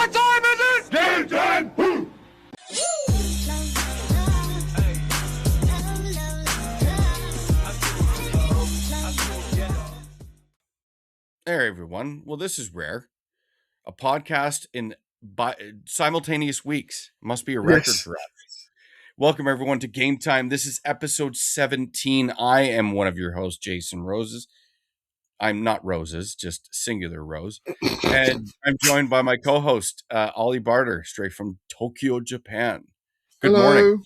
What time is it? Game time! Woo! Hey everyone. Well, this is rare. A podcast in simultaneous weeks. Must be a record for us. Welcome everyone to Game Time. This is episode 17. I am one of your hosts, Jason Roses. I'm not Roses, just singular Rose. And I'm joined by my co-host, Ollie Barter, straight from Tokyo, Japan. Good morning.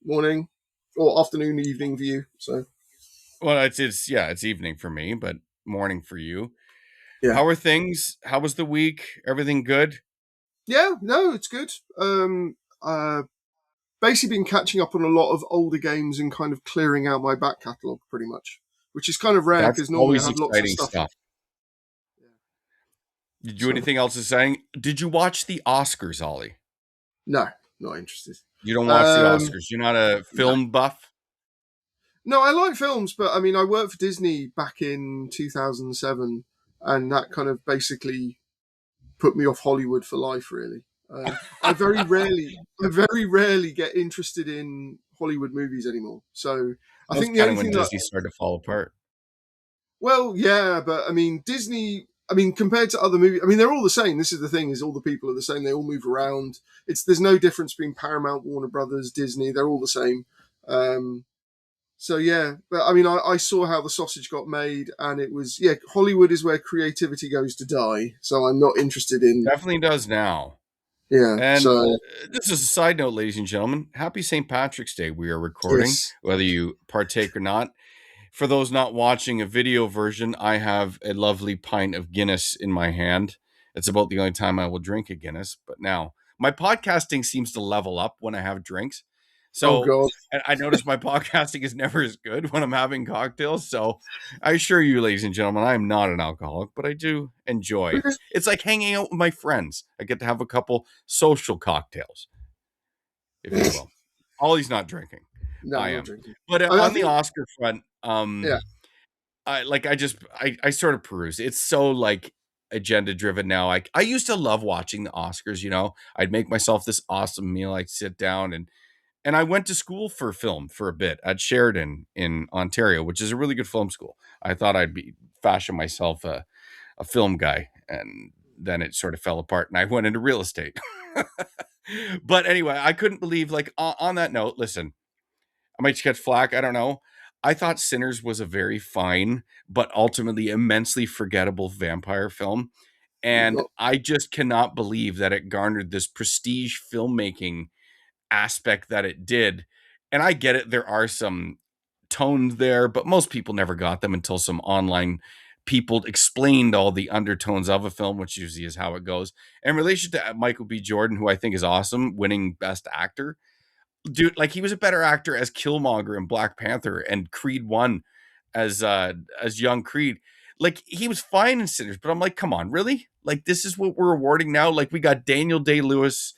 Morning. Or afternoon, evening for you. So, well, it's evening for me, but morning for you. Yeah. How are things? How was the week? Everything good? Yeah, no, it's good. Basically been catching up on a lot of older games and kind of clearing out my back catalogue pretty much, which is kind of rare because normally I have lots of stuff. Yeah. Did you do anything else exciting? Did you watch the Oscars, Ollie? No, not interested. You don't watch the Oscars? You're not a film buff? No, I like films, but I mean, I worked for Disney back in 2007, and that kind of basically put me off Hollywood for life, really. I very rarely get interested in Hollywood movies anymore. So I think the only thing Disney started to fall apart. Well, yeah, but I mean, Disney. I mean, compared to other movies, I mean, they're all the same. This is the thing: is all the people are the same. They all move around. There's no difference between Paramount, Warner Brothers, Disney. They're all the same. So yeah, but I mean, I saw how the sausage got made, and it was Hollywood is where creativity goes to die. So I'm not interested in. Definitely does now. Yeah, and so this is a side note, ladies and gentlemen. Happy St. Patrick's Day. We are recording, whether you partake or not. For those not watching a video version, I have a lovely pint of Guinness in my hand. It's about the only time I will drink a Guinness. But now, my podcasting seems to level up when I have drinks. So I notice my podcasting is never as good when I'm having cocktails. So I assure you, ladies and gentlemen, I am not an alcoholic, but I do enjoy. It's like hanging out with my friends. I get to have a couple social cocktails, if you will. Ollie's not drinking. No, I am. Drinking. But on the Oscar front, I sort of peruse. It's so like agenda driven now. I used to love watching the Oscars. You know, I'd make myself this awesome meal. I'd sit down and I went to school for film for a bit at Sheridan in Ontario, which is a really good film school. I thought I'd fashion myself a film guy, and then it sort of fell apart and I went into real estate. But anyway, I couldn't believe, like, on that note, listen, I might catch flack. I don't know. I thought Sinners was a very fine, but ultimately immensely forgettable vampire film. And I just cannot believe that it garnered this prestige filmmaking aspect that it did. And I get it, there are some tones there, but most people never got them until some online people explained all the undertones of a film, which usually is how it goes. In relation to Michael B. Jordan, who I think is awesome, winning Best Actor, dude, like, he was a better actor as Killmonger in Black Panther and Creed 1 as young Creed. Like, he was fine in Sinners, but I'm like, come on, really? Like, this is what we're awarding now? Like, we got Daniel Day-Lewis,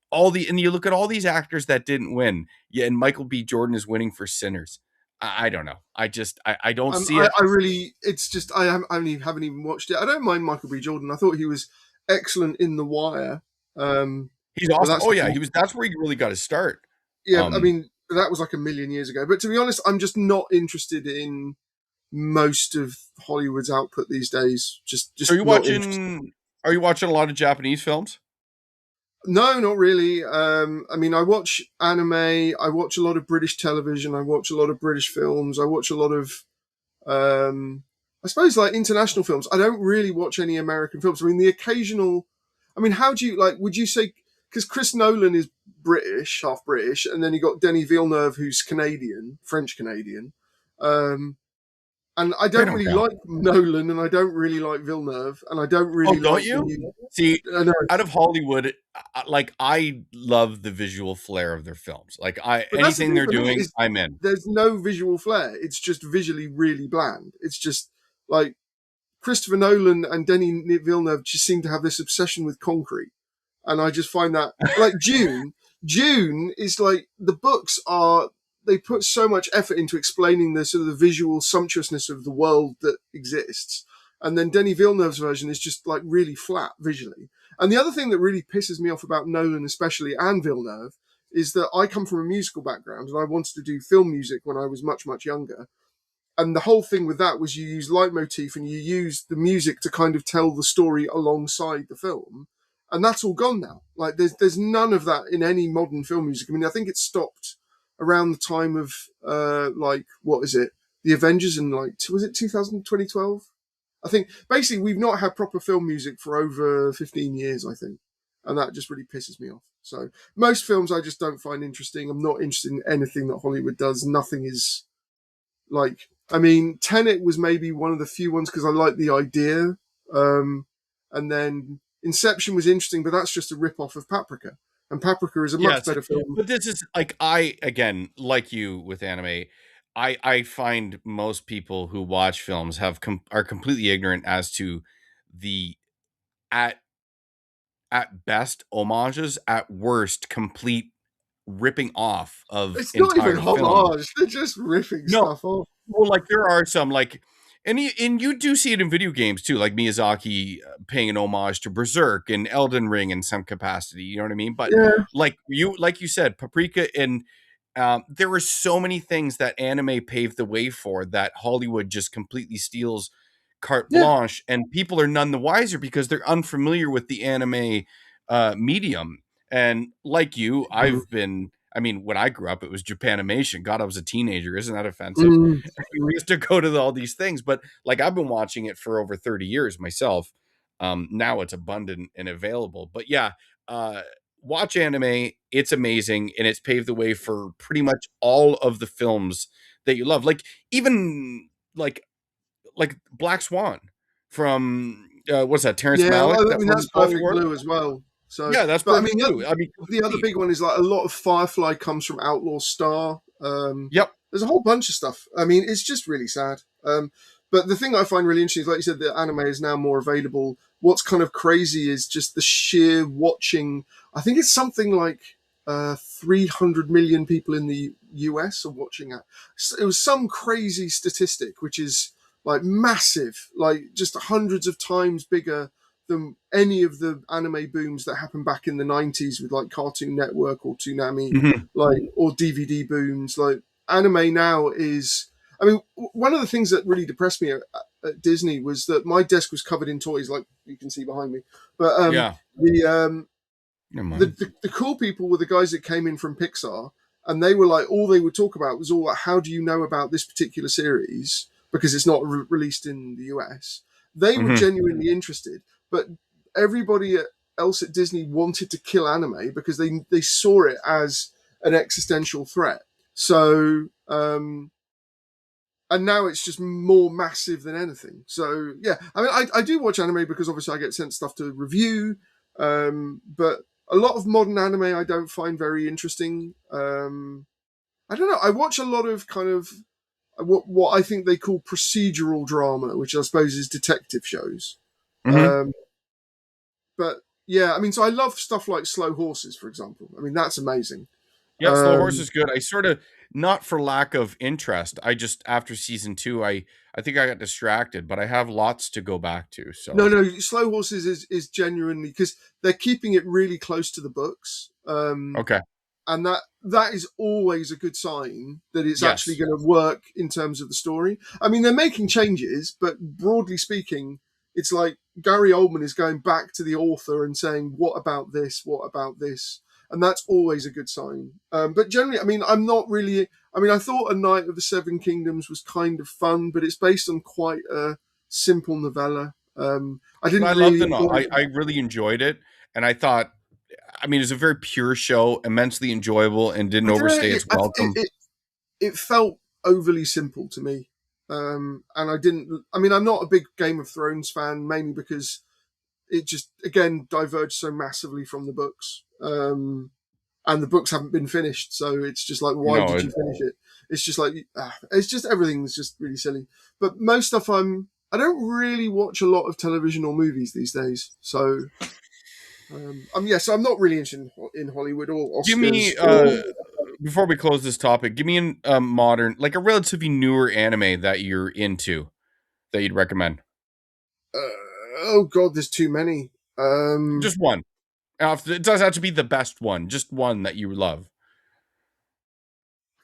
and you look at all these actors that didn't win. Yeah, and Michael B. Jordan is winning for Sinners. I don't know. I don't see it. I haven't even watched it. I don't mind Michael B. Jordan. I thought he was excellent in The Wire. He's awesome. That's where he really got his start. Yeah, I mean, that was like a million years ago. But to be honest, I'm just not interested in most of Hollywood's output these days. Just Are you watching a lot of Japanese films? No, not really. I mean, I watch anime. I watch a lot of British television. I watch a lot of British films. I watch a lot of, I suppose, like, international films. I don't really watch any American films. I mean, the occasional. I mean, how do you, like? Would you say, because Chris Nolan is British, half British, and then you got Denis Villeneuve, who's Canadian, French Canadian. And I don't really like Nolan, and I don't really like Villeneuve, and I don't really. Don't you? See, out of Hollywood, like, I love the visual flair of their films. Like, anything they're doing, I'm in. There's no visual flair. It's just visually really bland. It's just like Christopher Nolan and Denis Villeneuve just seem to have this obsession with concrete, and I just find that, like, Dune. Dune is like, the books are. They put so much effort into explaining the sort of the visual sumptuousness of the world that exists. And then Denis Villeneuve's version is just, like, really flat visually. And the other thing that really pisses me off about Nolan, especially, and Villeneuve, is that I come from a musical background and I wanted to do film music when I was much, much younger. And the whole thing with that was you use leitmotif and you use the music to kind of tell the story alongside the film. And that's all gone now. Like there's none of that in any modern film music. I mean, I think it stopped around the time of what is it? The Avengers in was it 2012? I think basically we've not had proper film music for over 15 years, I think. And that just really pisses me off. So most films I just don't find interesting. I'm not interested in anything that Hollywood does. Nothing is I mean, Tenet was maybe one of the few ones because I like the idea. And then Inception was interesting, but that's just a rip-off of Paprika. And Paprika is a much better film. But this is again, like you with anime, I find most people who watch films are completely ignorant as to the at best homages, at worst complete ripping off of It's not entire even film. homage; they're just riffing stuff off. Well, there are some and you do see it in video games too, like Miyazaki paying an homage to Berserk and Elden Ring in some capacity. You know what I mean? But like you said, Paprika and there were so many things that anime paved the way for that Hollywood just completely steals carte blanche, and people are none the wiser because they're unfamiliar with the anime medium. And like you, I've been. I mean, when I grew up, it was Japanimation. God, I was a teenager. Isn't that offensive? We used to go to all these things, but I've been watching it for over 30 years myself. Now it's abundant and available. But yeah, watch anime. It's amazing, and it's paved the way for pretty much all of the films that you love. Even Black Swan from what's that? Terrence Malick. I mean that's Perfect Blue as well. So yeah, that's Perfect Blue. The other big one is a lot of Firefly comes from Outlaw Star. Yep. There's a whole bunch of stuff. I mean, it's just really sad. But the thing I find really interesting is, like you said, the anime is now more available. What's kind of crazy is just the sheer watching. I think it's something like 300 million people in the US are watching it. It was some crazy statistic, which is massive, just hundreds of times bigger than any of the anime booms that happened back in the 90s with Cartoon Network or Toonami, or DVD booms. Anime now is, I mean, one of the things that really depressed me at Disney was that my desk was covered in toys, like you can see behind me. But the cool people were the guys that came in from Pixar, and they were all they would talk about was how do you know about this particular series because it's not released in the US. They were genuinely interested, but everybody else at Disney wanted to kill anime because they saw it as an existential threat. So, and now it's just more massive than anything. So, yeah, I mean, I do watch anime because obviously I get sent stuff to review, but a lot of modern anime I don't find very interesting. I don't know. I watch a lot of kind of what I think they call procedural drama, which I suppose is detective shows. But yeah, I mean, so I love stuff like Slow Horses, for example. I mean, that's amazing. Yeah, Slow Horse is good. I sort of, not for lack of interest, I just, after season 2, I think I got distracted, but I have lots to go back to. So No, Slow Horses is genuinely, because they're keeping it really close to the books. Okay. And that is always a good sign that it's actually going to work in terms of the story. I mean, they're making changes, but broadly speaking, it's like Gary Oldman is going back to the author and saying, what about this? What about this? And that's always a good sign. But generally, I mean, I thought A Night of the Seven Kingdoms was kind of fun, but it's based on quite a simple novella. I loved the novel. I really enjoyed it. And I thought, I mean, it was a very pure show, immensely enjoyable, and didn't overstay its welcome. It felt overly simple to me. And I'm not a big Game of Thrones fan, mainly because it just, again, diverged so massively from the books. And the books haven't been finished. So it's just why did you finish it? It's just it's just, everything's just really silly. But most stuff I don't really watch a lot of television or movies these days. So, so I'm not really interested in Hollywood or Oscars. Give me, before we close this topic, give me a modern, a relatively newer anime that you're into that you'd recommend. Oh God, there's too many. Just one. It doesn't have to be the best one. Just one that you love.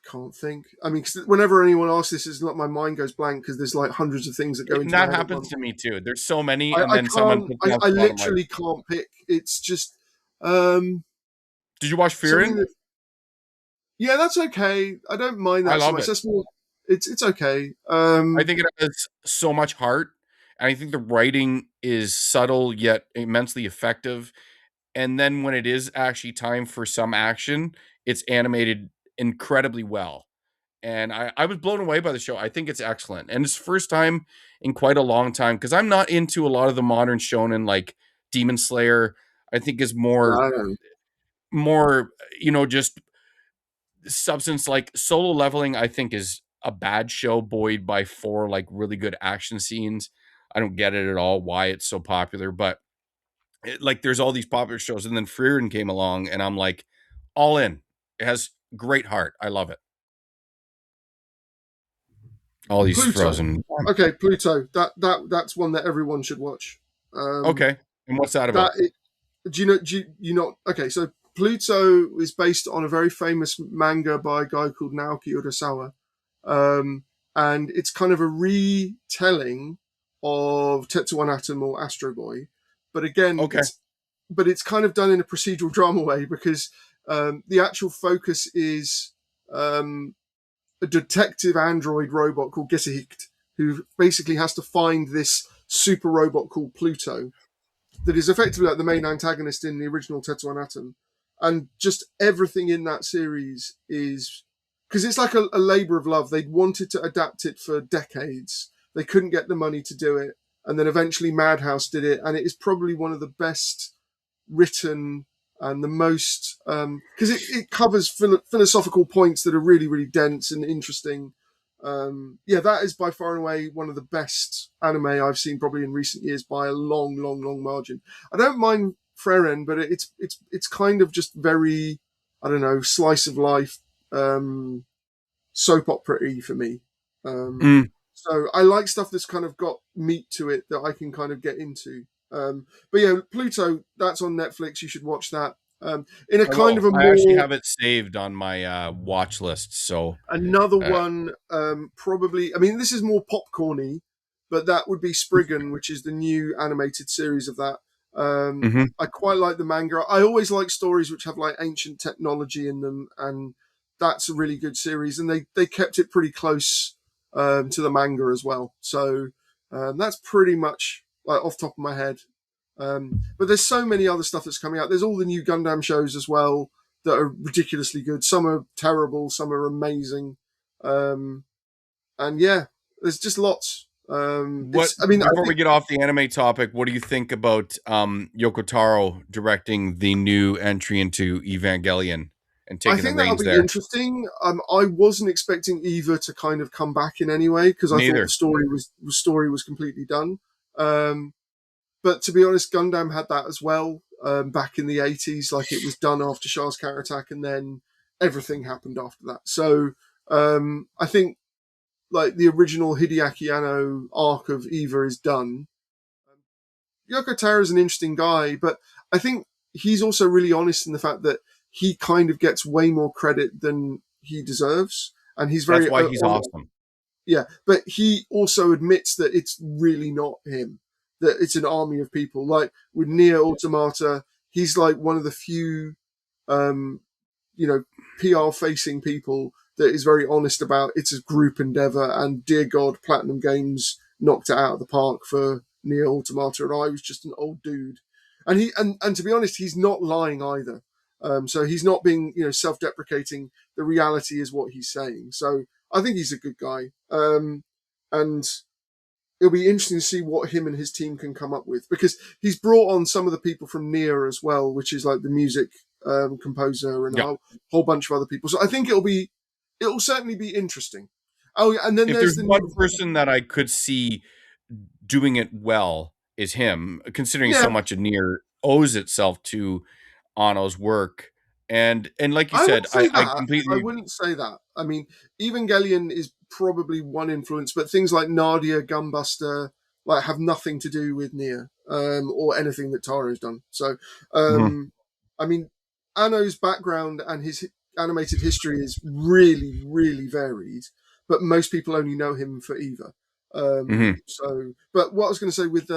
Can't think. I mean, 'cause whenever anyone asks this, it's not my mind goes blank because there's like hundreds of things that go And into my that head at happens once. to me too. There's so many, and I then someone can't. puts me on I spot. I'm like, literally can't pick. It's just um, did you watch something Fearin'? that. Yeah, that's okay. I don't mind I that so love much. it. That's more. It's okay. I think it has so much heart, and I think the writing is subtle yet immensely effective. And then when it is actually time for some action, it's animated incredibly well. And I was blown away by the show. I think it's excellent. And it's first time in quite a long time because I'm not into a lot of the modern shonen like Demon Slayer. I think is more no, more just substance. Like Solo Leveling I think is a bad show buoyed by 4 like really good action scenes. I don't get it at all why it's so popular, but like there's all these popular shows, and then Freerin came along and I'm like all in. It has great heart. I love it. All these Pluto. frozen. Okay, Pluto. That's one that everyone should watch. Okay. And what's that That about? do you know? Do you not? Okay, so Pluto is based on a very famous manga by a guy called Naoki Urasawa, um, and it's kind of a retelling of Tetsuwan Atom or Astro Boy, but again, Okay. it's kind of done in a procedural drama way because the actual focus is a detective android robot called Gesicht, who basically has to find this super robot called Pluto that is effectively like the main antagonist in the original Tetsuwan Atom. And just everything in that series is because it's like a labor of love. They'd wanted to adapt it for decades. They couldn't get the money to do it. And then eventually Madhouse did it. And it is probably one of the best written and the most because it covers philosophical points that are really, really dense and interesting. Yeah, that is by far and away one of the best anime I've seen probably in recent years by a long, long, long margin. I don't mind Freren, but it's kind of just very, I don't know, slice of life, soap opera-y for me. Mm. So I like stuff that's kind of got meat to it that I can kind of get into. But yeah, Pluto, that's on Netflix. You should watch that. In a kind of a I actually more have it saved on my watch list. So another uh, one, probably. I mean, this is more popcorny, but that would be Spriggan, which is the new animated series of that. mhm. I quite like the manga. I always like stories which have like ancient technology in them, and that's a really good series. And they kept it pretty close to the manga as well. So that's pretty much like off the top of my head. But there's so many other stuff that's coming out. There's all the new Gundam shows as well that are ridiculously good. Some are terrible, some are amazing. And yeah, there's just lots. What I mean, I before we think get off the anime topic, what do you think about Yoko Taro directing the new entry into Evangelion and taking the that'll reins be there? interesting. I wasn't expecting Eva to kind of come back in any way because I thought Neither. the story was completely done. But to be honest, Gundam had that as well back in the 80s. Like it was done after Shah's counter attack, and then everything happened after that. So I think like the original Hideaki Anno arc of Eva is done. Yoko Taro is an interesting guy, but I think he's also really honest in the fact that he kind of gets way more credit than he deserves, and he's That's very why he's honest. awesome. Yeah, but he also admits that it's really not him. That it's an army of people. Like with Nier Automata, he's like one of the few, um, PR facing people that is very honest about it's a group endeavor. And dear God, Platinum Games knocked it out of the park for Nier Automata, and I was just an old dude. And and to be honest, he's not lying either. So he's not being self-deprecating. The reality is what he's saying. So I think he's a good guy. And it'll be interesting to see what him and his team can come up with because he's brought on some of the people from Nier as well, which is like the music composer and Yeah. a whole bunch of other people. So I think it'll certainly be interesting. Oh, yeah, and then If there's there's the one new, person that I could see doing it well is him, considering so yeah. much of Nier owes itself to Ano's work. And like you I said, wouldn't say I that. I completely wouldn't say that. I mean, Evangelion is probably one influence, but things like Nadia, Gunbuster, like have nothing to do with Nier. or anything that Taro's done. So, Mhm. I mean, Anno's background and his animated history is really, really varied, but most people only know him for Eva. Mhm. But what I was going to say with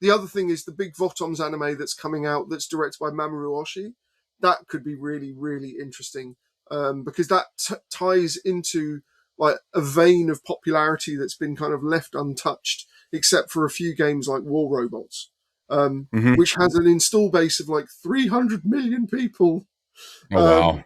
the other thing is the big Votoms anime that's coming out that's directed by Mamoru Oshii. That could be really, really interesting because that ties into like a vein of popularity that's been kind of left untouched, except for a few games like War Robots, Mhm. which has an install base of like 300 million people. Oh wow. Um,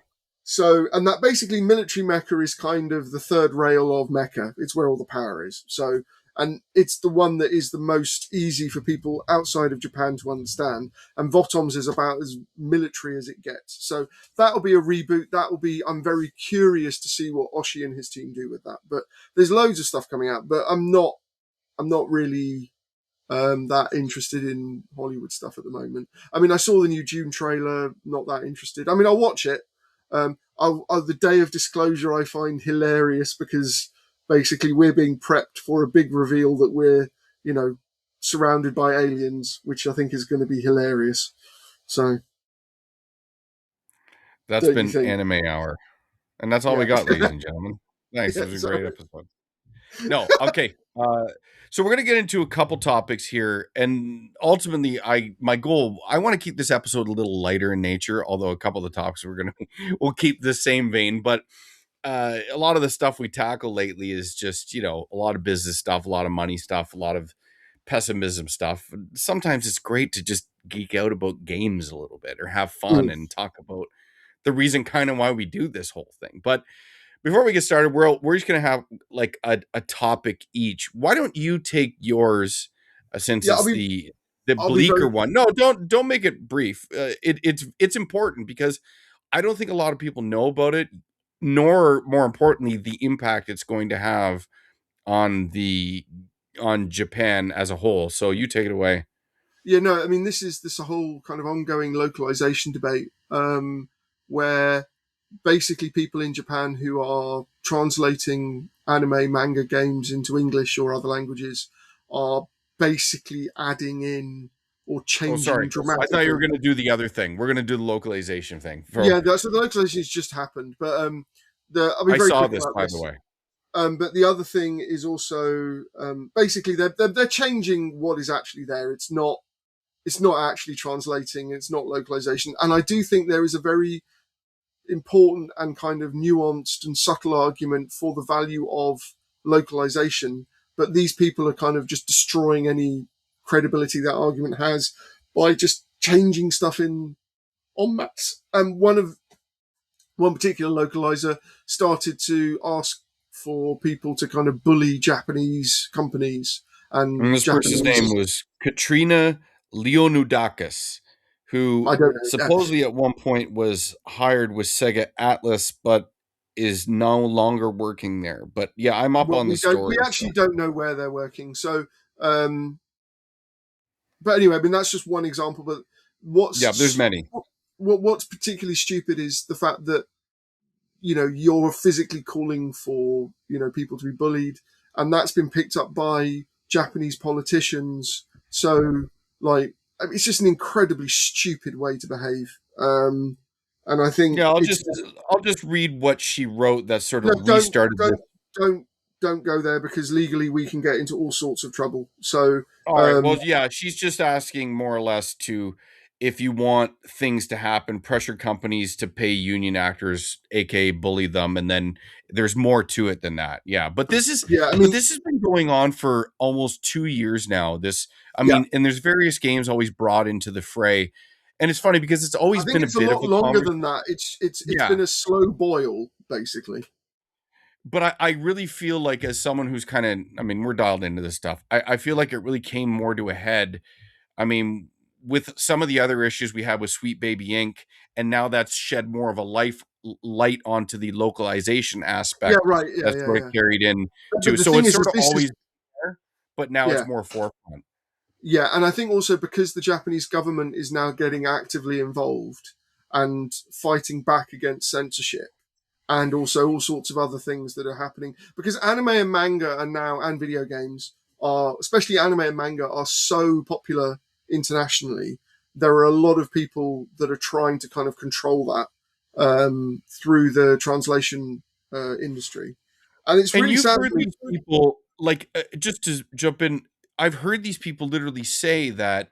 and that basically military mecha is kind of the third rail of mecha. It's where all the power is. So, and it's the one that is the most easy for people outside of Japan to understand. And Votoms is about as military as it gets. So that'll be a reboot. I'm very curious to see what Oshii and his team do with that. But there's loads of stuff coming out, but I'm not really that interested in Hollywood stuff at the moment. I mean, I saw the new Dune trailer, not that interested. I mean, I'll watch it. The Day of Disclosure I find hilarious because basically we're being prepped for a big reveal that we're, surrounded by aliens, which I think is going to be hilarious. So, That's don't you been think? Anime Hour. And that's all we Yeah. got, ladies and gentlemen. Nice. It Yeah, was a great sorry. episode. No, okay. So we're gonna get into a couple topics here, and ultimately, my goal, I want to keep this episode a little lighter in nature. Although a couple of the topics we'll keep the same vein, but a lot of the stuff we tackle lately is just a lot of business stuff, a lot of money stuff, a lot of pessimism stuff. Sometimes it's great to just geek out about games a little bit or have fun Mm. and talk about the reason kind of why we do this whole thing. But before we get started, we're just gonna have like a topic each. Why don't you take yours, since Yeah, it's the I'll be bleaker very. one? No, don't make it brief. It's important because I don't think a lot of people know about it, nor more importantly, the impact it's going to have on Japan as a whole. So you take it away. Yeah, no, I mean, this whole kind of ongoing localization debate, where basically people in Japan who are translating anime, manga, games into English or other languages are basically adding in or Oh, changing sorry. I thought you were dramatically. going to do the other thing. We're going to do the localization thing. Yeah, so the localization has just happened, but I'll be I very saw quick this, about by the this. way. But the other thing is also basically they're changing what is actually there. It's not actually translating. It's not localization, and I do think there is a very important and kind of nuanced and subtle argument for the value of localization, but these people are kind of just destroying any credibility that argument has by just changing stuff in en masse. And one particular localizer started to ask for people to kind of bully Japanese companies And and this person's name Japanese. was Katrina Leonudakis, who I don't know. supposedly at one point was hired with Sega Atlas, but is no longer working there. But yeah, I'm up Well, on the we story. actually So don't know where they're working. So, but anyway, I mean that's just one example. But yeah, there's many. what's particularly stupid is the fact that you're physically calling for people to be bullied, and that's been picked up by Japanese politicians. So like, I mean, it's just an incredibly stupid way to behave. And I think Yeah, it's I'll just read what she wrote that sort no, of restarted this. don't don't go there because legally we can get into all sorts of trouble. So All right. Well, yeah, she's just asking more or less to, if you want things to happen, pressure companies to pay union actors, aka bully them, and then there's more to it than that. Yeah, yeah, I but mean, this has been going on for almost 2 years now. This, I yeah, mean, and there's various games always brought into the fray, and it's funny because it's I always think been a it's a bit of lot a longer conversation. than that. It's Yeah, been a slow boil basically. but I really feel like, as someone who's kind of, I mean, we're dialed into this stuff. I feel like it really came more to a head. I mean, with some of the other issues we had with Sweet Baby Inc., and now that's shed more of a light onto the localization Yeah, aspect right. Yeah, that's yeah, sort of yeah. carried in But too. the So thing it's is sort of this is always there, but now it's yeah. more forefront. Yeah, and I think also because the Japanese government is now getting actively involved and fighting back against censorship and also all sorts of other things that are happening because anime and manga are now and video games are, especially anime and manga, are so popular internationally. There are a lot of people that are trying to kind of control that through the translation industry, and it's And really you've sad. heard these people, like, just to jump in, I've heard these people literally say that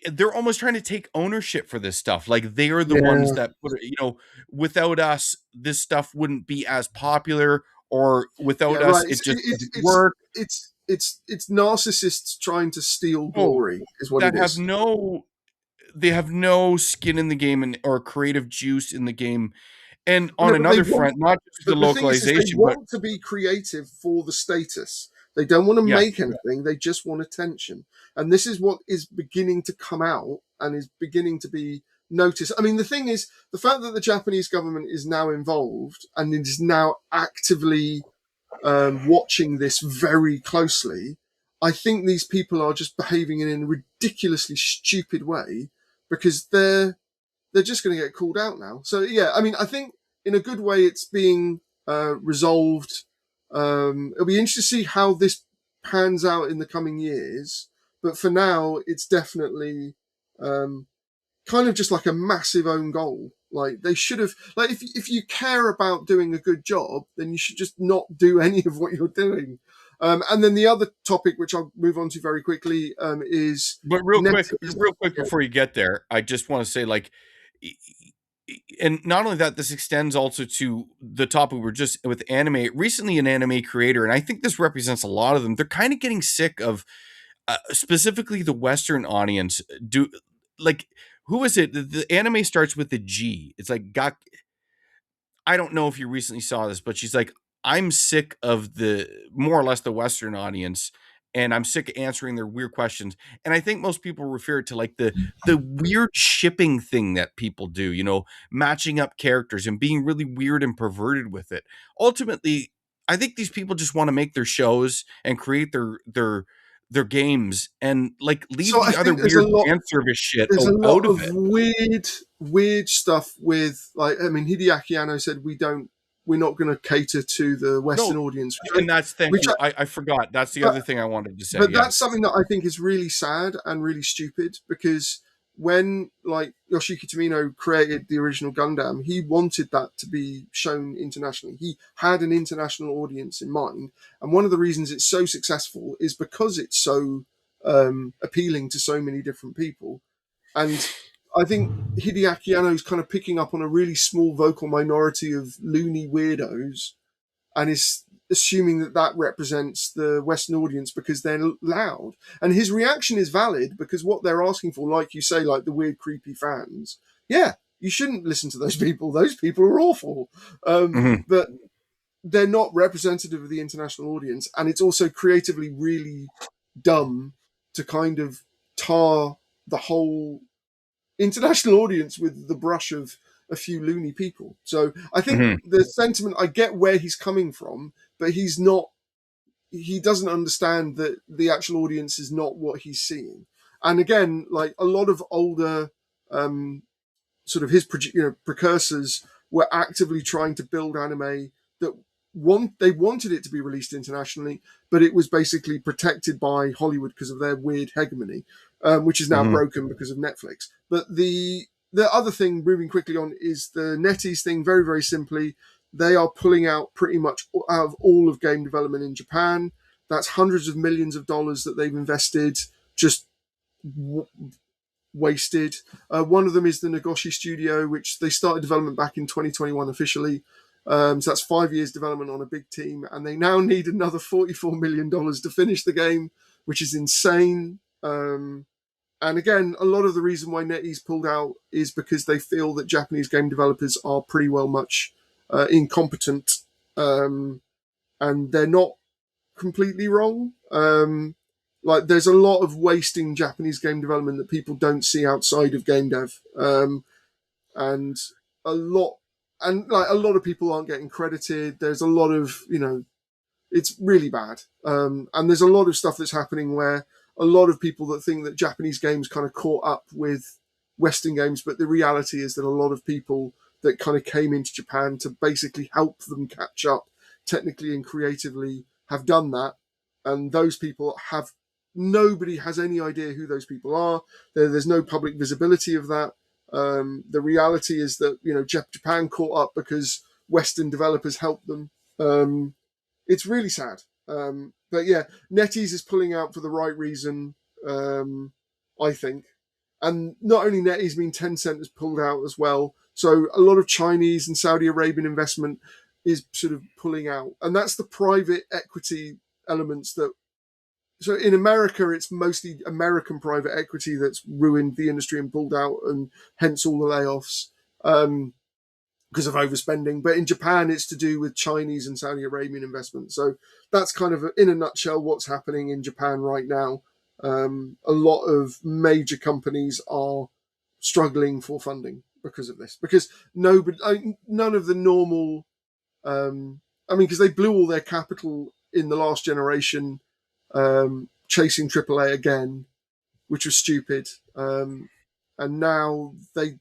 they're almost trying to take ownership for this stuff. Like they are the ones Yeah, that put it, without us, this stuff wouldn't be as popular, or yeah, without us, right. it just wouldn't work. It's narcissists trying to steal Oh, glory, is what that it have is. no, they have no skin in the game and or creative juice in the game. And on No, but they another want. front, not just the But the thing is they localization, but want to be creative for the status. They don't want to yes, make anything. They just want attention. And this is what is beginning to come out and is beginning to be noticed. I mean, the thing is, the fact that the Japanese government is now involved and is now actively watching this very closely, I think these people are just behaving in a ridiculously stupid way because they're just going to get called out now. So yeah, I mean, I think in a good way it's being resolved. It'll be interesting to see how this pans out in the coming years. But for now, it's definitely kind of just like a massive own goal. Like they should have, like if you care about doing a good job, then you should just not do any of what you're doing. And then the other topic, which I'll move on to very quickly, is but NetEase. real quick before you get there, I just want to say, like, and not only that, this extends also to the topic we're just with anime. Recently, an anime creator, and I think this represents a lot of them. They're kind of getting sick of specifically the Western audience. Do like who is it? The anime starts with the G. It's like gak. I don't know if you recently saw this, but she's like, I'm sick of the more or less the Western audience, and I'm sick of answering their weird questions. And I think most people refer to like the weird shipping thing that people do, matching up characters and being really weird and perverted with it. Ultimately, I think these people just want to make their shows and create their games and like leave So I the other think weird fan service shit there's a out lot of of it. weird stuff with, like, I mean, Hideaki Anno said we're not going to cater to the Western No, audience, and that's thank which you. I forgot. That's the but other thing I wanted to say. but that's Yes. something that I think is really sad and really stupid because when like Yoshiki Tomino created the original Gundam, he wanted that to be shown internationally. He had an international audience in mind, and one of the reasons it's so successful is because it's so appealing to so many different people. And I think Hideaki Anno is kind of picking up on a really small vocal minority of loony weirdos and is assuming that that represents the Western audience because they're loud. And his reaction is valid because what they're asking for, like you say, like the weird, creepy fans, yeah, you shouldn't listen to those people. Those people are awful. Mhm. But they're not representative of the international audience. And it's also creatively really dumb to kind of tar the whole international audience with the brush of a few loony people. So I think Mhm. the sentiment, I get where he's coming from, but he doesn't understand that the actual audience is not what he's seeing. And again, like a lot of older sort of his precursors were actively trying to build anime that they wanted it to be released internationally, but it was basically protected by Hollywood because of their weird hegemony, which is now Mhm. broken because of Netflix. But the other thing, moving quickly on, is the NetEase thing. Very, very simply, they are pulling out pretty much out of all of game development in Japan. That's hundreds of millions of dollars that they've invested just wasted. One of them is the Nagoshi Studio, which they started development back in 2021 officially. So that's 5 years development on a big team, and they now need another $44 million to finish the game, which is insane. And again, a lot of the reason why NetEase pulled out is because they feel that Japanese game developers are pretty well much incompetent, and they're not completely wrong. Like there's a lot of wasting Japanese game development that people don't see outside of game dev, and a lot, and like a lot of people aren't getting credited. There's a lot of it's really bad, and there's a lot of stuff that's happening where a lot of people that think that Japanese games kind of caught up with Western games, but the reality is that a lot of people that kind of came into Japan to basically help them catch up technically and creatively have done that, and those people have nobody has any idea who those people are. There's no public visibility of that. The reality is that Japan caught up because Western developers helped them. It's really sad. But yeah, NetEase is pulling out for the right reason, I think. And not only NetEase, I mean Tencent has pulled out as well. So a lot of Chinese and Saudi Arabian investment is sort of pulling out, and that's the private equity elements that. So in America, it's mostly American private equity that's ruined the industry and pulled out, and hence all the layoffs because of overspending. But in Japan, it's to do with Chinese and Saudi Arabian investment. So that's kind of, in a nutshell, what's happening in Japan right now. A lot of major companies are struggling for funding because of this. Because none of the normal, because they blew all their capital in the last generation. Chasing AAA again, which was stupid. And now they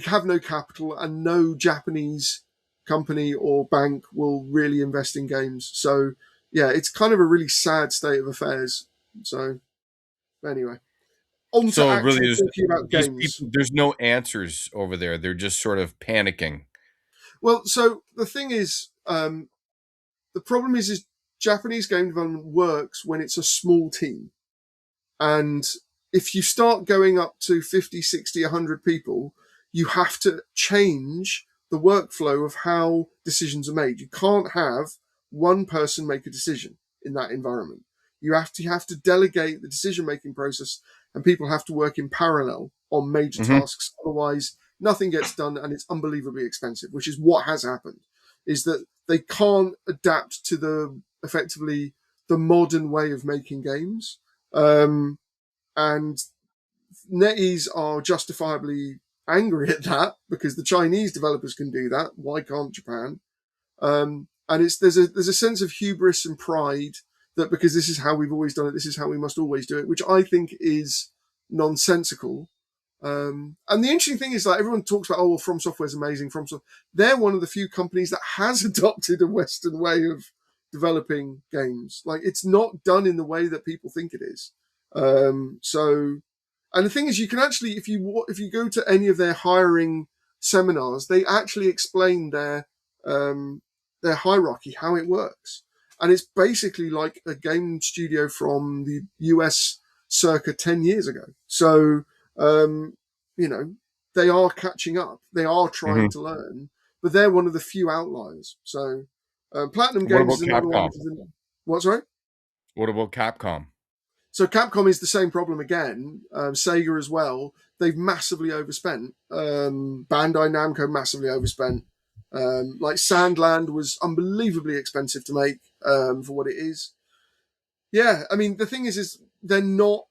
have no capital, and no Japanese company or bank will really invest in games. So yeah, it's kind of a really sad state of affairs. So anyway, on to So really, actually talking about these games. people, there's no answers over there. They're just sort of panicking. Well, so the thing is, the problem is Japanese game development works when it's a small team. And if you start going up to 50, 60, 100 people, you have to change the workflow of how decisions are made. You can't have one person make a decision in that environment. You have to delegate the decision-making process, and people have to work in parallel on major tasks. Otherwise, nothing gets done, and it's unbelievably expensive, which is what has happened, is that they can't adapt to effectively the modern way of making games. And NetEase are justifiably angry at that because the Chinese developers can do that. Why can't Japan? And there's a sense of hubris and pride that because this is how we've always done it, this is how we must always do it, which I think is nonsensical. And the interesting thing is, like, everyone talks about, well, From Software's amazing. They're one of the few companies that has adopted a Western way of developing games. Like, it's not done in the way that people think it is. And the thing is, you can actually, if you go to any of their hiring seminars, they actually explain their hierarchy, how it works. And it's basically like a game studio from the US circa 10 years ago. So, they are catching up. They are trying to learn, but they're one of the few outliers. So, Platinum Games is another one. What's right? What about Capcom? So Capcom is the same problem again. Sega as well. They've massively overspent. Bandai Namco massively overspent. Like Sandland was unbelievably expensive to make for what it is. Yeah, I mean the thing is they're not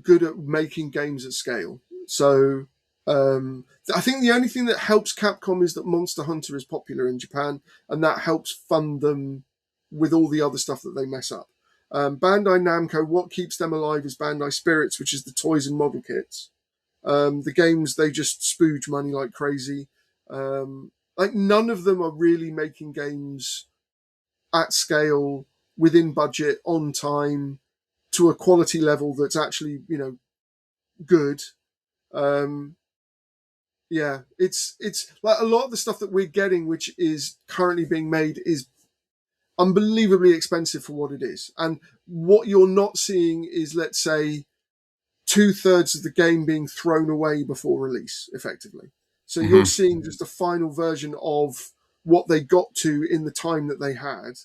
good at making games at scale. So I think the only thing that helps Capcom is that Monster Hunter is popular in Japan, and that helps fund them with all the other stuff that they mess up. Bandai Namco, what keeps them alive is Bandai Spirits, which is the toys and model kits. The games, they just spooge money like crazy. Like none of them are really making games at scale, within budget, on time, to a quality level that's actually, good. Yeah, it's like a lot of the stuff that we're getting, which is currently being made, is unbelievably expensive for what it is. And what you're not seeing is, let's say, 2/3 of the game being thrown away before release, effectively. So you're seeing just a final version of what they got to in the time that they had.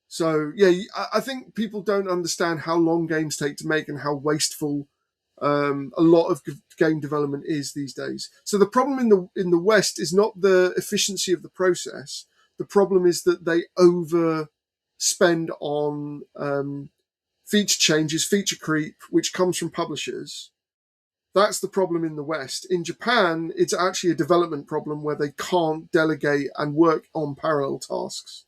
So yeah, I think people don't understand how long games take to make and how wasteful a lot of game development is these days. So the problem in the West is not the efficiency of the process. The problem is that they overspend on feature changes, feature creep, which comes from publishers. That's the problem in the West. In Japan, it's actually a development problem where they can't delegate and work on parallel tasks.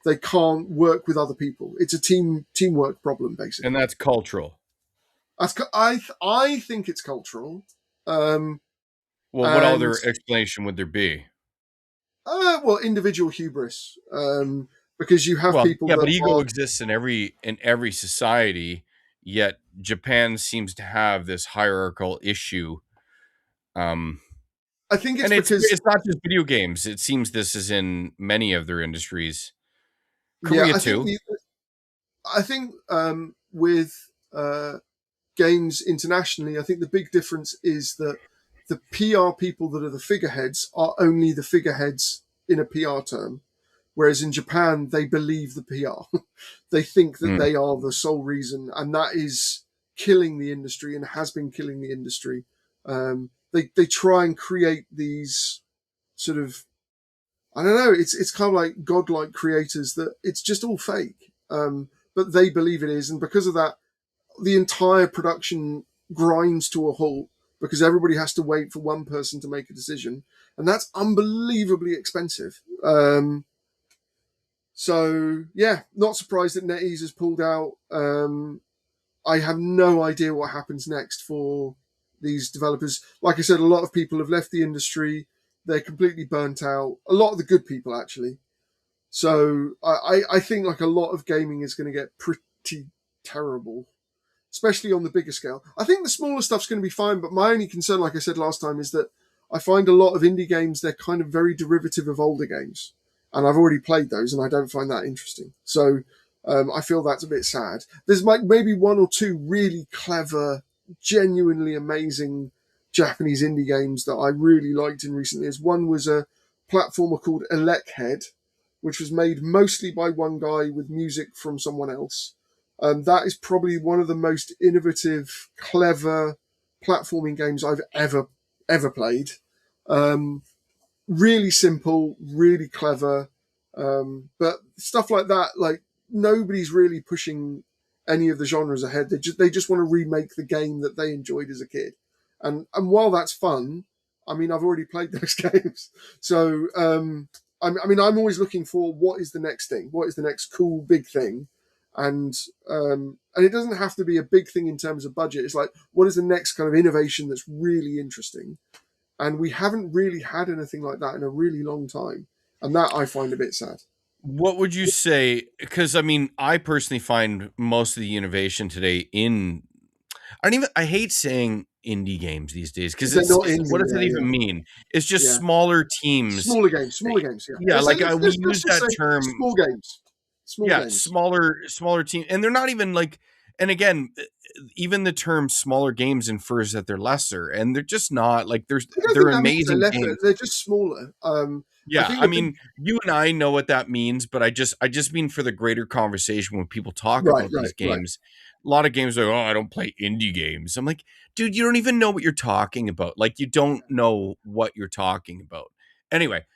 They can't work with other people. It's a teamwork problem, basically. And that's cultural. I think it's cultural. Well, what other explanation would there be? Well, individual hubris. because you have Well, people yeah, that but ego are. exists in every society, yet Japan seems to have this hierarchical issue. Um, I think it's and because, it's not just video games. It seems this is in many of their industries. yeah, Korea too. I think with games internationally, I think the big difference is that the PR people that are the figureheads are only the figureheads in a PR term, whereas in Japan they believe the PR. They think that Mm. they are the sole reason, and that is killing the industry and has been killing the industry. They try and create these sort of, I don't know, it's kind of like godlike creators that it's just all fake, but they believe it is, and because of that, the entire production grinds to a halt because everybody has to wait for one person to make a decision, and that's unbelievably expensive. So yeah, not surprised that NetEase has pulled out. I have no idea what happens next for these developers. Like I said, a lot of people have left the industry. They're completely burnt out. A lot of the good people, actually. So I think like a lot of gaming is going to get pretty terrible, especially on the bigger scale. I think the smaller stuff's going to be fine, but my only concern, like I said last time, is that I find a lot of indie games, they're kind of very derivative of older games. And I've already played those, and I don't find that interesting. So I feel that's a bit sad. There's maybe one or two really clever, genuinely amazing Japanese indie games that I really liked in recent years. One was a platformer called Electhead, which was made mostly by one guy with music from someone else. That is probably one of the most innovative, clever platforming games I've ever played. Really simple, really clever, but stuff like that, like nobody's really pushing any of the genres ahead. They just want to remake the game that they enjoyed as a kid, and while that's fun, I mean I've already played those games, so I mean I'm always looking for what is the next thing, what is the next cool big thing, and it doesn't have to be a big thing in terms of budget. It's like what is the next kind of innovation that's really interesting. And we haven't really had anything like that in a really long time. And that I find a bit sad. What would you say? Because I mean, I personally find most of the innovation today in I hate saying indie games these days because They're not what indie, does it even mean? It's just yeah. smaller teams. Smaller games, yeah. Yeah, like we Let's use just that say term. small games. Small Yeah, games. smaller team, and they're not even like. And again, even the term smaller games infers that they're lesser, and they're just not. Like I don't they're think that means they're amazing lesser. games. They're just smaller. I Yeah, think I the big, mean, you and I know what that means, but I just mean for the greater conversation when people talk right. about these games. A lot of games are, oh, I don't play indie games. I'm like, dude, you don't even know what you're talking about. Like, you don't know what you're talking about. Anyway,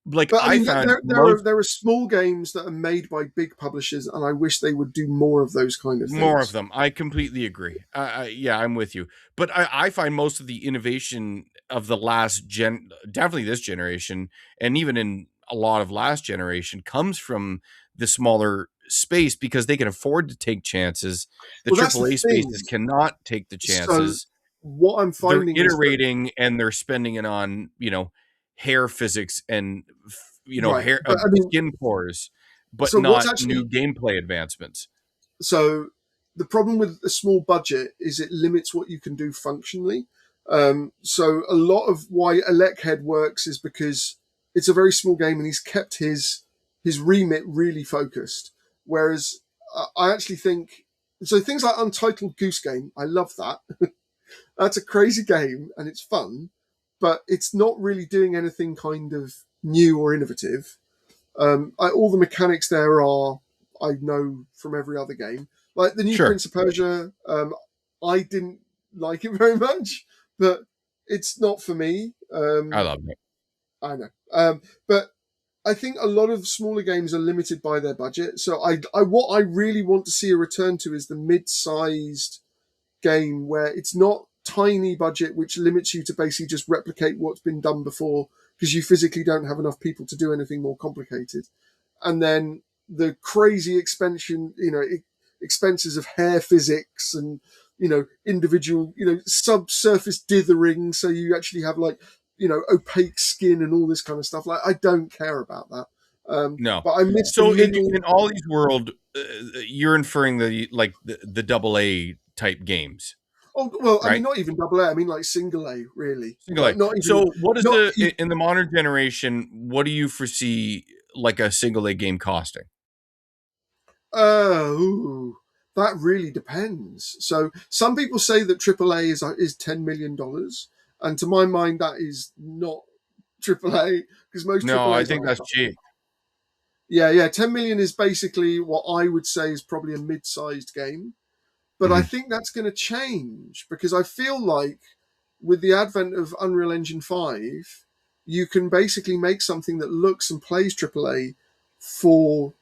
like But I I mean, found most there are small games that are made by big publishers, and I wish they would do more of those kind of more of things. them. I completely agree. Yeah, I'm with you. But I find most of the innovation of the last definitely this generation, and even in a lot of last generation, comes from the smaller space because they can afford to take chances. The Well, that's the AAA thing. spaces cannot take the So chances. what I'm They're finding is that iterating and they're spending it on, hair physics and right, hair but I mean, skin pores, but so what's not new actually gameplay advancements. so the problem with a small budget is it limits what you can do functionally. So a lot of why Electhead works is because it's a very small game and he's kept his remit really focused. Whereas I actually think so things like Untitled Goose Game, I love that. That's a crazy game and it's fun, but it's not really doing anything kind of new or innovative. All the mechanics there are I know from every other game. Like the new Sure. Prince of Persia, I didn't like it very much, but it's not for me. I love it. I know, but I think a lot of smaller games are limited by their budget. So what I really want to see a return to is the mid-sized game where it's not tiny budget, which limits you to basically just replicate what's been done before because you physically don't have enough people to do anything more complicated. And then the crazy expansion, expenses of hair physics and, individual, subsurface dithering. So you actually have like, opaque skin and all this kind of stuff. Like, I don't care about that. No. But I missed the So middle. in Ollie's world, you're inferring the double A type games, Oh well, I mean, right? not even double A. I mean, like single A, really. Single A. Like not even So what is not. in the modern generation? What do you foresee like a single A game costing? Ooh, that really depends. So some people say that AAA is $10 million, and to my mind, that is not AAA because most No, I AAAs think aren't. that's cheap. Yeah, yeah, 10 million is basically what I would say is probably a mid-sized game. But I Mhm. think that's going to change because I feel like with the advent of Unreal Engine 5, you can basically make something that looks and plays AAA for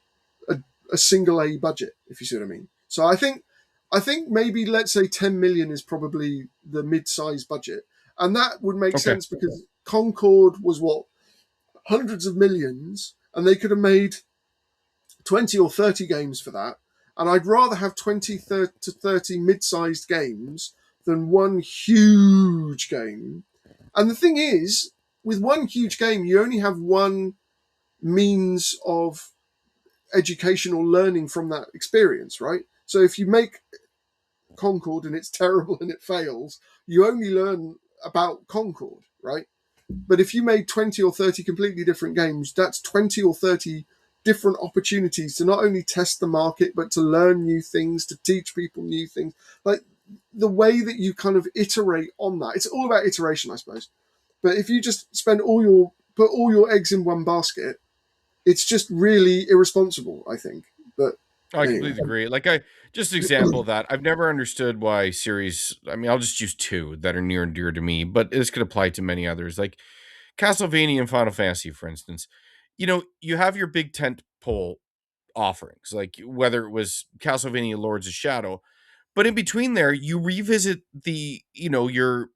a, a single A budget, if you see what I mean. So I think maybe let's say 10 million is probably the mid-sized budget. And that would make Okay. sense because Concord was what, hundreds of millions, and they could have made 20 or 30 games for that. And I'd rather have 20 to 30 mid-sized games than one huge game. And the thing is, with one huge game, you only have one means of education or learning from that experience, right? So if you make Concord and it's terrible and it fails, you only learn about Concord, right? But if you made 20 or 30 completely different games, that's 20 or 30 different opportunities to not only test the market, but to learn new things, to teach people new things. Like the way that you kind of iterate on that, it's all about iteration, I suppose. But if you just put all your eggs in one basket, it's just really irresponsible, I think. But I anyway. completely agree. Like I just an example of that. I've never understood why series. I mean, I'll just use two that are near and dear to me, but this could apply to many others. Like Castlevania and Final Fantasy, for instance. You know, you have your big tent pole offerings, like whether it was Castlevania Lords of Shadow, but in between there, you revisit the, your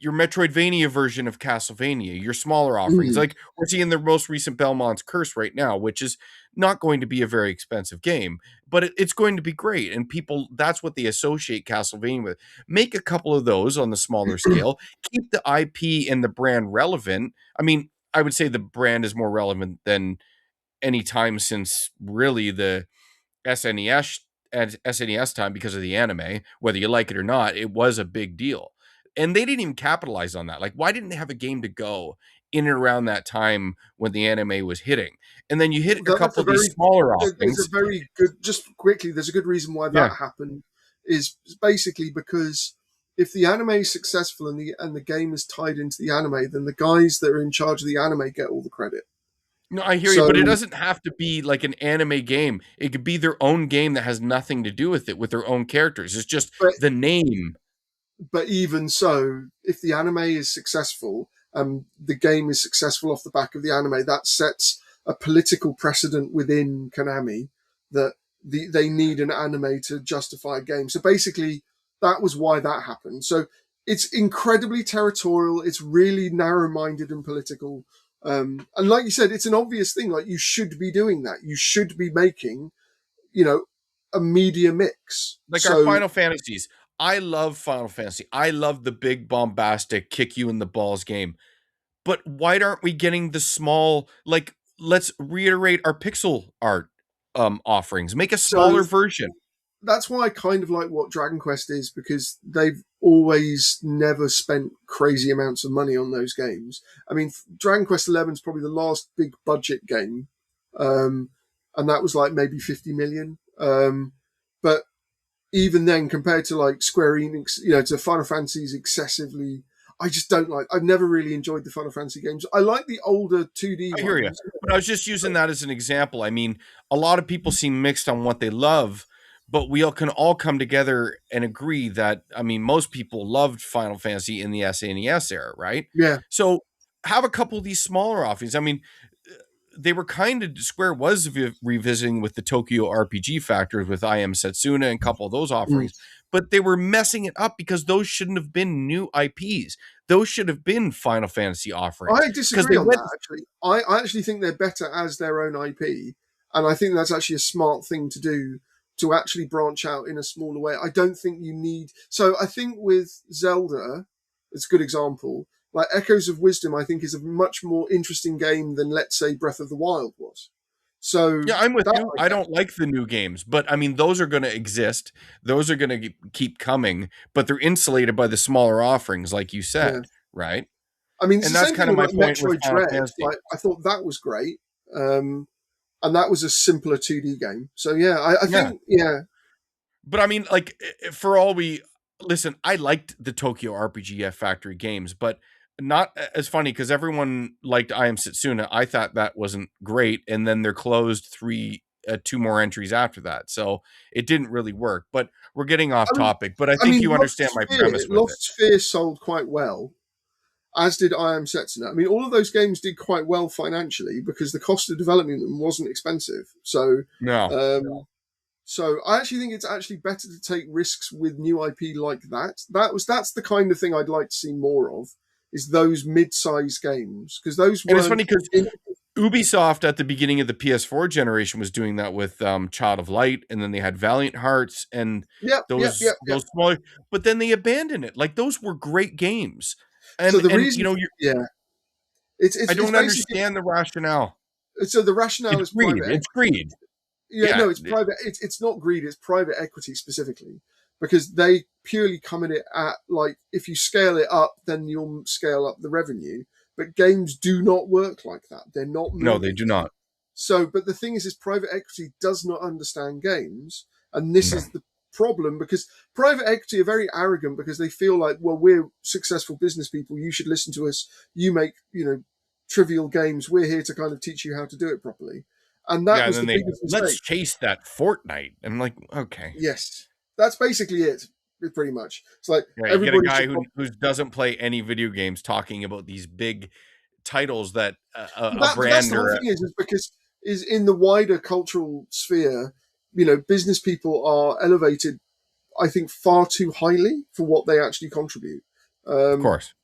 Metroidvania version of Castlevania, your smaller offerings. Mm. Like we're seeing the most recent Belmont's Curse right now, which is not going to be a very expensive game, but it's going to be great. And people, that's what they associate Castlevania with. Make a couple of those on the smaller scale, keep the IP and the brand relevant. I mean, I would say the brand is more relevant than any time since really the SNES and SNES time because of the anime, whether you like it or not, it was a big deal. And they didn't even capitalize on that. Like, why didn't they have a game to go in and around that time when the anime was hitting? And then you hit a That's couple a of these very smaller there's a offerings. very good, just quickly, there's a good reason why Yeah. that happened is basically because if the anime is successful and the game is tied into the anime, then the guys that are in charge of the anime get all the credit. No, I hear you, So but it doesn't have to be like an anime game. It could be their own game that has nothing to do with it, with their own characters. It's just but the name. but even so, if the anime is successful and the game is successful off the back of the anime, that sets a political precedent within Konami that they need an anime to justify a game. So basically, that was why that happened. So it's incredibly territorial. It's really narrow-minded and political. And like you said, it's an obvious thing. Like you should be doing that. You should be making, you know, a media mix. Like our So Final Fantasies. I love Final Fantasy. I love the big bombastic kick you in the balls game. But why aren't we getting the small, like, let's reiterate our pixel art offerings. Make a so smaller version. that's why I kind of like what Dragon Quest is because they've always never spent crazy amounts of money on those games. I mean, Dragon Quest 11 is probably the last big budget game, and that was like maybe 50 million. But even then, compared to like Square Enix, to Final Fantasy's excessively, I just don't like. I've never really enjoyed the Final Fantasy games. I like the older 2D I hear you. ones. But I was just using that as an example. I mean, a lot of people seem mixed on what they love, but we all can all come together and agree that, I mean, most people loved Final Fantasy in the SNES era, right? Yeah, So have a couple of these smaller offerings. I mean, they were kind of Square was revisiting with the Tokyo RPG factors with I Am Setsuna and a couple of those mm. offerings, but they were messing it up because those shouldn't have been new IPs. Those should have been Final Fantasy offerings I because disagree they on went. that. Actually, I actually think they're better as their own IP, and I think that's actually a smart thing to do to actually branch out in a smaller way. I don't think you need. So I think with Zelda, it's a good example. Like Echoes of Wisdom, I think is a much more interesting game than, let's say, Breath of the Wild was. So Yeah, I'm with that you. I don't like the new games, but I mean, those are going to exist. Those are going to keep coming, but they're insulated by the smaller offerings, like you yeah. said, right? I mean, it's And the that's same thing kind of with my like point with Metroid Final Dread. Fantasy. Like I thought that was great, and that was a simpler 2D game. So yeah, I Yeah. think yeah. But I mean, like, for all we listen, I liked the Tokyo RPG Factory games, but not as funny because everyone liked I Am Setsuna. I thought that wasn't great, and then they're closed two more entries after that, so it didn't really work. But we're getting off I mean, topic. But I think you understand my premise with it. Lost Sphere sold quite well, as did I Am Setsuna. I mean, all of those games did quite well financially because the cost of developing them wasn't expensive. So, No, um, so I actually think it's actually better to take risks with new IP like that. That's the kind of thing I'd like to see more of. Is those mid-sized games because those and it's weren't. funny because Ubisoft at the beginning of the PS4 generation was doing that with Child of Light, and then they had Valiant Hearts and Yep, yep, yep, yep. those smaller. But then they abandoned it. Like those were great games, So the and reason, you're, yeah, I it's don't basically understand the rationale. so the rationale It's is greed. private It's equity. greed. Yeah, Yeah, no, it's private. It's not greed. It's private equity specifically because they purely come at it at like if you scale it up, then you'll scale up the revenue. But games do not work like that. They're not no, they do movies. not. So, but the thing is private equity does not understand games, and this No. is the problem because private equity are very arrogant because they feel like, well, we're successful business people. You should listen to us. You make trivial games. We're here to kind of teach you how to do it properly. And that Yeah, and was then the they biggest let's mistake. chase that Fortnite. I'm like, okay. Yes, that's basically it. Pretty much, it's like Yeah, you get a everybody guy should. who doesn't play any video games talking about these big titles that a But that's brand the whole or thing is because is in the wider cultural sphere, business people are elevated, I think, far too highly for what they actually contribute. of Um, course.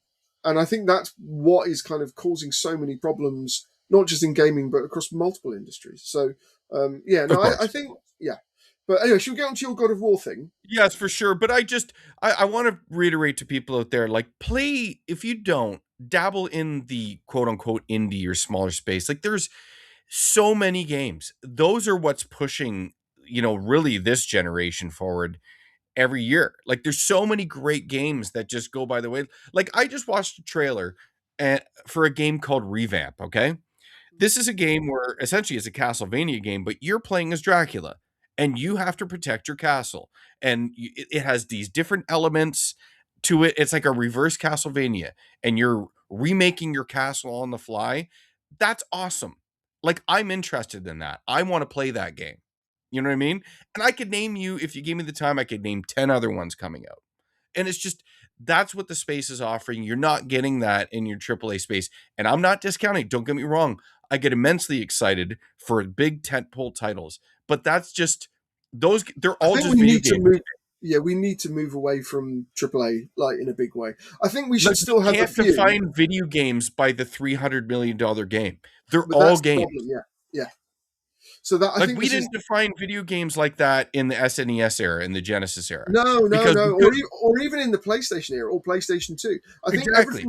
and I think that's what is kind of causing so many problems, not just in gaming, but across multiple industries. So, yeah, Of no, I course. think, yeah. But anyway, should we get on to your God of War thing? Yes, for sure. But I want to reiterate to people out there, like, play, if you don't, dabble in the quote unquote indie or smaller space. Like, there's so many games. Those are what's pushing, really this generation forward every year. Like, there's so many great games that just go by the way. Like, I just watched a trailer for a game called Revamp, okay? This is a game where essentially it's a Castlevania game, but you're playing as Dracula and you have to protect your castle. And it has these different elements to it. It's like a reverse Castlevania, and you're remaking your castle on the fly. That's awesome. Like, I'm interested in that. I want to play that game. You know what I mean? And I could name you, if you gave me the time, I could name 10 other ones coming out. And it's just, that's what the space is offering. You're not getting that in your AAA space. And I'm not discounting, don't get me wrong. I get immensely excited for big tentpole titles, but that's just they're I all think just we video need to games. move. Yeah, we need to move away from AAA like in a big way. I think we should Like, still you have a can't few, define video games by the $300 million game. They're but all that's the games. problem. Yeah, yeah. So that I Like, think we this is didn't define video games like that in the SNES era, in the Genesis era, no, because we no, couldn't. or even in the PlayStation era or PlayStation 2. I think Exactly.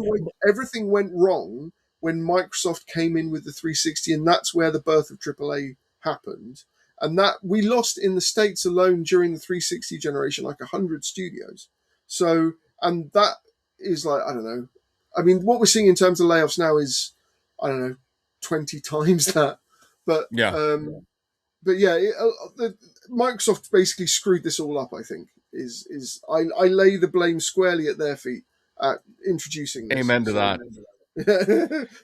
everything went wrong when Microsoft came in with the 360, and that's where the birth of AAA happened. And that we lost in the States alone during the 360 generation like 100 studios. So, and that is like, I don't know. I mean, what we're seeing in terms of layoffs now is, I don't know, 20 times that. But Yeah. but yeah, Microsoft basically screwed this all up. I think I lay the blame squarely at their feet at introducing this. Amen to So, that.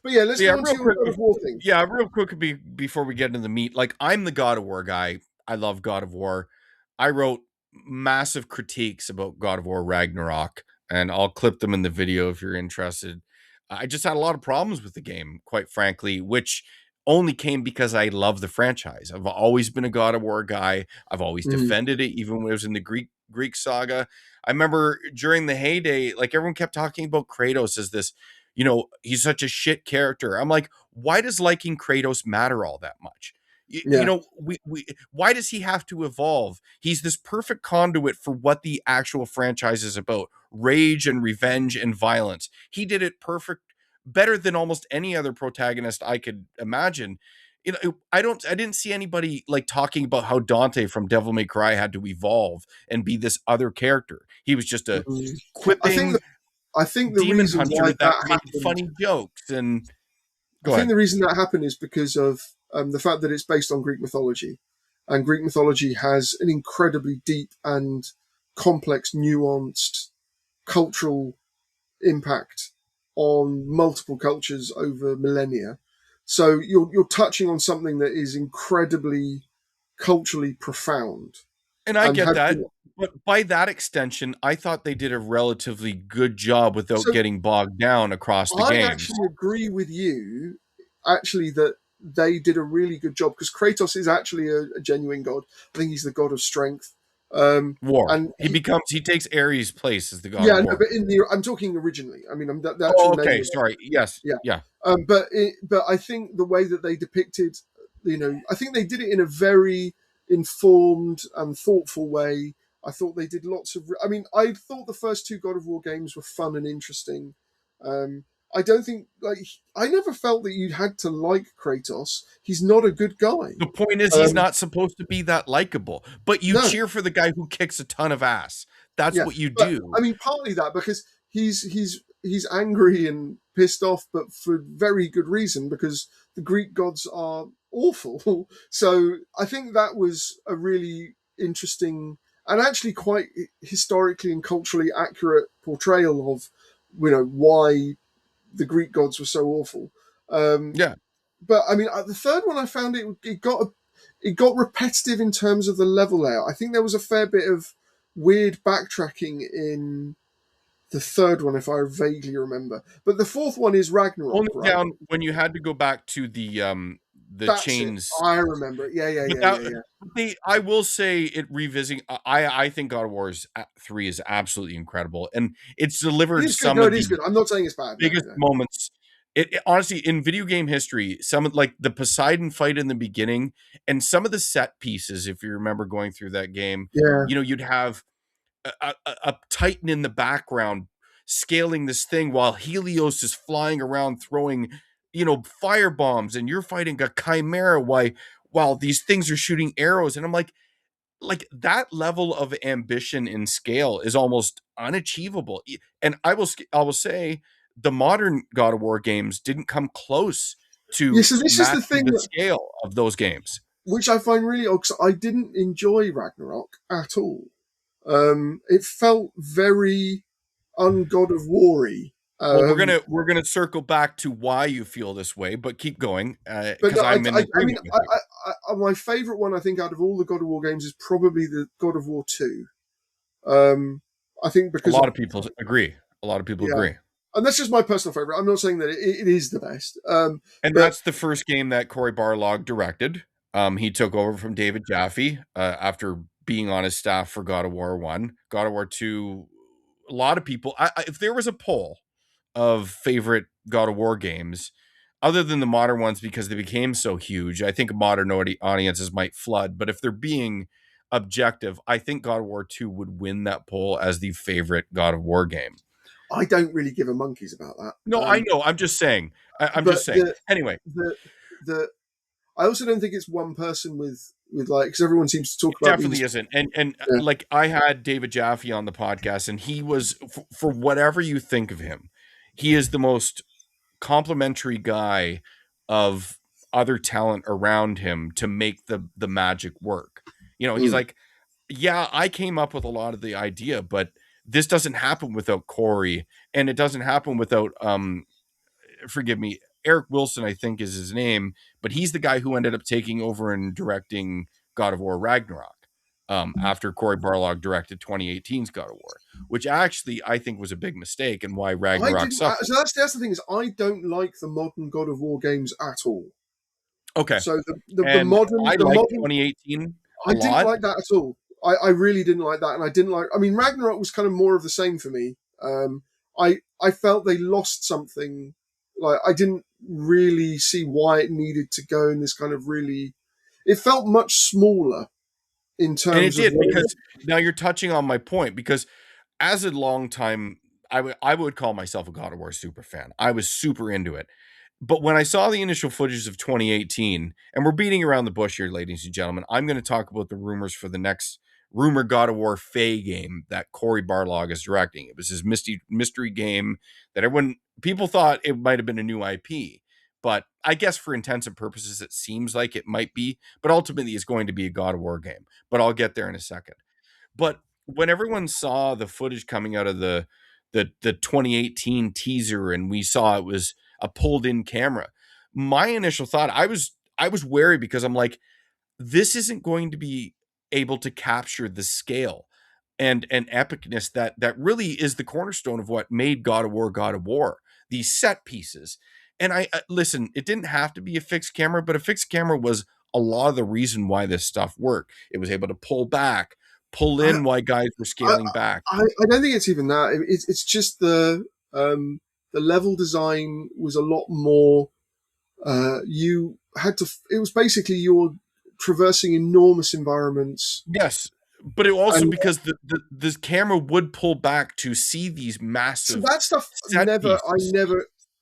but yeah, let's Yeah, go on to real your quick. God of War thing. Yeah, real quick before we get into the meat. Like, I'm the God of War guy. I love God of War. I wrote massive critiques about God of War Ragnarok, and I'll clip them in the video if you're interested. I just had a lot of problems with the game, quite frankly, which only came because I love the franchise. I've always been a God of War guy. I've always defended it, even when it was in the Greek saga. I remember during the heyday, like, everyone kept talking about Kratos as this, he's such a shit character. I'm like, why does liking Kratos matter all that much? You know, we why does he have to evolve? He's this perfect conduit for what the actual franchise is about: rage and revenge and violence. He did it perfect, better than almost any other protagonist I could imagine. You know, I didn't see anybody like talking about how Dante from Devil May Cry had to evolve and be this other character. He was just a Mm. I think quipping I think the demon reason why hunter that that made happened, funny jokes. And I go think ahead. the reason that happened is because of the fact that it's based on Greek mythology, and Greek mythology has an incredibly deep and complex, nuanced cultural impact on multiple cultures over millennia. So you're touching on something that is incredibly culturally profound And I and get has that. been. But by that extension, I thought they did a relatively good job without So getting bogged down across the I games. actually agree with you, actually, that they did a really good job because Kratos is actually a genuine god. I think he's the god of strength. War. And He takes Ares' place as the god yeah, of no, war. but I'm talking originally. I mean, the Oh, actual name okay. of Sorry. Yes. yeah. Yeah. But I think the way that they depicted, I think they did it in a very informed and thoughtful way. I thought they did lots of. I mean, I thought the first two God of War games were fun and interesting. I don't think I never felt that you had to like Kratos. He's not a good guy. The point is, he's Um, not supposed to be that likable, but you no, cheer for the guy who kicks a ton of ass. That's yeah, what you but do. I mean, partly that because he's angry and pissed off, but for very good reason because the Greek gods are awful. So I think that was a really interesting and actually quite historically and culturally accurate portrayal of why the Greek gods were so awful. Um, Yeah. but I mean, the third one I found it got repetitive in terms of the level layout. I think there was a fair bit of weird backtracking in the third one, if I vaguely remember. But the fourth one is Ragnarok, Only right? down when you had to go back to the That's it. chains. I remember it. But Yeah. I will say it revisiting. I think God of War's 3 is absolutely incredible, and it's It delivered is good. some No, of it is the good. I'm not saying it's bad. No, biggest no. moments. It honestly, in video game history, some of like the Poseidon fight in the beginning and some of the set pieces, if you remember going through that game, Yeah. you know, you'd have a Titan in the background scaling this thing while Helios is flying around throwing, you know, fire bombs, and you're fighting a chimera while these things are shooting arrows. And I'm like that level of ambition and scale is almost unachievable. And I will say the modern God of War games didn't come close Yeah, to so this is the matching thing the scale of those games. which I find really odd because I didn't enjoy Ragnarok at all. It felt very un-God of War-y. Well, we're gonna circle back to why you feel this way, but keep going But because no, I'm in I mean, agreement with you. my favourite one I think out of all the God of War games is probably the God of War 2. I think A because lot of of people agree. A lot of people yeah, agree. and that's just my personal favourite. I'm not saying that it is the best. And But that's the first game that Cory Barlog directed. He took over from David Jaffe after being on his staff for God of War 1. God of War 2, a lot of people, if there was a poll of favorite God of War games, other than the modern ones because they became so huge, I think modern audiences might flood. But if they're being objective, I think God of War 2 would win that poll as the favorite God of War game. I don't really give a monkeys about that. No, I know. I'm just saying. I'm But just saying. Anyway, the I also don't think it's one person with like because everyone seems to talk about definitely these. isn't. And Yeah, like I had David Jaffe on the podcast, and he was for whatever you think of him, he is the most complimentary guy of other talent around him to make the magic work. You know, he's mm, like, yeah, I came up with a lot of the idea, but this doesn't happen without Corey, and it doesn't happen without forgive me, Eric Wilson, I think is his name, but he's the guy who ended up taking over and directing God of War Ragnarok after Cory Barlog directed 2018's God of War, which actually I think was a big mistake and why I Ragnarok didn't. suffered. So that's the thing is I don't like the modern God of War games at all. Okay. So And I the like modern 2018 a I didn't lot. like that at all. I really didn't like that, and I didn't like. I mean, Ragnarok was kind of more of the same for me. I felt they lost something. Like I didn't really see why it needed to go in this kind of really. it felt much smaller in And it terms of did, what it was. because now you're touching on my point, because as a long time, I would call myself a God of War super fan. I was super into it. But when I saw the initial footage of 2018, and we're beating around the bush here, ladies and gentlemen, I'm going to talk about the rumors for the next rumor God of War Faye game that Cory Barlog is directing. It was his mystery game that people thought it might have been a new IP, but I guess for intents and purposes, it seems like it might be. But ultimately, it's going to be a God of War game. But I'll get there in a second. But when everyone saw the footage coming out of the 2018 teaser, and we saw it was a pulled in camera, my initial thought, I was wary, because I'm like, this isn't going to be able to capture the scale and epicness that really is the cornerstone of what made God of War, these set pieces. And I listen, it didn't have to be a fixed camera, but a fixed camera was a lot of the reason why this stuff worked. It was able to pull back, pull I, in, why guys were I, scaling back. I don't think it's even that. It's just the level design was a lot more. You had to. It was basically you're traversing enormous environments, Yes, but it also, and because the camera would pull back to see these so massive that stuff set pieces.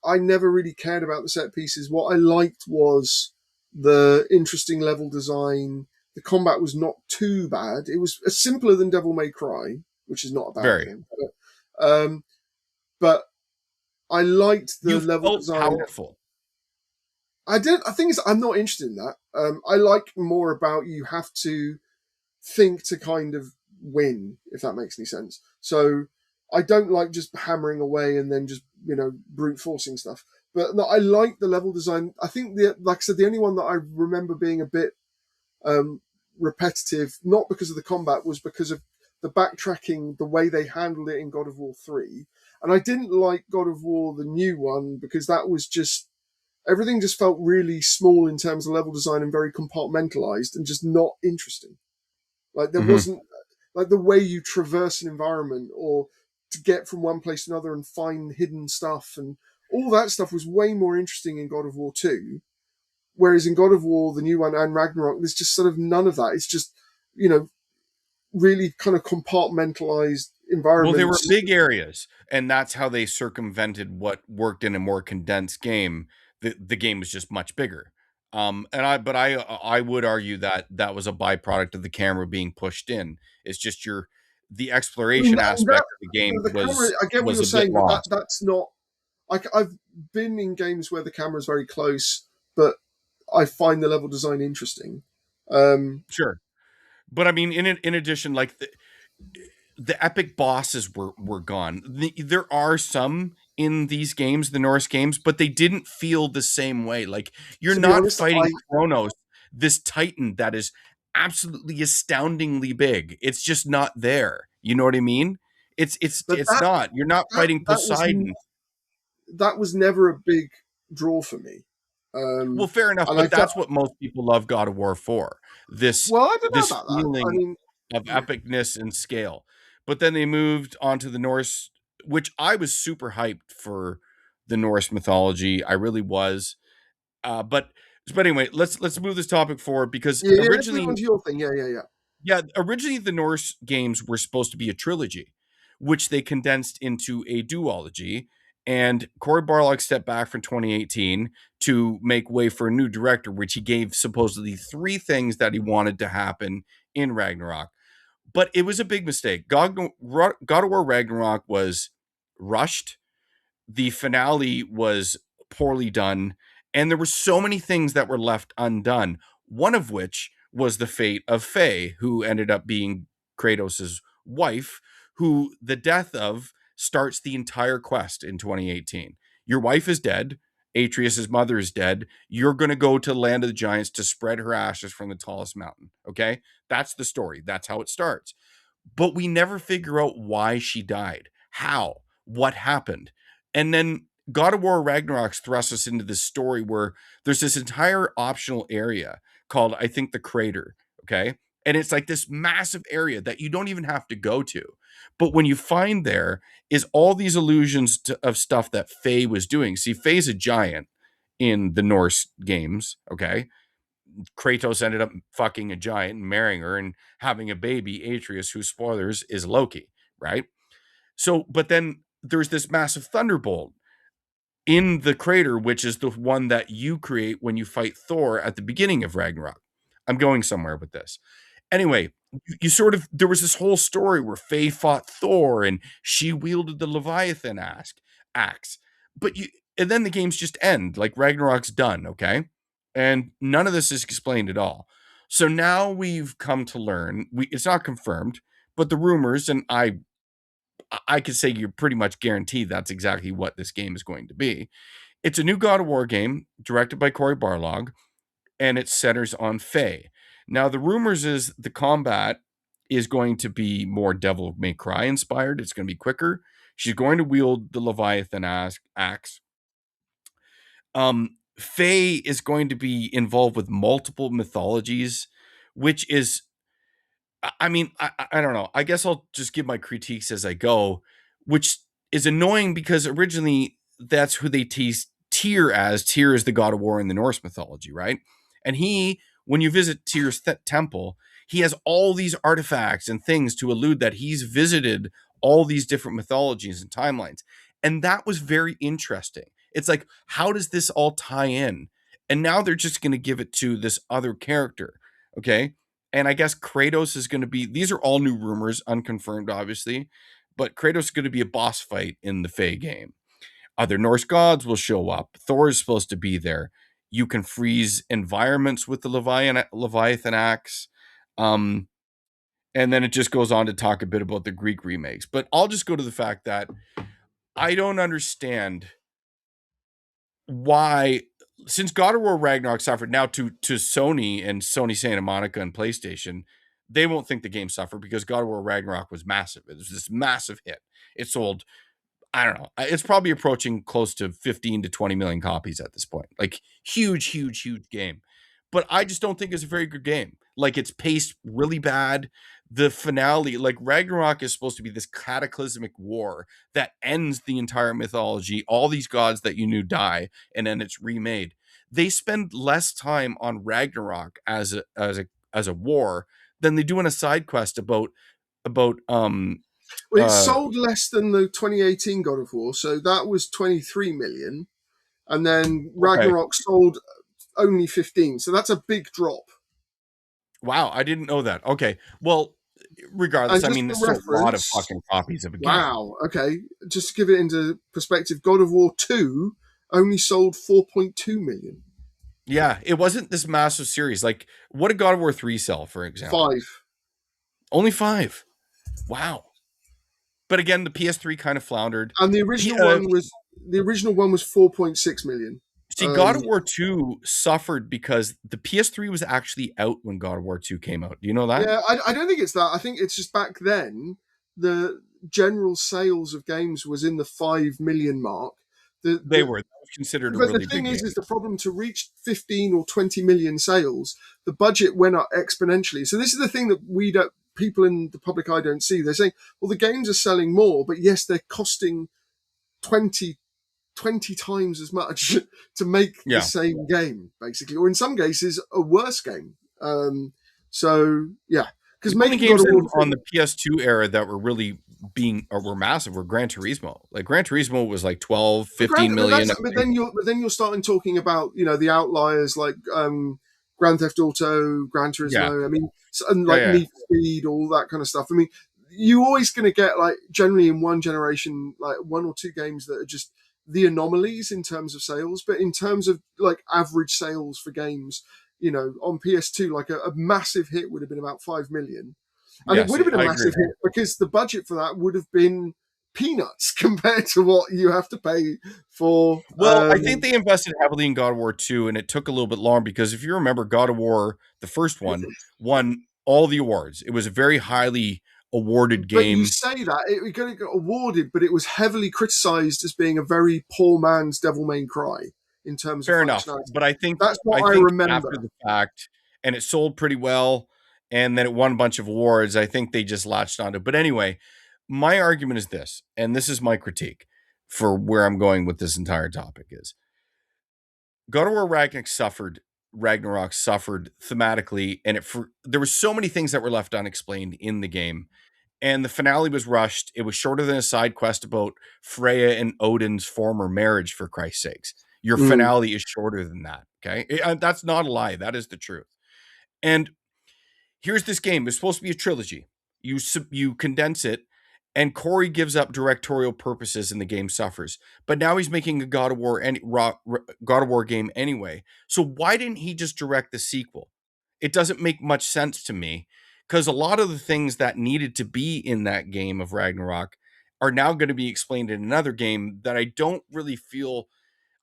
I never really cared about the set pieces. What I liked was the interesting level design. The combat was not too bad. It was simpler than Devil May Cry, which is not a bad Very. thing. But I liked the You level felt design. powerful. I did. I think I'm not interested in that. I like more about you have to think to kind of win, if that makes any sense. So I don't like just hammering away and then just brute forcing stuff. But no, I like the level design. I think like I said, the only one that I remember being a bit repetitive, not because of the combat, was because of the backtracking, the way they handled it in God of War 3. And I didn't like God of War, the new one, because that was just everything just felt really small in terms of level design and very compartmentalized and just not interesting. Like there Mhm. wasn't like the way you traverse an environment or to get from one place to another and find hidden stuff, and all that stuff was way more interesting in God of War 2. Whereas in God of War, the new one, and Ragnarok, there's just sort of none of that. It's just, really kind of compartmentalized Well, they were environments. big areas, and that's how they circumvented what worked in a more condensed game. The game was just much bigger. I would argue that that was a byproduct of the camera being pushed in. It's just the I mean, exploration aspect of the game the camera, I get what was you're a bit saying, but lost. that's not. I've been in games where the camera's very close, but I find the level design interesting. Um, Sure. But I mean, in addition, like the epic bosses were gone. There are some in these games, the Norse games, but they didn't feel the same way. Like, you're to be not honest, fighting Kronos, this titan that is absolutely astoundingly big. It's just not there. You know what I mean? but It's not. You're not that fighting that was Poseidon. that was never a big draw for me. Well, fair enough, And I but felt that's what most people love God of War for. This well, I don't know this about that. I feeling mean, of yeah, epicness and scale. But then they moved on to the Norse, which I was super hyped for the Norse mythology. I really was. But anyway, let's move this topic forward, because yeah, yeah. Let's move originally, on to your thing. Yeah, yeah, yeah. yeah, originally the Norse games were supposed to be a trilogy, which they condensed into a duology. And Cory Barlog stepped back from 2018 to make way for a new director, which he gave supposedly three things that he wanted to happen in Ragnarok. But it was a big mistake. God of War Ragnarok was rushed. The finale was poorly done, and there were so many things that were left undone, one of which was the fate of Faye, who ended up being Kratos' wife, who the death of starts the entire quest in 2018. Your wife is dead. Atreus' mother is dead. You're going to go to the land of the giants to spread her ashes from the tallest mountain. Okay? That's the story. That's how it starts. But we never figure out why she died, how, what happened. And then God of War Ragnarok thrusts us into this story where there's this entire optional area called, I think, the Crater. Okay. And it's like this massive area that you don't even have to go to. But when you find there is all these illusions of stuff that Faye was doing. See, Faye's a giant in the Norse games. Okay. Kratos ended up fucking a giant and marrying her and having a baby, Atreus, whose spoilers is Loki, right? So, but then there's this massive thunderbolt in the crater, which is the one that you create when you fight Thor at the beginning of Ragnarok. I'm going somewhere with this. Anyway, you sort of, there was this whole story where Faye fought Thor and she wielded the Leviathan axe. But and then the games just end, like Ragnarok's done, okay? And none of this is explained at all. So now we've come to learn, it's not confirmed, but the rumors, and I could say you're pretty much guaranteed that's exactly what this game is going to be. It's a new God of War game directed by Cory Barlog, and it centers on Faye. Now, the rumors is the combat is going to be more Devil May Cry inspired. It's going to be quicker. She's going to wield the Leviathan axe. Faye is going to be involved with multiple mythologies, which is, I mean, I don't know. I guess I'll just give my critiques as I go, which is annoying because originally that's who they teased Tyr as. Tyr is the god of war in the Norse mythology, right? And when you visit Tyr's temple, he has all these artifacts and things to allude that he's visited all these different mythologies and timelines. And that was very interesting. It's like, how does this all tie in? And now they're just going to give it to this other character, okay? And I guess Kratos is going to be, these are all new rumors, unconfirmed, obviously, but Kratos is going to be a boss fight in the Faye game. Other Norse gods will show up. Thor is supposed to be there. You can freeze environments with the Leviathan axe. And then it just goes on to talk a bit about the Greek remakes. But I'll just go to the fact that I don't understand why, since God of War Ragnarok suffered, now to Sony and Sony Santa Monica and PlayStation, they won't think the game suffered because God of War Ragnarok was massive. It was this massive hit. It sold, I don't know, it's probably approaching close to 15 to 20 million copies at this point. Like huge game. But I just don't think it's a very good game. Like it's paced really bad. The finale, like Ragnarok is supposed to be this cataclysmic war that ends the entire mythology. All these gods that you knew die, and then it's remade. They spend less time on Ragnarok as a war than they do in a side quest about Well, it sold less than the 2018 God of War, so that was 23 million, and then Ragnarok sold only 15, so that's a big drop. Wow, I didn't know that. Okay, well, regardless, I mean, there's a lot of fucking copies of a game. Wow, okay, just to give it into perspective, God of War 2 only sold 4.2 million. Yeah, it wasn't this massive series. Like, what did God of War 3 sell, for example? 5. Only 5. Wow. But again, the PS3 kind of floundered. And the original one was 4.6 million. See, God of War 2 suffered because the PS3 was actually out when God of War 2 came out. Do you know that? Yeah, I don't think it's that. I think it's just back then, the general sales of games was in the 5 million mark. They were. That was considered a really big game. But the thing is the problem to reach 15 or 20 million sales, the budget went up exponentially. So this is the thing that people in the public eye don't see. They're saying, well, the games are selling more, but yes, they're costing 20 times as much to make the same game, basically, or in some cases a worse game. So yeah, because making games on the PS2 era that were really were massive were Gran Turismo. Like Gran Turismo was like 12, 15 million. But then you're starting talking about, you know, the outliers like Grand Theft Auto, Gran Turismo. Yeah. I mean, and like Need for Speed, all that kind of stuff. I mean, you're always going to get, like, generally in one generation, like one or two games that are just the anomalies in terms of sales, but in terms of like average sales for games, you know, on PS2, like a massive hit would have been about 5 million. And it would have been a massive hit because the budget for that would have been peanuts compared to what you have to pay for. Well, I think they invested heavily in God of War 2, and it took a little bit longer because if you remember, God of War, the first one, won all the awards. It was a very highly awarded game. But you say that it got awarded, but it was heavily criticized as being a very poor man's Devil May Cry in terms of functionality. But I think that's what I remember after the fact, and it sold pretty well, and then it won a bunch of awards. I think they just latched onto it. But anyway, my argument is this, and this is my critique for where I'm going with this entire topic is God of War Ragnarok suffered Ragnarok suffered thematically, and there were so many things that were left unexplained in the game. And the finale was rushed. It was shorter than a side quest about Freya and Odin's former marriage, for Christ's sakes. Your Mm. finale is shorter than that. Okay. That's not a lie. That is the truth. And here's this game. It's supposed to be a trilogy. You condense it, and Corey gives up directorial purposes, and the game suffers. But now he's making a God of War game anyway. So why didn't he just direct the sequel? It doesn't make much sense to me, because a lot of the things that needed to be in that game of Ragnarok are now going to be explained in another game that I don't really feel.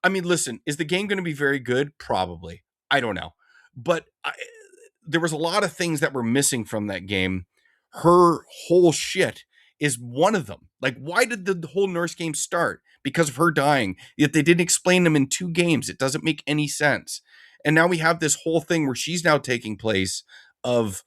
I mean, listen, is the game going to be very good? Probably. I don't know. But there was a lot of things that were missing from that game. Her whole shit is one of them. Like, why did the whole Norse game start? Because of her dying. Yet they didn't explain them in 2 games. It doesn't make any sense. And now we have this whole thing where she's now taking place of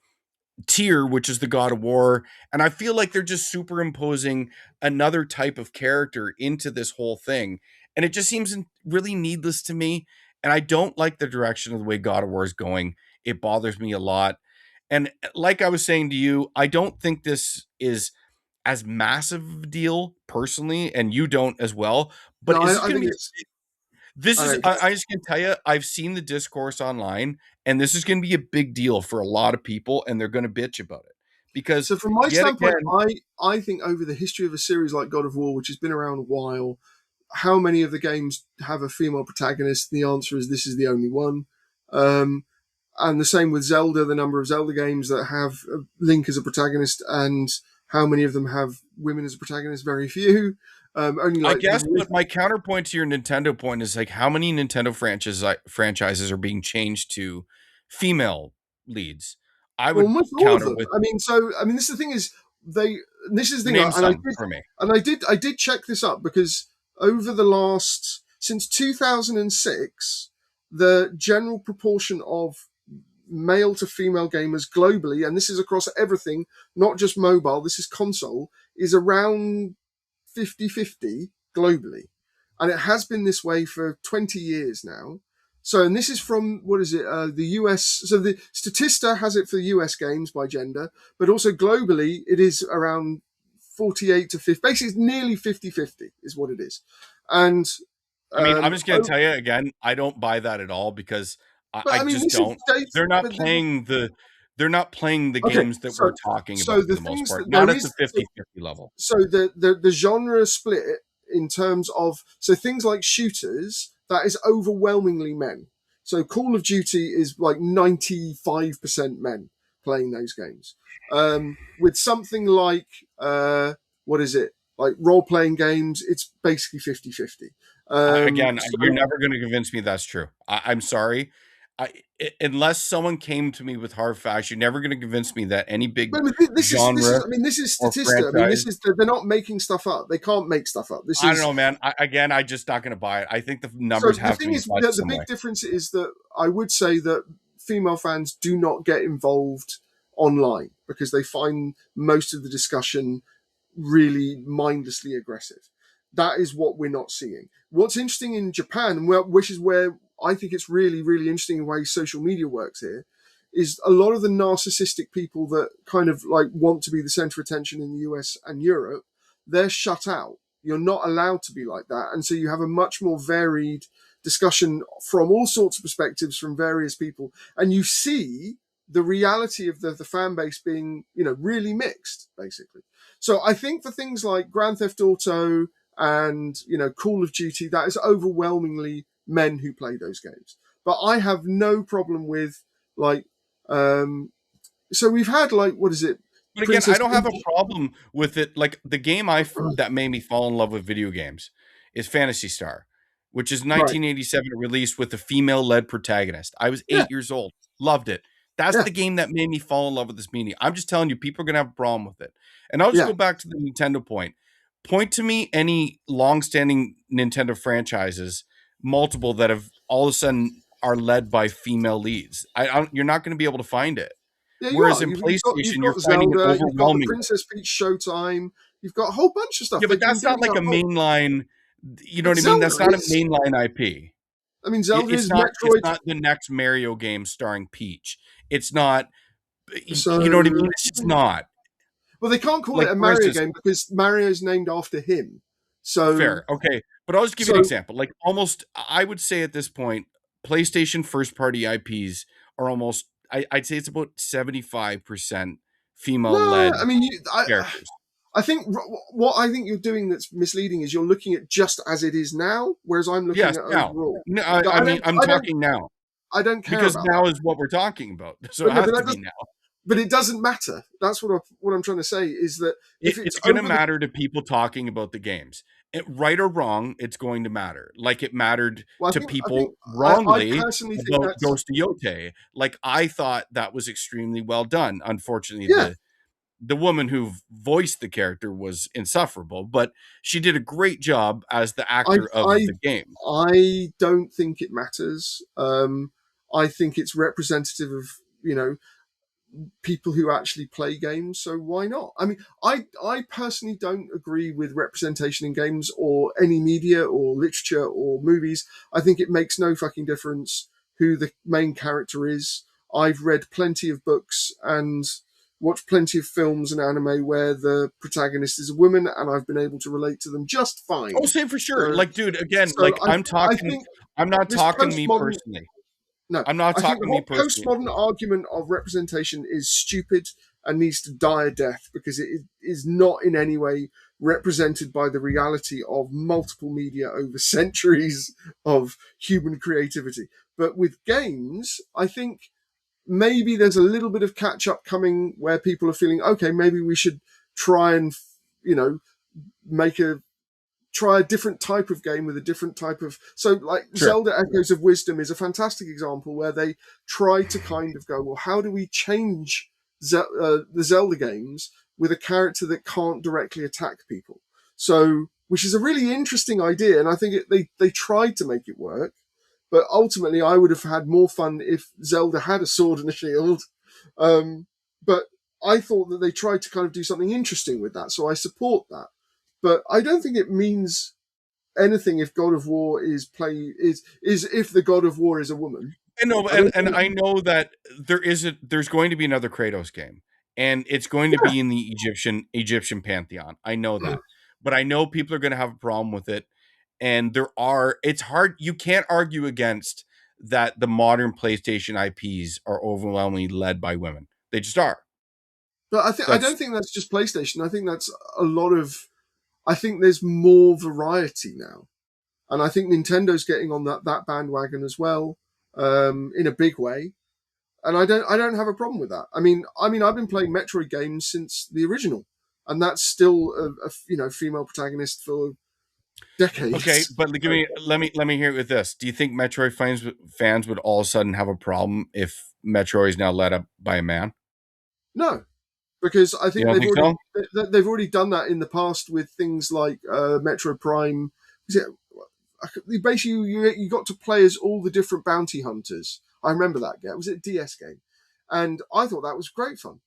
Tyr, which is the God of War. And I feel like they're just superimposing another type of character into this whole thing. And it just seems really needless to me. And I don't like the direction of the way God of War is going. It bothers me a lot. And like I was saying to you, I don't think this is as massive a deal personally, and you don't as well. But No, is this I going to think be it's. this I is don't know, I just can tell you, I've seen the discourse online, and this is going to be a big deal for a lot of people, and they're going to bitch about it because so from my yet standpoint, again, I think over the history of a series like God of War, which has been around a while, how many of the games have a female protagonist? The answer is this is the only one. Um, and the same with Zelda, the number of Zelda games that have Link as a protagonist, and how many of them have women as a protagonist? Very few. Only I like guess, but my counterpoint to your Nintendo point is like how many Nintendo franchises are being changed to female leads. I would almost all of counter them. with This is the thing is they. This is the thing, name some for me. I did check this up because over the last since 2006, the general proportion of male to female gamers globally, and this is across everything, not just mobile, this is console, is around 50-50 globally. And it has been this way for 20 years now. So, and this is from, what is it, the US. So the Statista has it for the US games by gender, but also globally, it is around 48 to 50. Basically, it's nearly 50-50 is what it is. And, I mean, I'm just going to tell you again, I don't buy that at all because but I I mean, just this is don't. data, They're not but playing the okay, games that we're talking so about for the the most things part, that not there at the is, 50-50 level. so the genre split in terms of so things like shooters, that is overwhelmingly men. So Call of Duty is like 95% men playing those games. With something like what is it, like role playing games, it's basically 50-50. Again, you're So never going to convince me that's true. I'm sorry. Unless someone came to me with hard facts, you're never going to convince me that any big but genre this is or Statista. I mean, franchise. this is they're not making stuff up. They can't make stuff up. This I don't is know, man. I'm just not going to buy it. I think the so numbers the have to thing be is fudged the some way. big difference is that I would say that female fans do not get involved online because they find most of the discussion really mindlessly aggressive. That is what we're not seeing. What's interesting in Japan, which is where I think it's really, really interesting the way social media works here, is a lot of the narcissistic people that kind of like want to be the center of attention in the US and Europe, they're shut out. You're not allowed to be like that. And so you have a much more varied discussion from all sorts of perspectives from various people. And you see the reality of the fan base being, really mixed, basically. So I think for things like Grand Theft Auto and, Call of Duty, that is overwhelmingly men who play those games. But I have no problem with like, so we've had like, what is it? But again, I Princess don't have a Peach. problem with it. Like the game that made me fall in love with video games is Phantasy Star, which is Right. 1987 released with a female-led protagonist. I was Yeah. 8 years old, loved it. That's Yeah. the game that made me fall in love with this media. I'm just telling you, people are gonna have a problem with it. And I'll just Yeah. go back to the Nintendo point. Point to me any long-standing Nintendo franchises, multiple that have all of a sudden are led by female leads. You're not going to be able to find it. Yeah, you Whereas are. in You've PlayStation, you're got finding it Zelda, you've got the overwhelmingly. Princess Peach Showtime, you've got a whole bunch of stuff. Yeah, but They've been that's not doing like that a mainline. You know what But I mean? Zelda That's not a is. mainline IP. I mean, Zelda It's is not. It's Metroid. not the next Mario game starring Peach. It's not. So, You know what I mean? It's just not. well, they can't call Like, it a for Mario instance, game because Mario's named after him. So, fair, okay, but I'll just give you an so example. Like, almost, I would say at this point, PlayStation first party IPs are almost. I'd say it's about 75% female no, I led mean, characters. I think what I think you're doing that's misleading is you're looking at just as it is now, whereas I'm looking Yes, at now. overall. No, No, I mean, I'm talking now I don't care because about now that. is what we're talking about, so But it no, has to be now. but it doesn't matter. That's what I'm trying to say is that if it's It's going to over matter to people talking about the games. Right or wrong, it's going to matter. Like it mattered well, to I people think I wrongly personally think about that's Ghost of Yote. Like I thought that was extremely well done. Unfortunately, yeah. the woman who voiced the character was insufferable, but she did a great job as the I actor of I the game. I don't think it matters. I think it's representative of people who actually play games. So why not? I mean, I personally don't agree with representation in games or any media or literature or movies. I think it makes no fucking difference who the main character is. I've read plenty of books and watched plenty of films and anime where the protagonist is a woman, and I've been able to relate to them just Oh, fine. same for sure. So, Like, dude, again, so like I think I'm not this talking me postmodern personally. no, I'm not I think the talking me whole personally. postmodern argument of representation is stupid and needs to die a death because it is not in any way represented by the reality of multiple media over centuries of human creativity. But with games, I think maybe there's a little bit of catch up coming where people are feeling, okay, maybe we should try and, make try a different type of game with a different type of like Sure. Zelda Echoes of Wisdom is a fantastic example where they try to kind of go, well, how do we change the Zelda games with a character that can't directly attack people? So, which is a really interesting idea, and I think they tried to make it work, but ultimately I would have had more fun if Zelda had a sword and a shield. But I thought that they tried to kind of do something interesting with that, so I support that. But I don't think it means anything if God of War is if the God of War is a woman. I know, and I know that there's going to be another Kratos game, and it's going to be in the Egyptian pantheon. I know that, but I know people are going to have a problem with it, and it's hard. You can't argue against that. The modern PlayStation IPs are overwhelmingly led by women. They just are. But I don't think that's just PlayStation. I think that's a lot of. I think there's more variety now, and I think Nintendo's getting on that bandwagon as well, in a big way. And I don't have a problem with that. I mean, I've been playing Metroid games since the original, and that's still a female protagonist for decades. Okay, but let me hear it with this. Do you think Metroid fans would all of a sudden have a problem if Metroid is now led up by a man? No, because I You think don't think so? they've already done that in the past with things like Metro Prime. Basically you got to play as all the different bounty hunters. I remember that game. Was it a DS game? And I thought that was great fun.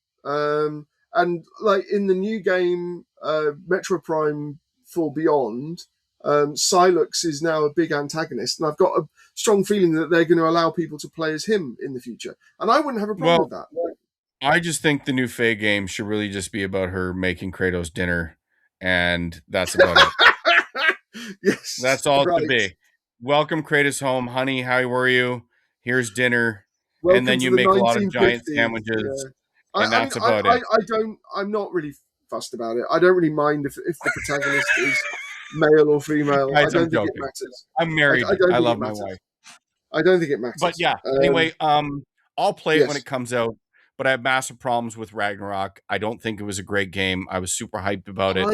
And like in the new game, Metro Prime 4 Beyond, Silux is now a big antagonist, and I've got a strong feeling that they're going to allow people to play as him in the future. And I wouldn't have a problem with that. I just think the new Faye game should really just be about her making Kratos dinner, and that's about it. Yes, That's all right. it should be. Welcome Kratos home, honey. How were you? Here's dinner, Welcome and then to you the make a lot of 1950s. giant sandwiches, and that's about it. I'm not really fussed about it. I don't really mind if the protagonist is male or female. Guys, I don't I'm think joking. it matters. I'm married. I love my wife. I don't think it matters. But yeah, anyway, I'll play it when it comes out. But I have massive problems with Ragnarok. I don't think it was a great game. I was super hyped about it.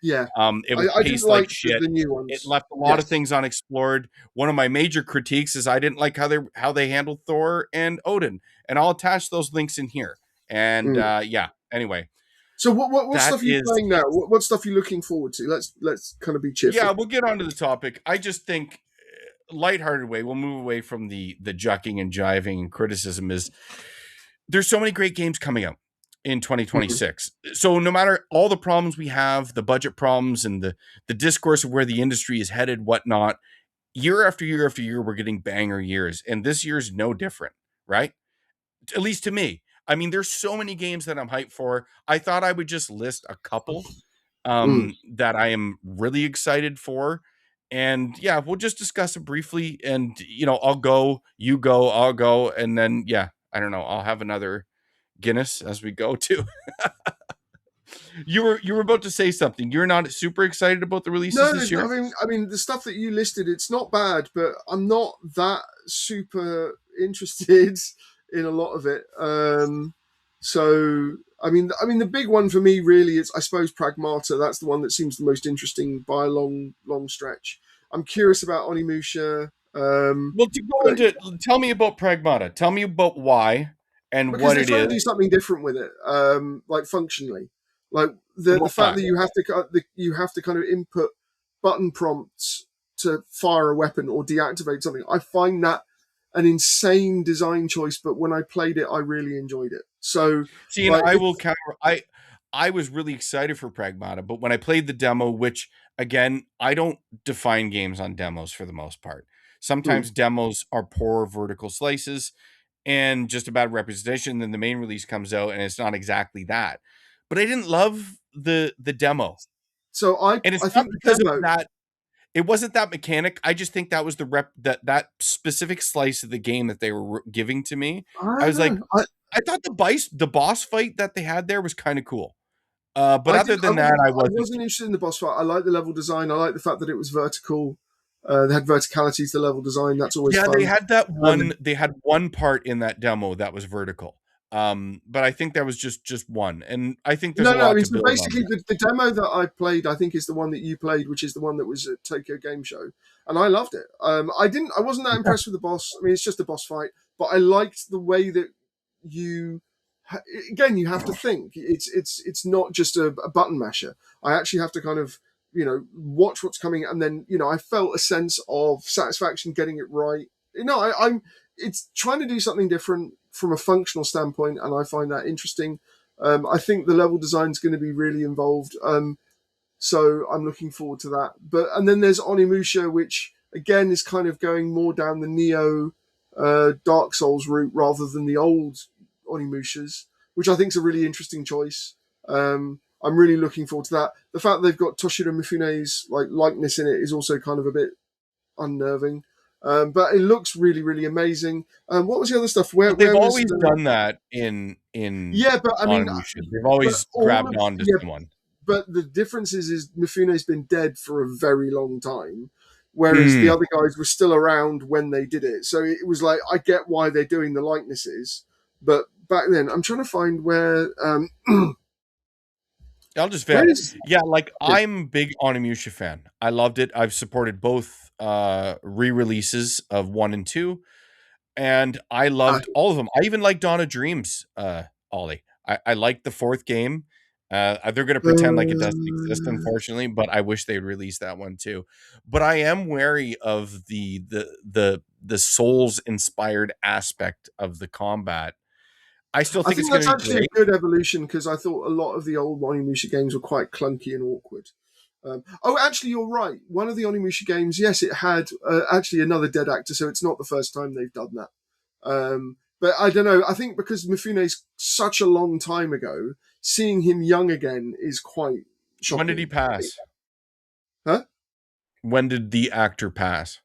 It was paced like shit. The new ones. It left a lot of things unexplored. One of my major critiques is I didn't like how they handled Thor and Odin, and I'll attach those links in here. And yeah, anyway. So what stuff are you playing now? What stuff are you looking forward to? Let's kind of be cheerful. Yeah, we'll get on to the topic. I just think lighthearted way, we'll move away from the jucking and jiving and criticism is there's so many great games coming out in 2026. So no matter all the problems we have, the budget problems and the discourse of where the industry is headed, whatnot, year after year after year, we're getting banger years, and this year's no different, right? At least to me. I mean, there's so many games that I'm hyped for. I thought I would just list a couple Mm. that I am really excited for. And yeah, we'll just discuss it briefly. And I'll go, you go, I'll go, and then yeah, I don't know. I'll have another Guinness as we go too. You were about to say something. You're not super excited about the releases No, this year? I mean, the stuff that you listed, it's not bad, but I'm not that super interested in a lot of it. So, the big one for me really is, I suppose, Pragmata. That's the one that seems the most interesting by a long, long stretch. I'm curious about Onimusha. Well, to go But into, tell me about Pragmata. Tell me about why and because what they're it trying to is. do something different with it, like functionally, like the About fact that. that you have to kind of input button prompts to fire a weapon or deactivate something. I find that an insane design choice, but when I played it, I really enjoyed it. So, See, and like, I will it's counter. I was really excited for Pragmata, but when I played the demo, which again, I don't define games on demos for the most part. mm. Sometimes demos are poor vertical slices and just a bad representation. Then the main release comes out and it's not exactly that. But I didn't love the demo, So and it's I not think the because of demo. that. It wasn't that mechanic. I just think that was the that specific slice of the game that they were giving to me. I I don't was like, know. I thought the boss fight that they had there was kind of cool. But I other did. than that, I I wasn't. wasn't interested in the boss fight. I like the level design. I like the fact that it was vertical. They had verticality to the level design. That's always Yeah, they fun. had that one. Um, They had one part in that demo that was vertical. But I think that was just one, and I think there's a No. I lot mean, to so build on basically, there. the demo that I played, I think, is the one that you played, which is the one that was at Tokyo Game Show, and I loved it. I didn't. I wasn't that impressed with the boss. I mean, it's just a boss fight, but I liked the way that you. Again, you have to think. It's not just a button masher. I actually have to kind of watch what's coming, and then I felt a sense of satisfaction getting it right. I'm. It's trying to do something different from a functional standpoint, and I find that interesting. I think the level design is going to be really involved. So I'm looking forward to that. And then there's Onimusha, which again is kind of going more down the Neo Dark Souls route rather than the old Onimushas, which I think is a really interesting choice. I'm really looking forward to that. The fact that they've got Toshiro Mifune's likeness in it is also kind of a bit unnerving. But it looks really, really amazing. What was the other stuff? But they've Where was always done that in yeah, but I mean, Onimusha. They've but always all grabbed of onto yeah, someone. but the difference is Mifune's been dead for a very long time, whereas the Hmm. other guys were still around when they did it. So it was like, I get why they're doing the likenesses, but back then I'm trying to find where I'll just where fail. is Yeah, like yeah. I'm a big Onimusha fan. I loved it. I've supported both re-releases of 1 and 2, and I Ah, loved all of them. I even like Dawn of Dreams, Ollie. I like the fourth game. They're gonna pretend like it doesn't exist, unfortunately, but I wish they'd release that one too. But I am wary of the Souls inspired aspect of the combat. I still I think it's think gonna that's be actually a great. good evolution because I thought a lot of the old Onimusha games were quite clunky and awkward. Actually, you're right. One of the Onimusha games, yes, it had actually another dead actor, so it's not the first time they've done that. But I don't know. I think because Mifune's such a long time ago, seeing him young again is quite When did he shocking. pass? Huh? When did the actor pass?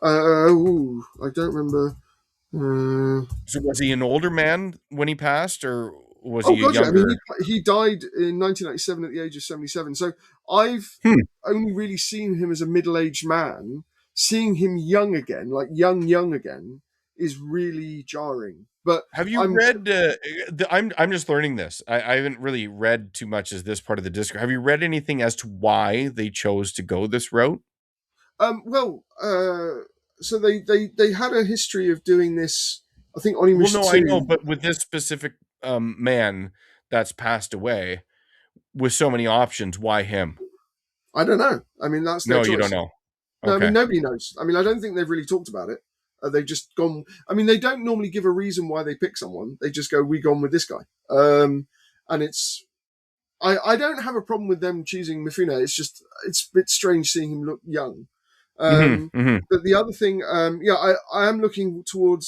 I don't remember. So was he an older man when he passed, or was Oh he a god, yeah. I mean, younger? he died in 1997 at the age of 77. So I've Hmm. only really seen him as a middle-aged man. Seeing him young again, like young again, is really jarring. But Have you I'm read? I'm just learning this. I haven't really read too much as this part of the Discord. Have you read anything as to why they chose to go this route? well. So they had a history of doing this. I think Well, Onimusha no, I know, 2. but with this specific man that's passed away with so many options, why him? I don't know. I mean, that's their No, you don't choice. know. No, I mean, Okay. nobody knows. I mean, I don't think they've really talked about it. They've just gone. I mean, they don't normally give a reason why they pick someone. They just go, "We gone with this guy," and it's. I don't have a problem with them choosing Mifune. It's just it's a bit strange seeing him look young. Um, Mm-hmm. but the other thing, I am looking forward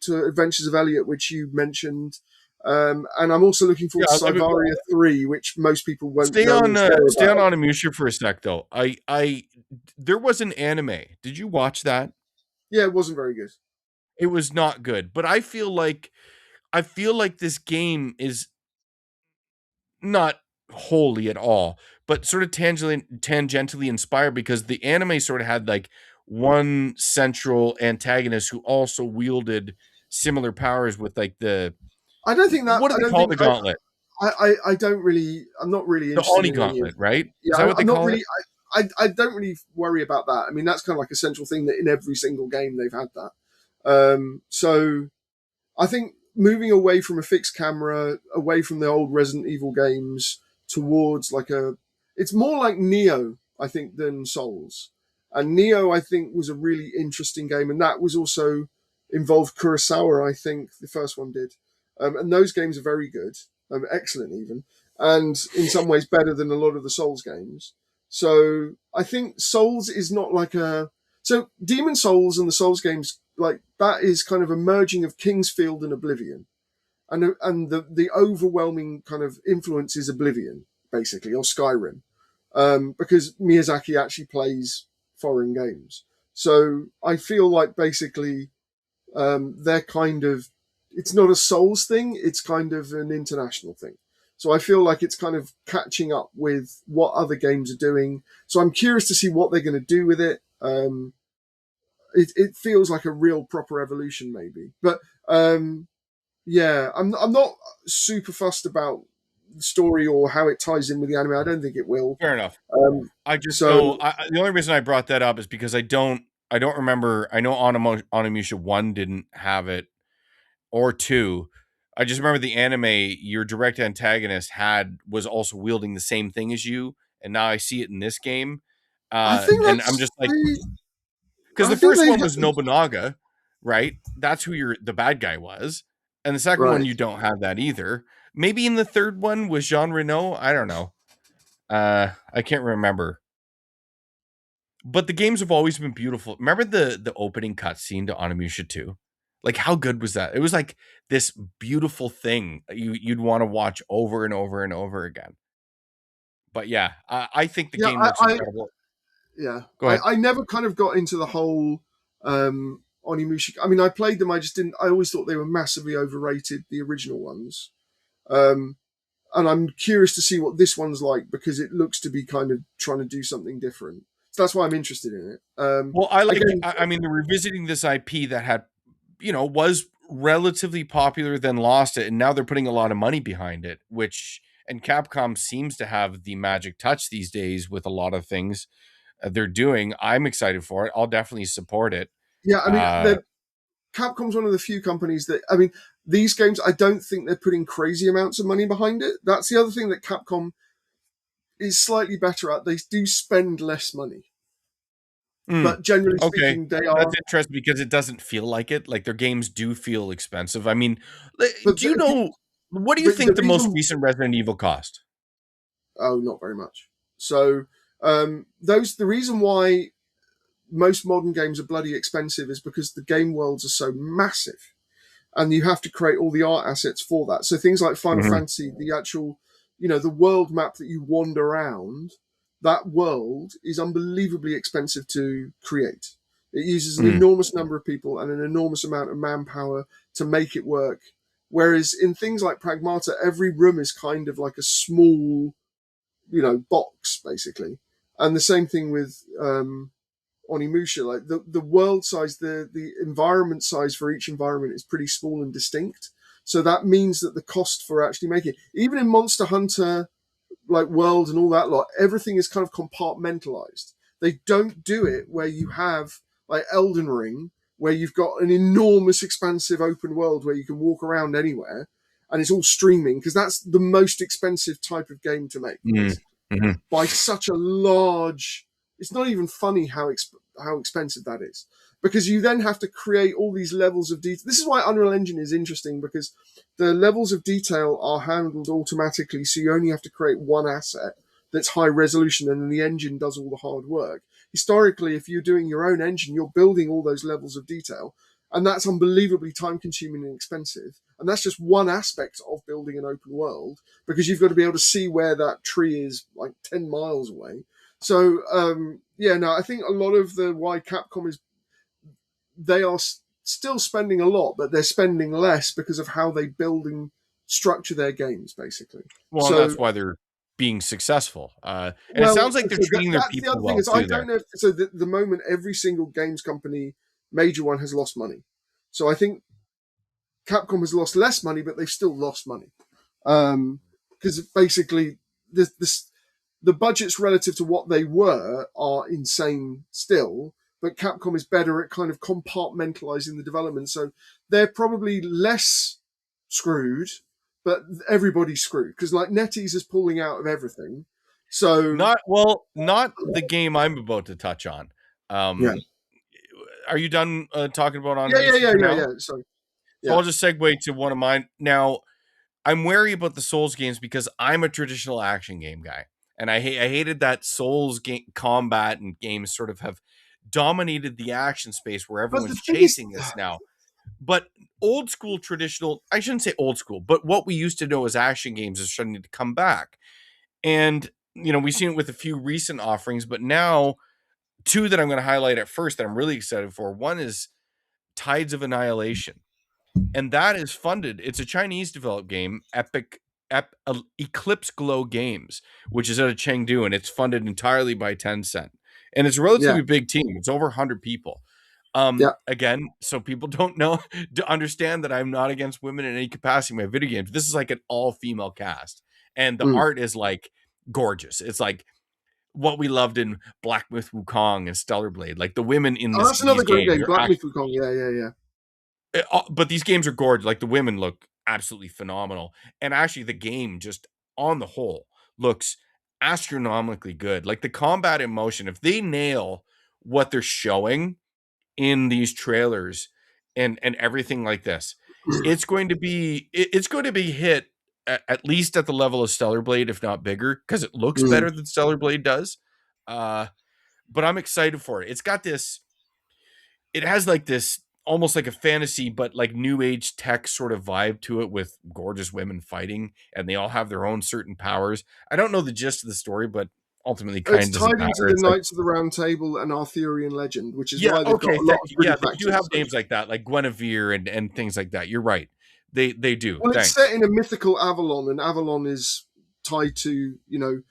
to Adventures of Elliot, which you mentioned. And I'm also looking Yeah, forward to Cyvaria 3, which most people won't know or care stay on about. Onimusha for a sec though. I there was an anime. Did you watch that? Yeah, it wasn't very good. It was not good, but I feel like this game is not wholly at all, but sort of tangentially inspired, because the anime sort of had like one central antagonist who also wielded similar powers with like the, I don't think that. what do I they don't call think. the gauntlet? I don't really. I'm not really The interested Oni in any of. gauntlet, right? Is Yeah, that what they I'm not call it? really. I don't really worry about that. I mean, that's kind of like a central thing that in every single game they've had that. So I think moving away from a fixed camera, away from the old Resident Evil games, towards like it's more like Neo, I think, than Souls. And Neo, I think, was a really interesting game, and that was also involved Kurosawa. I think the first one did, and those games are very good, excellent even, and in some ways better than a lot of the Souls games. So I think Souls is not like a so Demon Souls and the Souls games, like that is kind of a merging of Kingsfield and Oblivion, and the overwhelming kind of influence is Oblivion basically, or Skyrim, because Miyazaki actually plays foreign games. So I feel like basically they're kind of, it's not a Souls thing, it's kind of an international thing. So I feel like it's kind of catching up with what other games are doing. So I'm curious to see what they're going to do with it. It feels like a real proper evolution, maybe. But yeah, I'm not super fussed about the story or how it ties in with the anime. I don't think it will. Fair enough. I just know So the only reason I brought that up is because I don't remember. I know Onimusha 1 didn't have it, or 2. I just remember the anime, your direct antagonist was also wielding the same thing as you, and now I see it in this game. I think And I'm that's just like, because I the think first they one was Nobunaga, right? That's who the bad guy was. And the second one, right. you don't have that either. Maybe in the third one was Jean Reno. I don't know. I can't remember. But the games have always been beautiful. Remember the opening cutscene to Onimusha 2? Like, how good was that? It was like this beautiful thing that you'd want to watch over and over and over again. But yeah, I think the Yeah, game looks incredible. Go ahead. I never kind of got into the whole Onimusha. I mean, I played them. I just didn't. I always thought they were massively overrated, the original ones. Um, and I'm curious to see what this one's like because it looks to be kind of trying to do something different. So that's why I'm interested in it. Well, I like. Again, I mean, they're revisiting this IP that had, was relatively popular, then lost it, and now they're putting a lot of money behind it. And Capcom seems to have the magic touch these days with a lot of things they're doing. I'm excited for it. I'll definitely support it. yeah, I mean, Uh, Capcom's one of the few companies that, I mean, these games, I don't think they're putting crazy amounts of money behind it. That's the other thing that Capcom is slightly better at. They do spend less money. But generally okay, speaking, they are. that's interesting because it doesn't feel like it. Like their games do feel expensive. I mean, But do you know what do you but think the the most reason, recent Resident Evil cost? oh, not very much. So the reason why most modern games are bloody expensive is because the game worlds are so massive, and you have to create all the art assets for that. So things like Final Mhm. Fantasy, the actual, the world map that you wander around, that world is unbelievably expensive to create. It uses an Mm. enormous number of people and an enormous amount of manpower to make it work. Whereas in things like Pragmata, every room is kind of like a small, box basically. And the same thing with Onimusha, like the world size, the environment size for each environment is pretty small and distinct. So that means that the cost for actually making it, even in Monster Hunter, like World and all that lot, everything is kind of compartmentalized. They don't do it where you have like Elden Ring, where you've got an enormous, expansive open world where you can walk around anywhere, and it's all streaming because that's the most expensive type of game to make. Mm. Mhm. By such a large, it's not even funny how expensive that is, because you then have to create all these levels of detail. This is why Unreal Engine is interesting, because the levels of detail are handled automatically, so you only have to create one asset that's high resolution, and then the engine does all the hard work. historically, if you're doing your own engine, you're building all those levels of detail, and that's unbelievably time consuming and expensive. And that's just one aspect of building an open world, because you've got to be able to see where that tree is like 10 miles away. So, I think a lot of why Capcom is, they are still spending a lot, but they're spending less because of how they build and structure their games, basically. Well, So and that's why they're being successful. And it sounds like they're treating their that's people the other well thing is, too. I don't know if, so the moment every single games company, major one, has lost money. So I think Capcom has lost less money, but they've still lost money. Because basically the budgets relative to what they were are insane still, but Capcom is better at kind of compartmentalizing the development. So they're probably less screwed, but everybody's screwed, because like NetEase is pulling out of everything. So not the game I'm about to touch on. yeah. Are you done talking about Yeah. animation for now? So So I'll just segue to one of mine. Now, I'm wary about the Souls games because I'm a traditional action game guy. And I hated that Souls game combat and games sort of have dominated the action space where everyone's chasing this now. But old school traditional, I shouldn't say old school, but what we used to know as action games is starting to come back. And, we've seen it with a few recent offerings, but now two that I'm going to highlight at first that I'm really excited for. One is Tides of Annihilation. And that is funded. It's a Chinese developed game, Eclipse Glow Games, which is out of Chengdu, and it's funded entirely by Tencent. And it's a relatively big team. It's over 100 people. Again, so people don't know to understand that I'm not against women in any capacity in my video games. This is like an all-female cast, and the art is like gorgeous. It's like what we loved in Black Myth Wukong and Stellar Blade. Like the women in this. That's another great game. Black actually, Myth Wukong. Yeah. But these games are gorgeous. Like the women look absolutely phenomenal, and actually the game just on the whole looks astronomically good. Like the combat in motion, if they nail what they're showing in these trailers and everything like this, it's going to be hit at least at the level of Stellar Blade, if not bigger, because it looks better than Stellar Blade does. But I'm excited for it. It has like this almost like a fantasy, but like new age tech sort of vibe to it, with gorgeous women fighting, and they all have their own certain powers. I don't know the gist of the story, but ultimately It's kind of tied into the Knights of the Round Table and Arthurian legend, which is why they've got a lot of British they do have names like that, like Guinevere and things like that. You're right. They do. Well, it's set in a mythical Avalon, and Avalon is tied to, and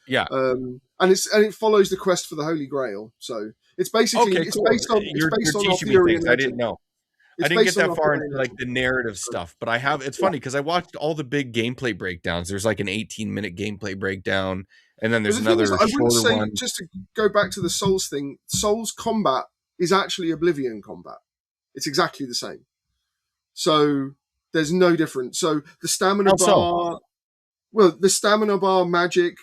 it follows the quest for the Holy Grail. So it's basically it's based on Arthurian legend. I didn't know. I didn't get that far into like the narrative stuff, but I have. It's funny because I watched all the big gameplay breakdowns. There's like an 18-minute gameplay breakdown, and then there's another shorter one. Just to go back to the Souls thing, Souls combat is actually Oblivion combat. It's exactly the same. So there's no difference. So the stamina bar, the stamina bar magic,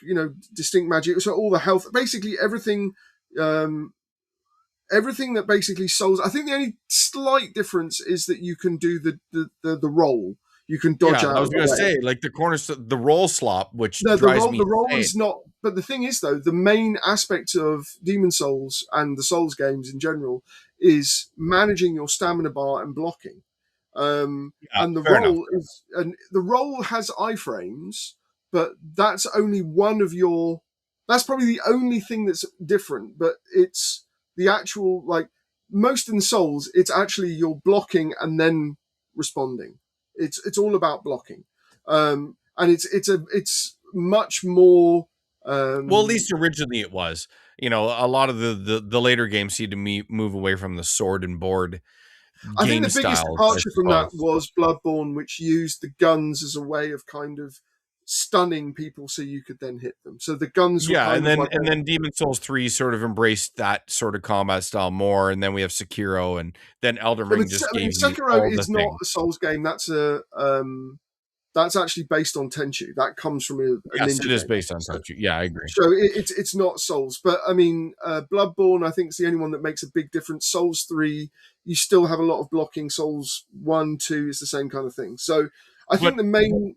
distinct magic. So all the health, basically everything. Everything that basically Souls. I think the only slight difference is that you can do the roll. You can dodge out. I was going to say, like the roll slop, which drives me. The roll is not. But the thing is, though, the main aspect of Demon Souls and the Souls games in general is managing your stamina bar and blocking. And the roll has iframes, but that's only one of your. That's probably the only thing that's different. But it's the actual, like most in Souls, it's actually you're blocking and then responding. It's all about blocking, and it's much more. Well, at least originally it was. A lot of the later games seem to move away from the sword and board. I think the biggest departure from that was Bloodborne, which used the guns as a way of kind of stunning people so you could then hit them. So the guns were and then Demon Souls 3 sort of embraced that sort of combat style more, and then we have Sekiro, and then Elden Ring Sekiro is not a Souls game. That's actually based on Tenchu. That comes from a yes, it is based on Tenchu. Yeah, I agree. So it's not Souls, but I mean, Bloodborne I think is the only one that makes a big difference. Souls 3, you still have a lot of blocking. Souls 1, 2 is the same kind of thing. So I think the main.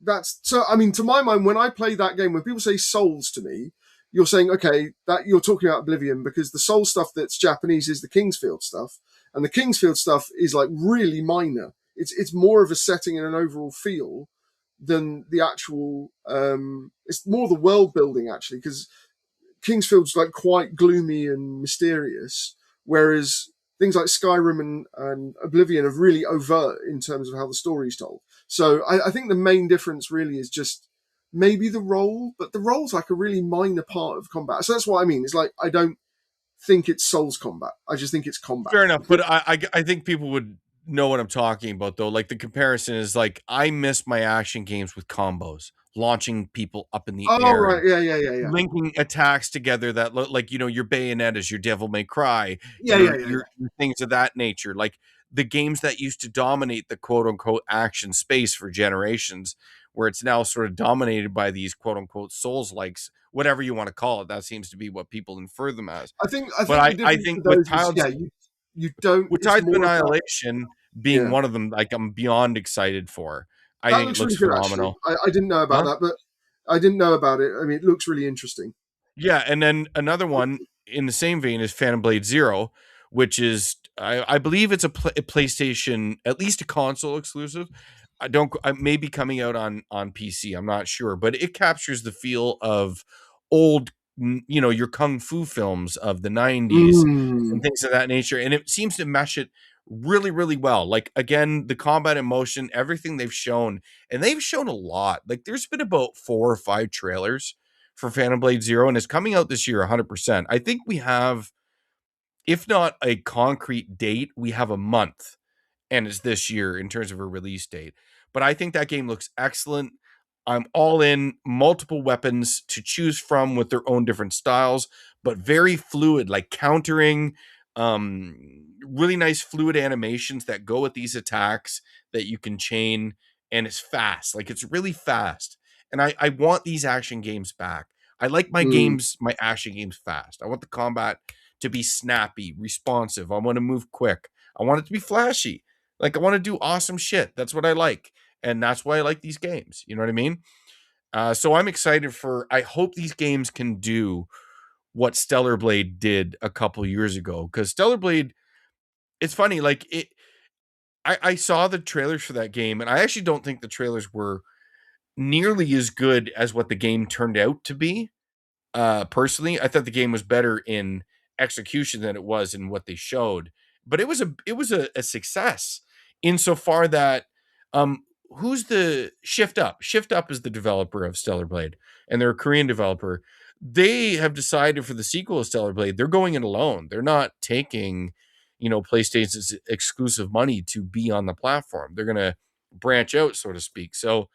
To my mind, when I play that game, when people say Souls to me, you're saying, okay, that you're talking about Oblivion, because the Soul stuff that's Japanese is the Kingsfield stuff, and the Kingsfield stuff is like really minor. It's more of a setting and an overall feel than the actual. It's more the world building actually, because Kingsfield's like quite gloomy and mysterious, whereas things like Skyrim and Oblivion are really overt in terms of how the story's told. So I think the main difference really is just maybe the role, but the role's like a really minor part of combat. So that's what I mean. It's like I don't think it's Souls combat. I just think it's combat. Fair enough, but I think people would know what I'm talking about though. Like the comparison is like I miss my action games with combos, launching people up in the Oh air, right, yeah. linking attacks together that look like, you know, your Bayonetta's, your Devil May Cry, Yeah. your things of that nature. Like the games that used to dominate the quote unquote action space for generations, where it's now sort of dominated by these quote unquote Souls likes, whatever you want to call it. That seems to be what people infer them as. I think But the I difference think with with those is, Tiles, you don't. with It's Tides of more about, Annihilation being one of them, like I'm beyond excited for. I that think it looks looks really good actually. phenomenal. I didn't know about Huh? that, but I didn't know about it. I mean, it looks really interesting. Yeah, and then another one in the same vein is Phantom Blade Zero, which is I believe it's a PlayStation, at least a console exclusive. I may be coming out on PC. I'm not sure, but it captures the feel of old, you know, your kung fu films of the 90s and Mm. things of that nature, and it seems to mesh it really really well. Like again, the combat and motion, everything they've shown, and they've shown a lot. Like there's been about 4 or 5 trailers for Phantom Blade Zero, and it's coming out this year 100%. I think we have, if not a concrete date, we have a month, and it's this year in terms of a release date. But I think that game looks excellent. I'm all in, multiple weapons to choose from with their own different styles, but very fluid, like countering, really nice fluid animations that go with these attacks that you can chain, and it's fast. Like it's really fast. And I want these action games back. I like Mm. my action games fast. I want the combat to be snappy, responsive. I want to move quick. I want it to be flashy. Like I want to do awesome shit. That's what I like. And that's why I like these games. You know what I mean? So I'm excited for, I hope these games can do what Stellar Blade did a couple years ago. Because Stellar Blade, it's funny, like I saw the trailers for that game, and I actually don't think the trailers were nearly as good as what the game turned out to be. Personally, I thought the game was better in execution than it was in what they showed, but it was a success insofar that who's the Shift Up? Shift Up is the developer of Stellar Blade, and they're a Korean developer. They have decided for the sequel of Stellar Blade, they're going it alone. They're not taking, you know, PlayStation's exclusive money to be on the platform. They're gonna branch out, so to speak. So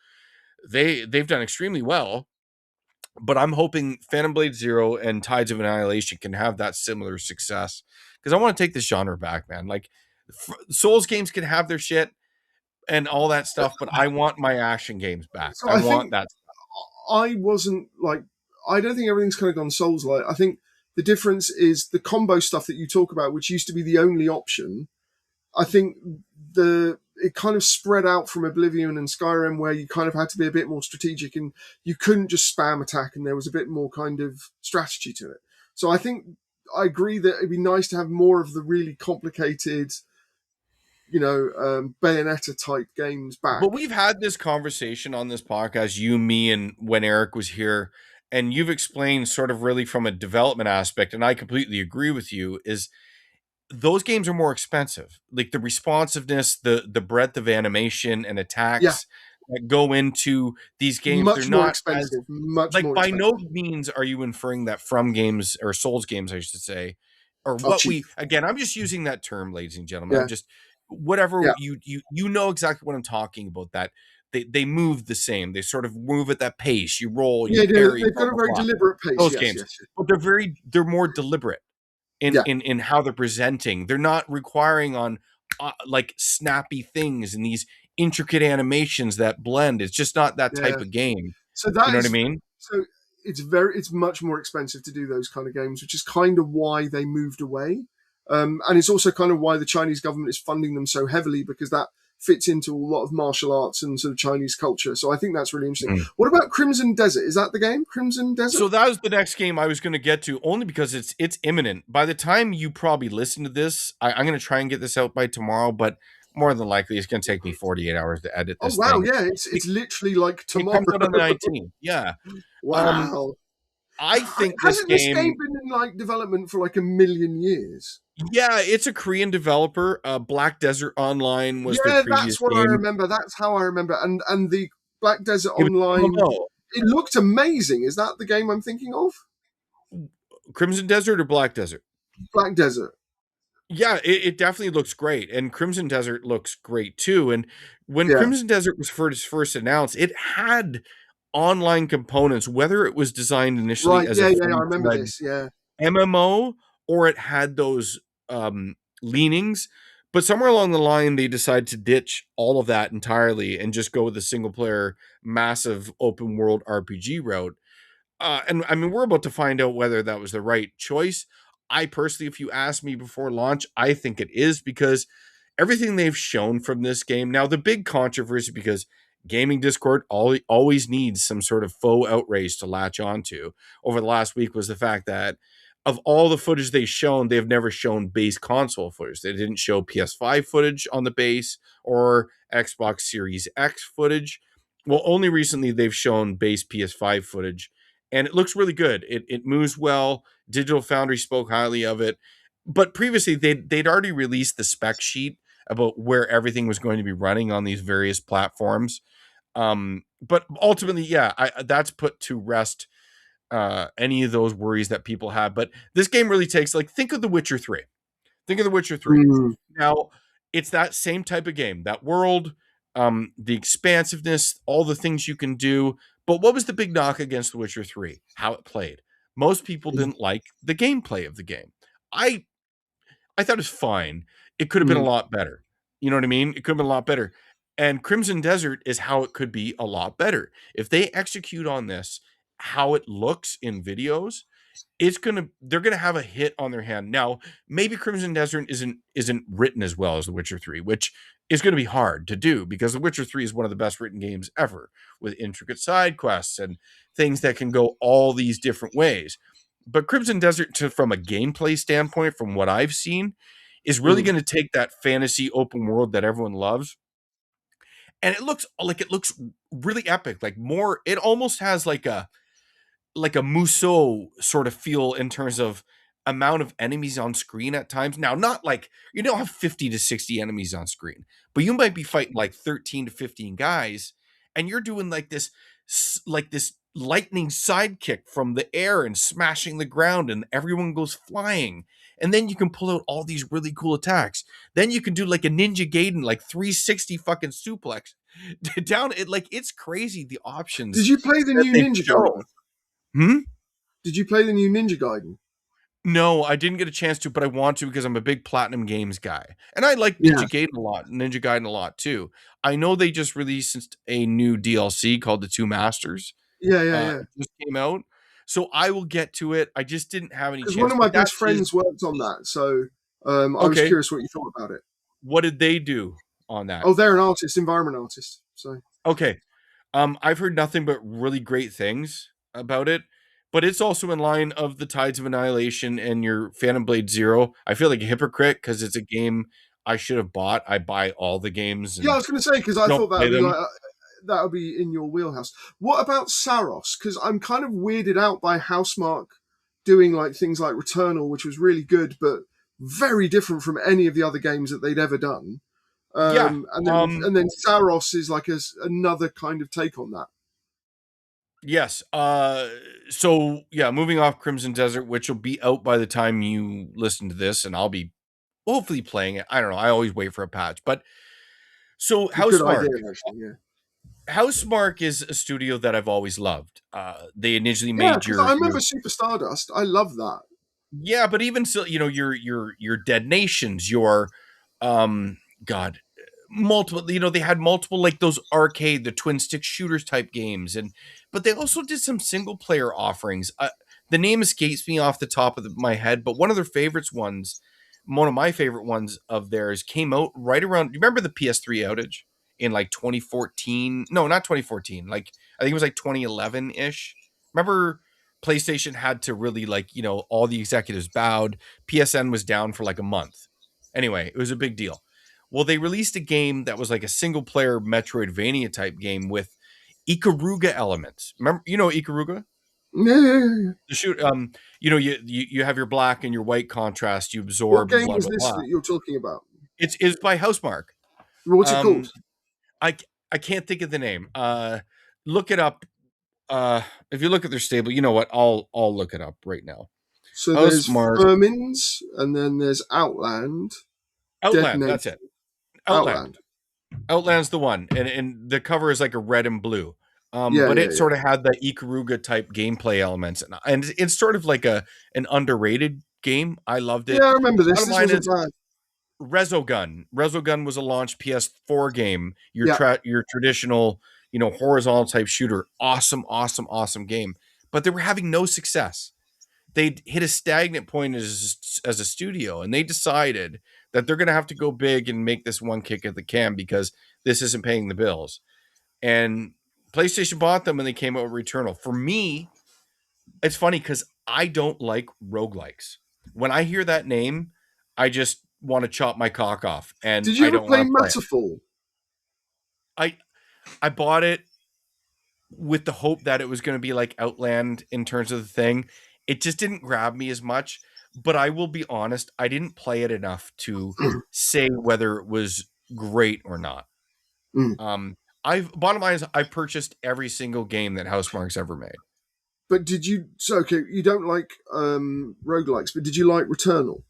they've done extremely well, but I'm hoping Phantom Blade Zero and Tides of Annihilation can have that similar success, because I want to take this genre back, man. Like Souls games can have their shit and all that stuff, but I want my action games back. So I I want think that. I wasn't like, I don't think everything's kind of gone Souls like. I think the difference is the combo stuff that you talk about, which used to be the only option. I think it kind of spread out from Oblivion and Skyrim, where you kind of had to be a bit more strategic and you couldn't just spam attack, and there was a bit more kind of strategy to it. So I think I agree that it'd be nice to have more of the really complicated, Bayonetta type games back. But we've had this conversation on this podcast, you, me, and when Eric was here, and you've explained sort of really from a development aspect, and I completely agree with you, is those games are more expensive. Like the responsiveness, the breadth of animation and Yeah, attacks that go into these games, they're much more not as, expensive. Much like more by no expensive. means are you inferring that from games or Souls games, I should say, or Oh, what cheap. we, again, I'm just using that term, ladies and gentlemen. Yeah, I'm just, whatever yeah, you know exactly what I'm talking about, that they move the same. They sort of move at that pace. You roll, you yeah. parry, They've blah got a blah very blah. deliberate pace. Those Yes, games, yes, but they're more deliberate yeah, in how they're presenting. They're not requiring on like snappy things and these intricate animations that blend. It's just not that yeah. type of game. So You that know what I is mean? so it's much more expensive to do those kind of games, which is kind of why they moved away. And it's also kind of why the Chinese government is funding them so heavily, because that fits into a lot of martial arts and sort of Chinese culture. So I think that's really interesting. Mm. What about Crimson Desert? Is that the game, Crimson Desert? So that was the next game I was going to get to, only because it's imminent. By the time you probably listen to this, I'm going to try and get this out by tomorrow, but more than likely it's going to take me 48 hours to edit Oh this wow, thing. yeah, it's literally like It tomorrow. comes out on the 19th. Yeah. Wow. I think Hasn't this game been in like development for like a million years? yeah, it's a Korean developer. Black Desert Online was their Yeah, previous that's what I game. remember. That's how I remember. And the Black Desert It was Online, MMO. it looked amazing. Is that the game I'm thinking of? Crimson Desert or Black Desert? Black Desert. Yeah, it definitely looks great, and Crimson Desert looks great too. And when Yeah. Crimson Desert was first announced, it had online components, whether it was designed initially Right. as Yeah, a yeah, I remember full-fledged this. Yeah. MMO or it had those leanings. But somewhere along the line, they decided to ditch all of that entirely and just go with a single player, massive open world RPG route. And I mean, we're about to find out whether that was the right choice. I personally, if you ask me before launch, I think it is, because everything they've shown from this game. Now, the big controversy, because gaming Discord always needs some sort of faux outrage to latch onto over the last week, was the fact that of all the footage they've shown, they've never shown base console footage. They didn't show PS5 footage on the base or Xbox Series X footage. Well, only recently they've shown base PS5 footage, and it looks really good. It moves well. Digital Foundry spoke highly of it, but previously they'd already released the spec sheet about where everything was going to be running on these various platforms. But ultimately, yeah, that's put to rest any of those worries that people have. But this game really takes, like, think of The Witcher 3. Think of The Witcher 3. Mm. Now, it's that same type of game, that world, the expansiveness, all the things you can do. But what was the big knock against The Witcher 3? How it played. Most people didn't like the gameplay of the game. I thought it was fine. It could have been a lot better. You know what I mean? It could have been a lot better. And Crimson Desert is how it could be a lot better. If they execute on this, how it looks in videos, they're gonna have a hit on their hand. Now, maybe Crimson Desert isn't written as well as The Witcher 3, which is gonna be hard to do, because The Witcher 3 is one of the best written games ever, with intricate side quests and things that can go all these different ways. But Crimson Desert, from a gameplay standpoint, from what I've seen, is really going to take that fantasy open world that everyone loves, and it looks really epic. Like, more, it almost has like a Musou sort of feel in terms of amount of enemies on screen at times. Now, not like you don't have 50 to 60 enemies on screen, but you might be fighting like 13 to 15 guys, and you're doing like this lightning sidekick from the air and smashing the ground, and everyone goes flying. And then you can pull out all these really cool attacks. Then you can do like a Ninja Gaiden, like 360 fucking suplex down it. Like, it's crazy, the options. Did you play the that new they Ninja show. Gaiden? Did you play the new Ninja Gaiden? No, I didn't get a chance to, but I want to, because I'm a big Platinum Games guy. And I like Ninja Gaiden a lot too. I know they just released a new DLC called The Two Masters. Yeah. It just came out. So I will get to it. I just didn't have any chance. Because one of my best friends worked on that, so I was curious what you thought about it. What did they do on that? Oh, they're an artist, environment artist. So okay. I've heard nothing but really great things about it. But it's also in line of the Tides of Annihilation and your Phantom Blade Zero. I feel like a hypocrite because it's a game I should have bought. I buy all the games. And yeah, I was going to say, because I thought that would be them. like that would be in your wheelhouse. What about Saros? Because I'm kind of weirded out by Housemarque doing like things like Returnal, which was really good, but very different from any of the other games that they'd ever done. And then Saros is like another kind of take on that. Yes. So yeah, moving off Crimson Desert, which will be out by the time you listen to this, and I'll be hopefully playing it. I don't know. I always wait for a patch. But so Housemarque. Housemarque is a studio that I've always loved. They initially made I remember Super Stardust. I love that. Yeah, but even so, your Dead Nations, your multiple, they had multiple, like those arcade, the twin stick shooters type games, but they also did some single player offerings. The name escapes me off the top of my head, but one of their favorites ones one of my favorite ones of theirs came out right around. Do you remember the PS3 outage in like 2014? No, not 2014. Like I think it was like 2011 ish. Remember, PlayStation had to really like all the executives bowed. PSN was down for like a month. Anyway, it was a big deal. Well, they released a game that was like a single player Metroidvania type game with Ikaruga elements. Remember, Ikaruga? Yeah. The shoot, you have your black and your white contrast. You What absorb game blah was blah this blah. that you're talking about? It's by Housemark. What's it Um, called? I can't think of the name. Look it up. If you look at their stable, you know what? I'll look it up right now. So there's Housemark Vermins, and then there's Outland, Dead Outland. Nation, That's it. Outland. Outland. Outland's the one, and the cover is like a red and blue. Yeah, But yeah, it yeah. sort of had the Ikaruga type gameplay elements, and it's sort of like an underrated game. I loved it. Yeah, I remember this. Bottom This line wasn't is bad. Resogun. Resogun was a launch PS4 game. Yeah. Your traditional, horizontal type shooter. Awesome, awesome, awesome game. But they were having no success. They hit a stagnant point as a studio, and they decided that they're going to have to go big and make this one kick at the can because this isn't paying the bills. And PlayStation bought them, and they came out with Returnal. For me, it's funny because I don't like roguelikes. When I hear that name, I just want to chop my cock off, and Did you I ever don't play want to play it. Matterfall? I bought it with the hope that it was going to be like Outland in terms of the thing. It just didn't grab me as much. But I will be honest, I didn't play it enough to say whether it was great or not. Mm. Bottom line is I purchased every single game that Housemarque's ever made. But did you? So okay, you don't like roguelikes, but did you like Returnal?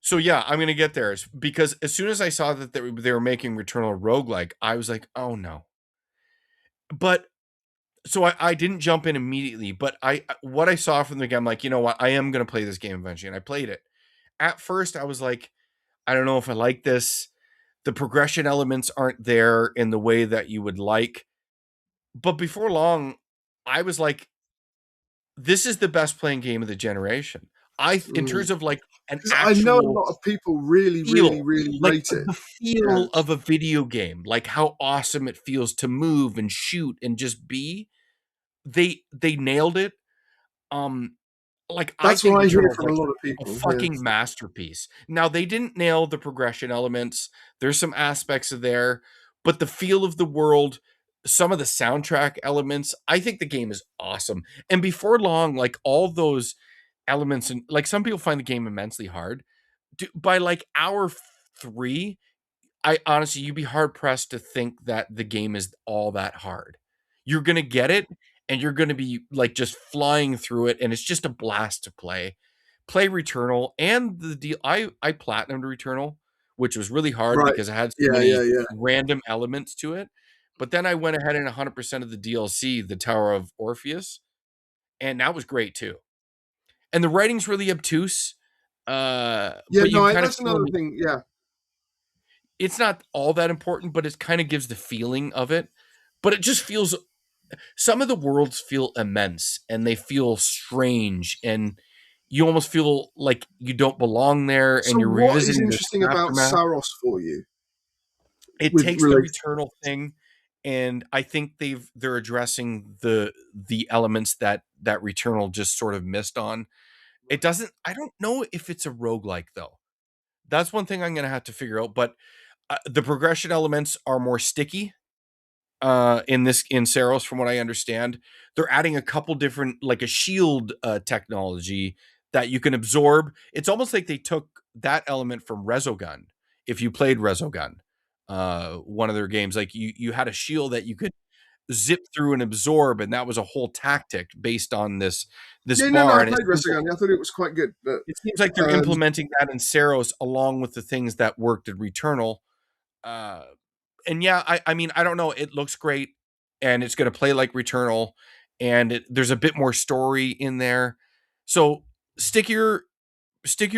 So yeah, I'm gonna get there because as soon as I saw that they were making Returnal roguelike, I was like, oh no. But so I didn't jump in immediately, but what I saw from the game, I'm like, you know what, I am gonna play this game eventually, and I played it. At first, I was like, I don't know if I like this. The progression elements aren't there in the way that you would like. But before long, I was like, this is the best playing game of the generation. In terms of like an Because I know a actual lot of people really, really, feel, really like rate it. the feel of a video game, like how awesome it feels to move and shoot and just be. They nailed it. Like I That's think what I hear Returnal is from a like lot of a people. Yeah. fucking masterpiece. Now they didn't nail the progression elements. There's some aspects of there, but the feel of the world, some of the soundtrack elements, I think the game is awesome. And before long, like all those elements, and like some people find the game immensely hard. By like hour 3, I honestly, you'd be hard pressed to think that the game is all that hard. You're gonna get it, and you're gonna be like just flying through it, and it's just a blast to play. Play Returnal and the deal. I platinumed Returnal, which was really hard Right. because it had so Yeah, many yeah, yeah. random elements to it. But then I went ahead and 100% of the DLC, the Tower of Orpheus, and that was great too. And the writing's really obtuse, Yeah, but you no, kind of that's feel another thing. Yeah. it's not all that important, but it kind of gives the feeling of it. But it just feels some of the worlds feel immense and they feel strange, and you almost feel like you don't belong there, and So you're what is revisiting the interesting about aftermath. Saros for you? It With takes the relate. Returnal thing, and I think they're addressing the elements that Returnal just sort of missed on. It doesn't. I don't know if it's a roguelike though. That's one thing I'm gonna have to figure out. But the progression elements are more sticky in Saros, from what I understand. They're adding a couple different, like a shield technology that you can absorb. It's almost like they took that element from Resogun. If you played Resogun, one of their games, like you had a shield that you could zip through and absorb, and that was a whole tactic based on this Yeah, no, bar. I And played Resogun. I thought it was quite good, but it seems like they're implementing that in Saros along with the things that worked in Returnal. Uh, and yeah, I mean, I don't know. It looks great, and it's going to play like Returnal, and there's a bit more story in there. So stick your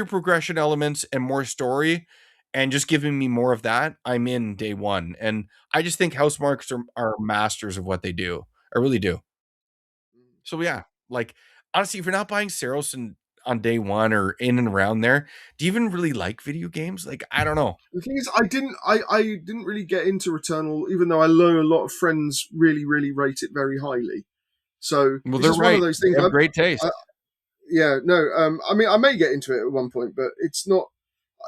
progression elements and more story, and just giving me more of that. I'm in day one, and I just think Housemarques are masters of what they do. I really do. So yeah, like honestly, if you're not buying Saros, and on day one or in and around there. Do you even really like video games? Like, I don't know. The thing is, I didn't really get into Returnal, even though I know a lot of friends really, really rate it very highly. So Well, it's they're just one of right. those They things. have great taste. Yeah, no. I mean, I may get into it at one point, but it's not.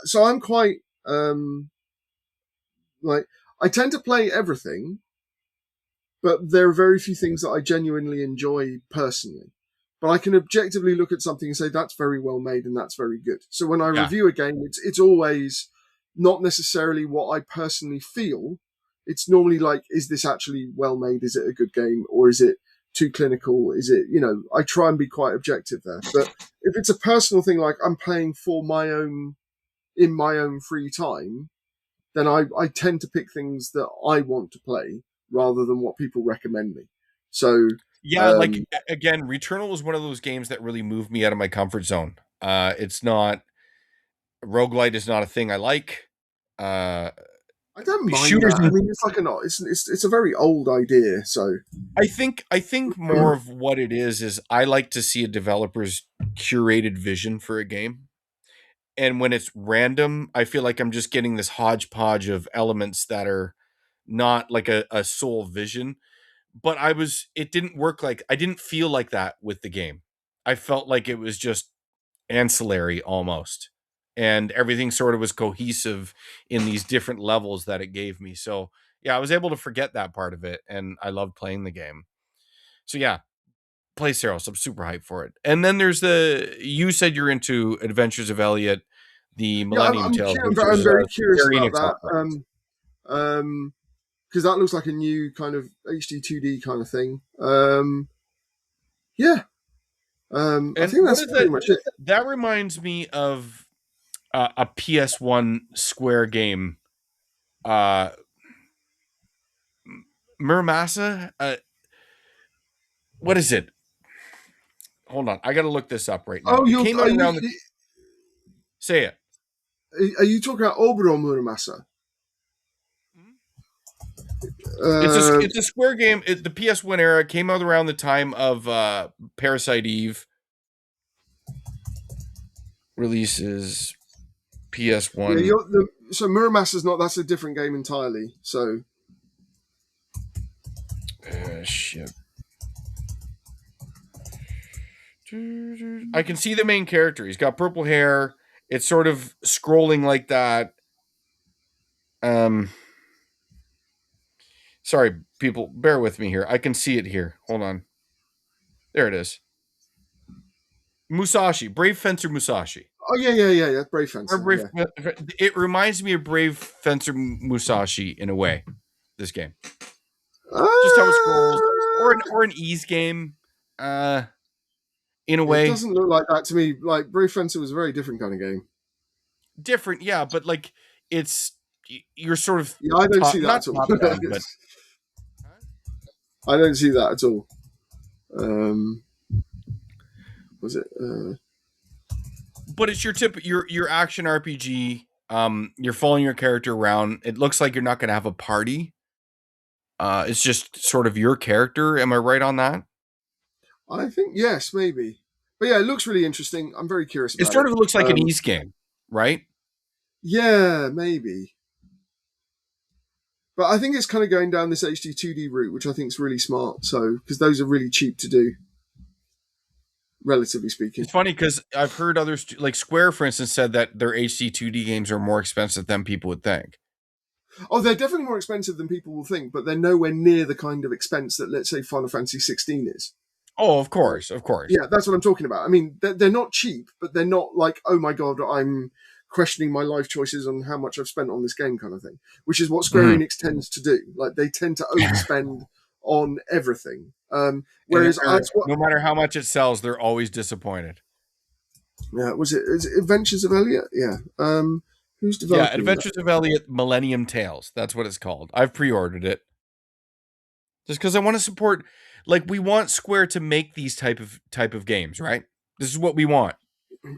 So I'm quite like I tend to play everything, but there are very few things that I genuinely enjoy personally. But I can objectively look at something and say that's very well made and that's very good. So when I Yeah. review a game, it's always not necessarily what I personally feel. It's normally like, is this actually well made? Is it a good game, or is it too clinical? Is it, I try and be quite objective there. But if it's a personal thing, like I'm playing for in my own free time, then I tend to pick things that I want to play rather than what people recommend me. So Yeah, like again, Returnal was one of those games that really moved me out of my comfort zone. It's not roguelite is not a thing I like. I don't mind Shooters that. I mean, it's like it's a very old idea. So I think more of what it is I like to see a developer's curated vision for a game. And when it's random, I feel like I'm just getting this hodgepodge of elements that are not like a sole vision. But it didn't work like I didn't feel like that with the game. I felt like it was just ancillary almost. And everything sort of was cohesive in these different levels that it gave me. So yeah, I was able to forget that part of it, and I loved playing the game. So yeah, play Ceros. I'm super hyped for it. And then there's you said you're into Adventures of Elliot, the yeah, Millennium Tales, which I'm is very curious Square about Enix that. offering. Because that looks like a new kind of HD 2D kind of thing. Yeah. I And think what that's is pretty that? much it. That reminds me of a PS1 Square game, uh, Muramasa. What is it? Hold on, I got to look this up right now. Oh, It came out around the. Say it. Are you talking about Oberon Muramasa? It's a Square game. The PS1 era came out around the time of Parasite Eve releases. PS1. Yeah, so Muramasa's not. That's a different game entirely. So Shit. I can see the main character. He's got purple hair. It's sort of scrolling like that. Sorry, people, bear with me here. I can see it here. Hold on. There it is. Musashi, Brave Fencer Musashi. oh yeah. Brave Fencer. Yeah. It reminds me of Brave Fencer Musashi in a way. This game, just how it scrolls, or an ease game. In a way, it doesn't look like that to me. Like Brave Fencer was a very different kind of game. Different, yeah, but like you're sort of I don't see that at all. Down, but I don't see that at all. Was it? But it's your action RPG. You're following your character around. It looks like you're not going to have a party. It's just sort of your character. Am I right on that? I think yes, maybe. But yeah, it looks really interesting. I'm very curious about it. It sort of looks like an ease game, right? Yeah, maybe. But I think it's kind of going down this HD 2D route, which I think is really smart. So, because those are really cheap to do, relatively speaking. It's funny because I've heard others, like Square, for instance, said that their HD 2D games are more expensive than people would think. Oh, they're definitely more expensive than people will think, but they're nowhere near the kind of expense that, let's say, Final Fantasy 16 is. Oh, of course. Yeah, that's what I'm talking about. I mean, they're not cheap, but they're not like, oh my god, I'm questioning my life choices on how much I've spent on this game kind of thing, which is what Square Enix tends to do. Like, they tend to overspend on everything. Whereas no matter how much it sells, they're always disappointed. Yeah, is it Adventures of Elliot? Yeah. Who's developing? Yeah, Adventures of Elliot Millennium Tales. That's what it's called. I've pre-ordered it. Just because I want to support, like, we want Square to make these type of games, right? This is what we want.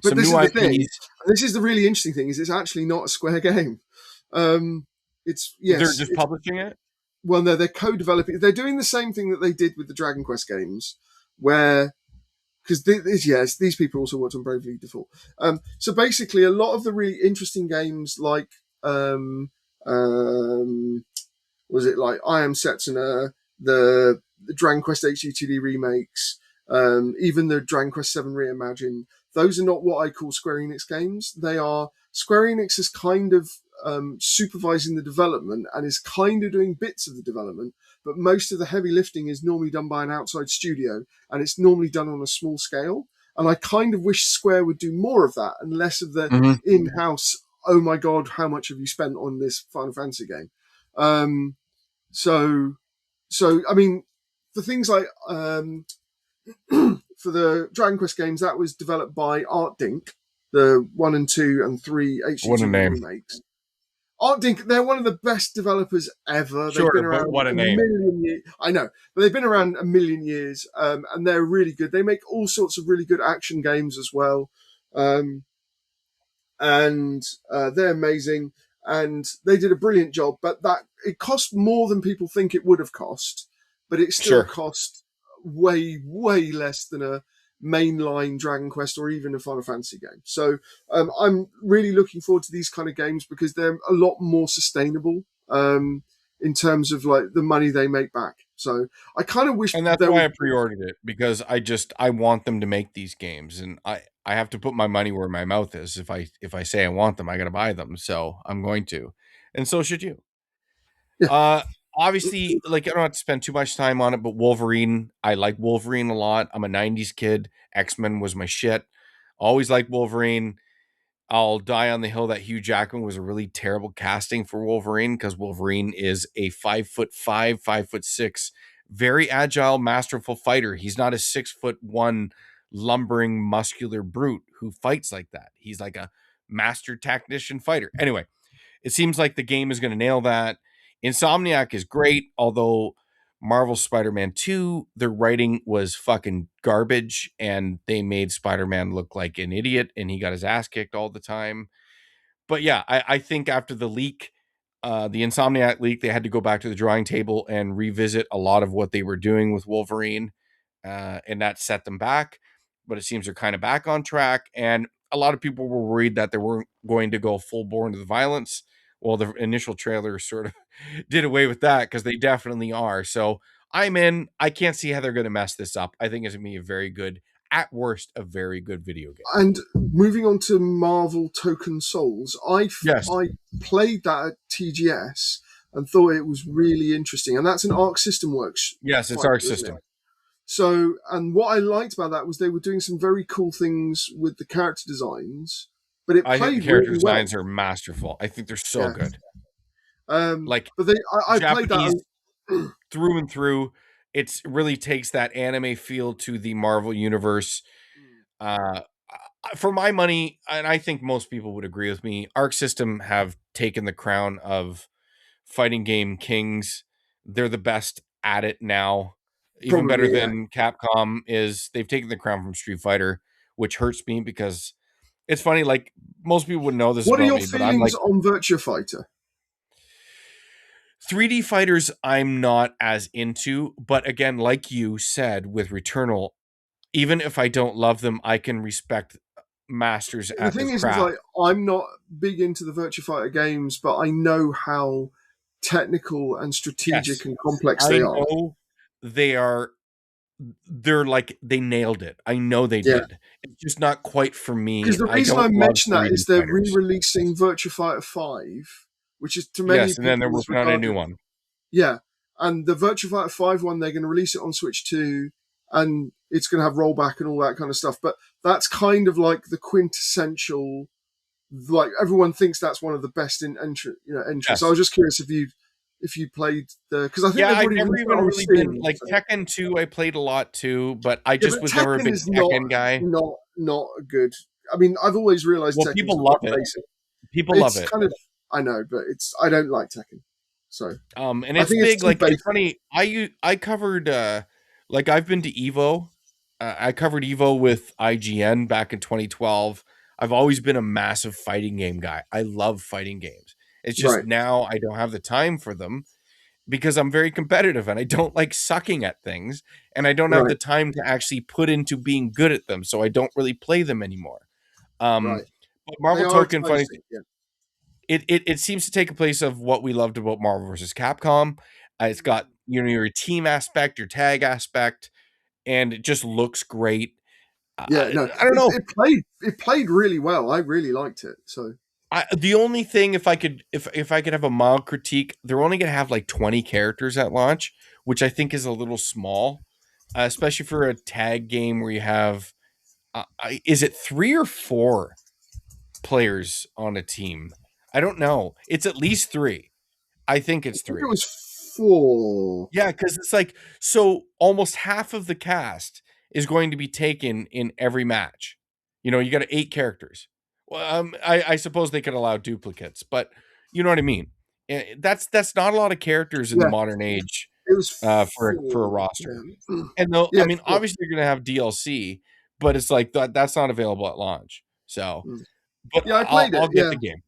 But this is the thing. This is the really interesting thing: is it's actually not a Square game. It's they're just publishing it. Well, no, they're co-developing. They're doing the same thing that they did with the Dragon Quest games, because because yes, these people also worked on Bravely Default. So basically, a lot of the really interesting games like was it like I Am Setsuna, the Dragon Quest HD2D remakes, even the Dragon Quest 7 reimagined. Those are not what I call Square Enix games. They are Square Enix is kind of supervising the development and is kind of doing bits of the development, but most of the heavy lifting is normally done by an outside studio, and it's normally done on a small scale. And I kind of wish Square would do more of that and less of the in-house, oh my god, how much have you spent on this Final Fantasy game? So I mean, for things like for the Dragon Quest games, that was developed by Artdink, the 1 and 2 and 3 HD2 remakes. Artdink, they're one of the best developers ever. Sure, they've been around but what a name. million years. I know, but they've been around a million years, and they're really good. They make all sorts of really good action games as well, and they're amazing. And they did a brilliant job, but that it cost more than people think it would have cost, but it still cost way less than a mainline Dragon Quest or even a Final Fantasy game. So I'm really looking forward to these kind of games because they're a lot more sustainable in terms of like the money they make back. So I kind of wish, and that's why I pre-ordered it, because I want them to make these games, and I have to put my money where my mouth is. If I say I want them, I got to buy them. So I'm going to, and so should you. Yeah. Obviously, like, I don't have to spend too much time on it, but Wolverine, I like Wolverine a lot. I'm a 90s kid. X-Men was my shit. Always liked Wolverine. I'll die on the hill that Hugh Jackman was a really terrible casting for Wolverine, because Wolverine is a 5'5", 5'6", very agile, masterful fighter. He's not a 6'1" lumbering, muscular brute who fights like that. He's like a master tactician fighter. Anyway, it seems like the game is going to nail that. Insomniac is great, although Marvel Spider-Man 2, their writing was fucking garbage, and they made Spider-Man look like an idiot, and he got his ass kicked all the time. But yeah, I think after the leak, the Insomniac leak, they had to go back to the drawing table and revisit a lot of what they were doing with Wolverine, and that set them back. But it seems they're kind of back on track, and a lot of people were worried that they weren't going to go full bore into the violence. Well, the initial trailer sort of did away with that, because they definitely are. So I'm in. I can't see how they're going to mess this up. I think it's going to be a very good, at worst, a very good video game. And moving on to Marvel Token Souls, I played that at TGS and thought it was really interesting. And that's an Arc System Works. Yes, it's Arc System. So, and what I liked about that was they were doing some very cool things with the character designs. But I think the character designs are masterful. I think they're so good. But I played that through and through. It really takes that anime feel to the Marvel universe. For my money, and I think most people would agree with me, Arc System have taken the crown of fighting game kings. They're the best at it now. Even better than Capcom is. They've taken the crown from Street Fighter, which hurts me because it's funny. Like, most people would know this. What are your feelings on Virtua Fighter? 3D fighters, I'm not as into, but again, like you said with Returnal, even if I don't love them, I can respect masters at the thing is, craft. Like, I'm not big into the Virtua Fighter games, but I know how technical and strategic and complex they are. They're like, they nailed it. I know they did. It's just not quite for me. Because the reason I mention that is they're re-releasing Virtua Fighter 5, which is to many people, and then they're working on a new one. Yeah, and the Virtua Fighter 5 one, they're going to release it on Switch 2, and it's going to have rollback and all that kind of stuff. But that's kind of like the quintessential, like, everyone thinks that's one of the best entries. So I was just curious if you played the, because I think I've never even really been like Tekken 2. I played a lot too, but I just was never a big Tekken guy. Not good. I mean, I've always realized Tekken people love it. People love it. Kind of, I know, but I don't like Tekken. So and it's big. Like, it's funny. I covered like, I've been to Evo. I covered Evo with IGN back in 2012. I've always been a massive fighting game guy. I love fighting games. It's just now I don't have the time for them because I'm very competitive and I don't like sucking at things, and I don't have Right. the time to actually put into being good at them, so I don't really play them anymore. Um, Right. but They Marvel are Token, funny expensive. thing, Yeah. it seems to take a place of what we loved about Marvel versus Capcom. It's got, you know, your team aspect, your tag aspect, and it just looks great. Yeah. No, I don't know. it played really well. I really liked it. So. The only thing, if I could have a mild critique, they're only gonna have like 20 characters at launch, which I think is a little small, especially for a tag game where you have is it 3 or 4 players on a team? I don't know. It's at least 3. I think I it's think it 3. was 4. Yeah, because it's like, so almost half of the cast is going to be taken in every match. You know, you got 8 characters. Well, I suppose they could allow duplicates, but you know what I mean. That's not a lot of characters in the Yeah, modern age it was for a 4. roster. Yeah. And though, I Yeah, mean, 4. obviously you're gonna have DLC, but it's like that's not available at launch. So, Mm. but Yeah, I played it. I'll get Yeah. the game.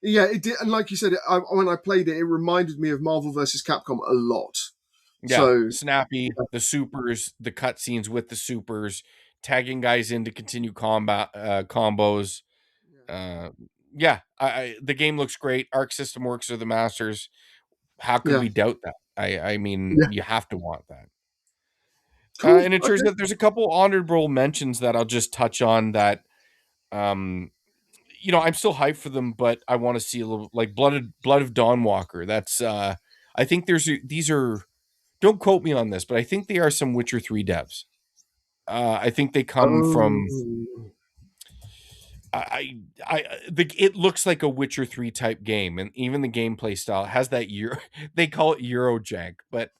Yeah, it did. And like you said, when I played it, it reminded me of Marvel versus Capcom a lot. Yeah, So, snappy, the supers, the cutscenes with the supers, tagging guys in to continue combat combos. Uh, yeah, the game looks great. Arc system works are the masters. How could yeah. we doubt that? I mean, Yeah. you have to want that. Cool. And it turns Okay. out there's a couple honorable mentions that I'll just touch on that. Um, you know, I'm still hyped for them, but I want to see a little like Blood of Dawnwalker. That's I think these are, don't quote me on this, but I think they are some Witcher 3 devs. I think they come from Oh. it looks like a Witcher 3 type game, and even the gameplay style has that Euro they call it Eurojank, but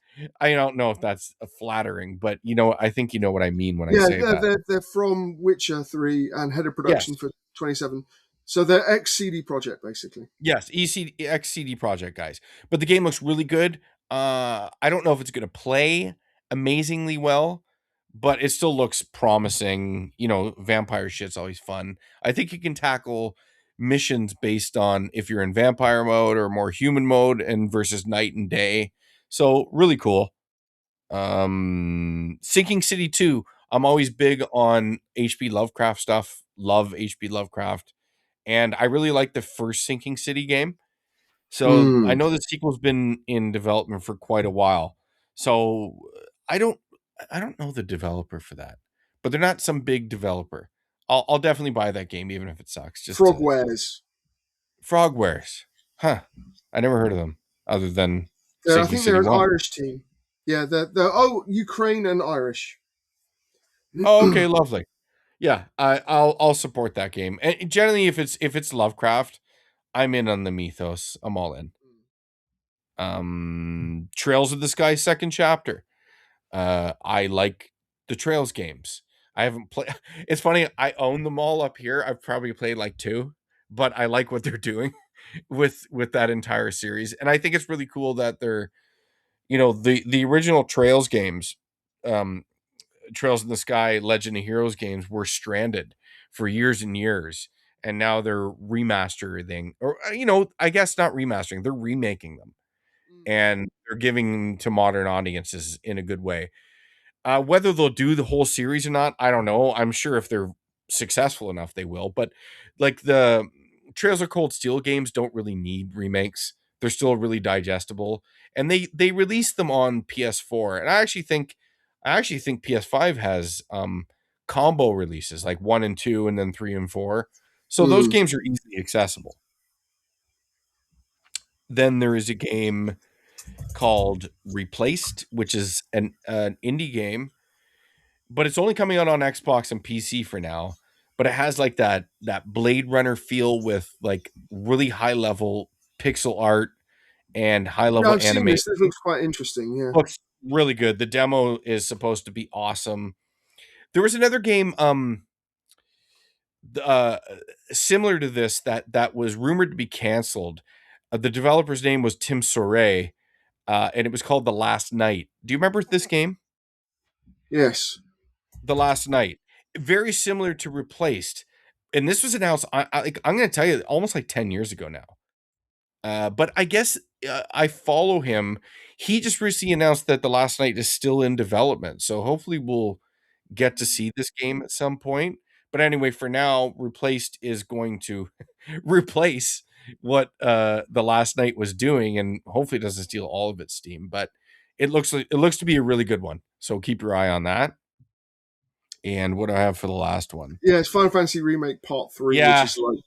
I don't know if that's flattering, but you know, I think you know what I mean when I Yeah, say that. they're from Witcher 3 and head of Yes. production for 27. So they're ex CD Project, basically. Yes, XCD Project guys. But the game looks really good. I don't know if it's going to play amazingly well, but it still looks promising. You know, vampire shit's always fun. I think you can tackle missions based on if you're in vampire mode or more human mode and versus night and day. So, really cool. Sinking City 2. I'm always big on HP Lovecraft stuff. Love HP Lovecraft. And I really like the first Sinking City game. So I Mm. know the sequel's been in development for quite a while. So I don't I don't know the developer for that. But they're not some big developer. I'll definitely buy that game even if it sucks. Just to Frogwares. Frogwares. Huh. I never heard of them other than I Sinking think they're City an 1. Irish team. Yeah, they're Ukraine and Irish. Oh, okay, lovely. Yeah, I'll support that game. And generally if it's Lovecraft, I'm in on the mythos. I'm all in. Trails of the Sky second chapter. I like the Trails games. I haven't played. It's funny. I own them all up here. I've probably played like 2, but I like what they're doing with that entire series, and I think it's really cool that they're, you know, the original Trails games, um, Trails in the Sky, Legend of Heroes games were stranded for years and years, and now they're remastering, or you know, I guess not remastering, they're remaking them, and they're giving them to modern audiences in a good way. Whether they'll do the whole series or not, I don't know. I'm sure if they're successful enough, they will. But like the Trails of Cold Steel games don't really need remakes. They're still really digestible, and they released them on PS4. And I actually think PS5 has combo releases like 1 and 2, and then 3 and 4. So those Mm. games are easily accessible. Then there is a game called Replaced, which is an indie game, but it's only coming out on Xbox and PC for now. But it has like that Blade Runner feel with like really high level pixel art and high Yeah, level I've seen this. animation. This looks quite interesting. Yeah. Looks really good. The demo is supposed to be awesome. There was another game uh similar to this that was rumored to be canceled. The developer's name was Tim Soray, and it was called The Last Night. Do you remember this game? Yes. The Last Night, very similar to Replaced, and this was announced. I'm going to tell you, almost like 10 years ago now. But I guess I follow him. He just recently announced that The Last Night is still in development. So hopefully we'll get to see this game at some point. But anyway, for now, Replaced is going to replace what The Last Night was doing, and hopefully it doesn't steal all of its steam. But it looks to be a really good one. So keep your eye on that. And what do I have for the last one? Yeah, it's Final Fantasy Remake Part 3, which Yeah, is like,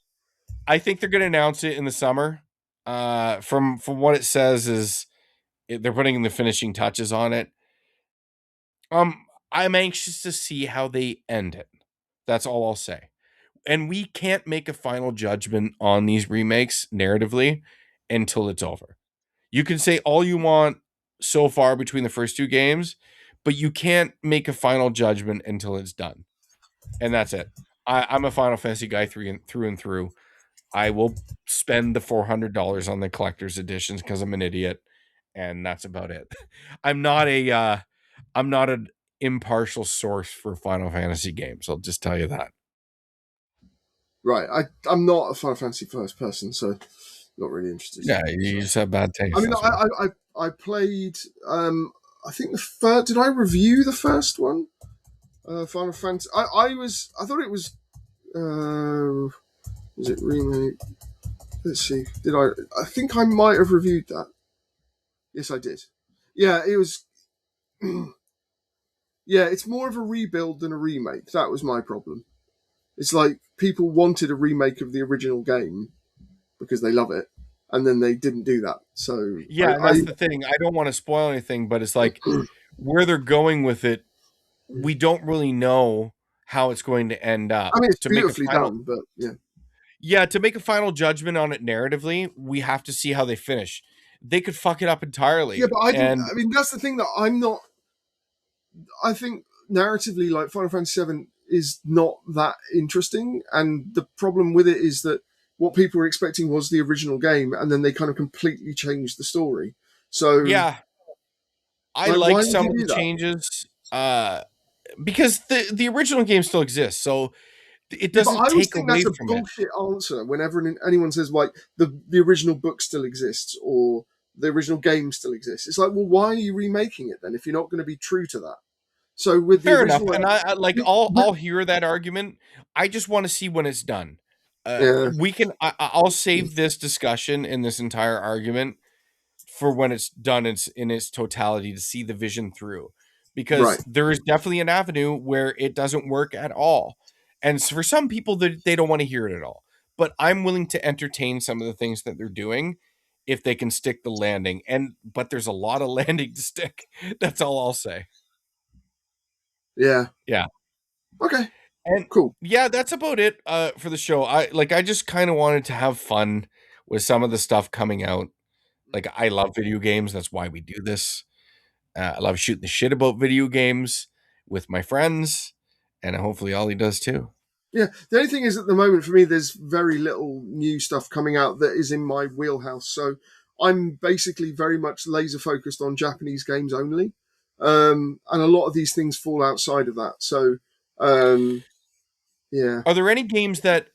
I think they're going to announce it in the summer. From what it says is they're putting the finishing touches on it. I'm anxious to see how they end it. That's all I'll say. And we can't make a final judgment on these remakes narratively until it's over. You can say all you want so far between the first two games, but you can't make a final judgment until it's done. And that's it. I'm a Final Fantasy guy through and through. I will spend the $400 on the collector's editions because I'm an idiot, and that's about it. I'm not an impartial source for Final Fantasy games. I'll just tell you that. right, I'm not a Final Fantasy first person, so not really interested. Yeah, you just have bad taste. I mean, I played, I think the first, did I review the first one? Final Fantasy, I thought it was it remake? Let's see, I think I might have reviewed that. Yes, I did. Yeah, it was, yeah, it's more of a rebuild than a remake. That was my problem. It's like people wanted a remake of the original game because they love it, and then they didn't do that. So yeah, that's the thing. I don't want to spoil anything, but it's like where they're going with it, we don't really know how it's going to end up. I mean, it's to beautifully make a final, done, but yeah. Yeah, to make a final judgment on it narratively, we have to see how they finish. They could fuck it up entirely. Yeah, but I mean, that's the thing that I'm not. I think narratively, like Final Fantasy VII is not that interesting, and the problem with it is that what people were expecting was the original game, and then they kind of completely changed the story. So yeah, I like some of the changes because the original game still exists, so it doesn't but I always take think away that's a from it. bullshit answer whenever anyone says like the original book still exists or the original game still exists. It's like, well, why are you remaking it then if you're not going to be true to that? So with the Fair original, enough, and I like I'll hear that argument. I just want to see when it's done. yeah, We can. I'll save this discussion and this entire argument for when it's done in its totality to see the vision through, because right. there is definitely an avenue where it doesn't work at all, and for some people they don't want to hear it at all. But I'm willing to entertain some of the things that they're doing if they can stick the landing. But there's a lot of landing to stick. That's all I'll say. Yeah. Yeah. Okay. And cool. Yeah, that's about it for the show. I just kind of wanted to have fun with some of the stuff coming out. Like I love video games. That's why we do this. I love shooting the shit about video games with my friends, and hopefully Ollie does too. Yeah. The only thing is, at the moment for me, there's very little new stuff coming out that is in my wheelhouse. So I'm basically very much laser focused on Japanese games only, and a lot of these things fall outside of that. So yeah. Are there any games that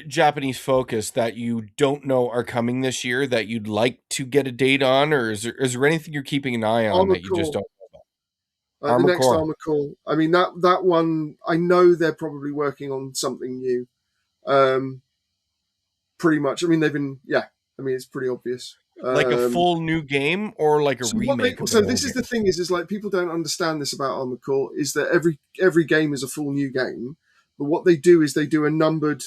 Japanese focus that you don't know are coming this year that you'd like to get a date on, or is there anything you're keeping an eye on Armored that you just don't know about? The Armored next Core. Armored Core. I mean, that one, I know they're probably working on something new. Pretty much. I mean, they've been, yeah. I mean, it's pretty obvious. Like a full new game or like a remake? So this is the thing is like people don't understand this about Armored Core is that every game is a full new game, but what they do is they do a numbered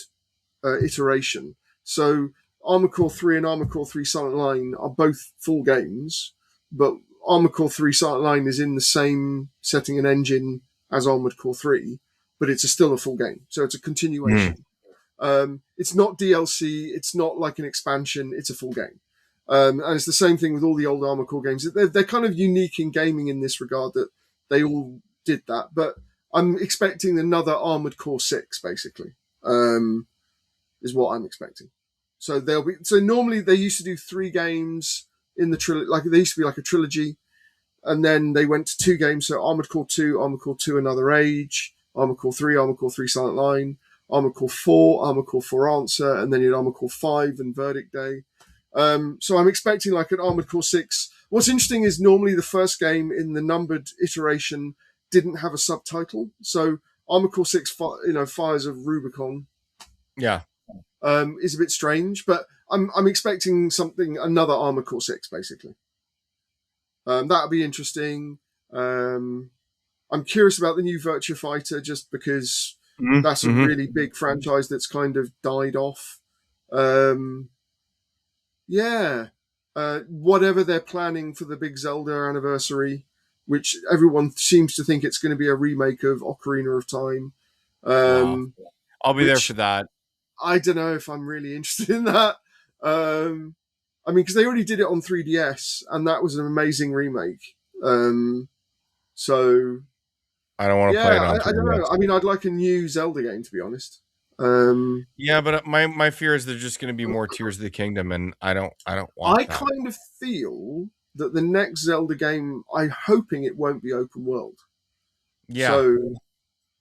iteration. So Armored Core 3 and Armored Core 3 Silent Line are both full games, but Armored Core 3 Silent Line is in the same setting and engine as Armored Core 3, but it's still a full game. So it's a continuation. It's not DLC. It's not like an expansion. It's a full game. And it's the same thing with all the old Armored Core games. They're kind of unique in gaming in this regard that they all did that. But I'm expecting another Armored Core 6, basically, is what I'm expecting. So normally they used to do 3 games in the trilogy, like they used to be like a trilogy, and then they went to 2 games. So Armored Core 2, Armored Core 2 Another Age, Armored Core 3 Silent Line, Armored Core 4 Answer, and then you had Armored Core 5 and Verdict Day. So I'm expecting like an Armored Core 6. What's interesting is normally the first game in the numbered iteration didn't have a subtitle. So Armored Core 6, Fires of Rubicon, Yeah. is a bit strange, but I'm expecting another Armored Core 6, basically. That'll be interesting. I'm curious about the new Virtua Fighter just because that's a really big franchise that's kind of died off. Whatever they're planning for the big Zelda anniversary, which everyone seems to think it's going to be a remake of Ocarina of Time. Wow. I'll be there for that. I don't know if I'm really interested in that. I mean, because they already did it on 3DS, and that was an amazing remake. So I don't want to play it on 3DS. I don't know. I mean, I'd like a new Zelda game, to be honest. Yeah, but my fear is there's just going to be more Tears of the Kingdom, and I don't want that. I kind of feel that the next Zelda game, I'm hoping it won't be open world. Yeah. So,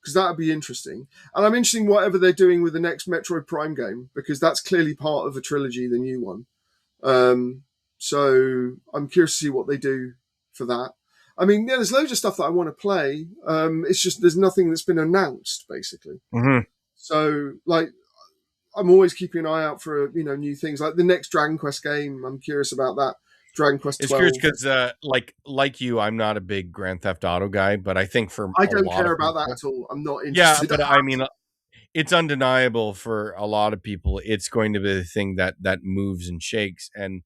because that would be interesting. And I'm interested in whatever they're doing with the next Metroid Prime game, because that's clearly part of a trilogy, the new one. So I'm curious to see what they do for that. I mean, there's loads of stuff that I want to play. It's just there's nothing that's been announced, basically. Mm-hmm. So, like, I'm always keeping an eye out for new things. Like the next Dragon Quest game, I'm curious about that. Dragon Quest 12. It's curious because, like you, I'm not a big Grand Theft Auto guy, but I think I don't care about that at all. I'm not interested. Yeah, but I mean, it's undeniable for a lot of people. It's going to be the thing that moves and shakes, and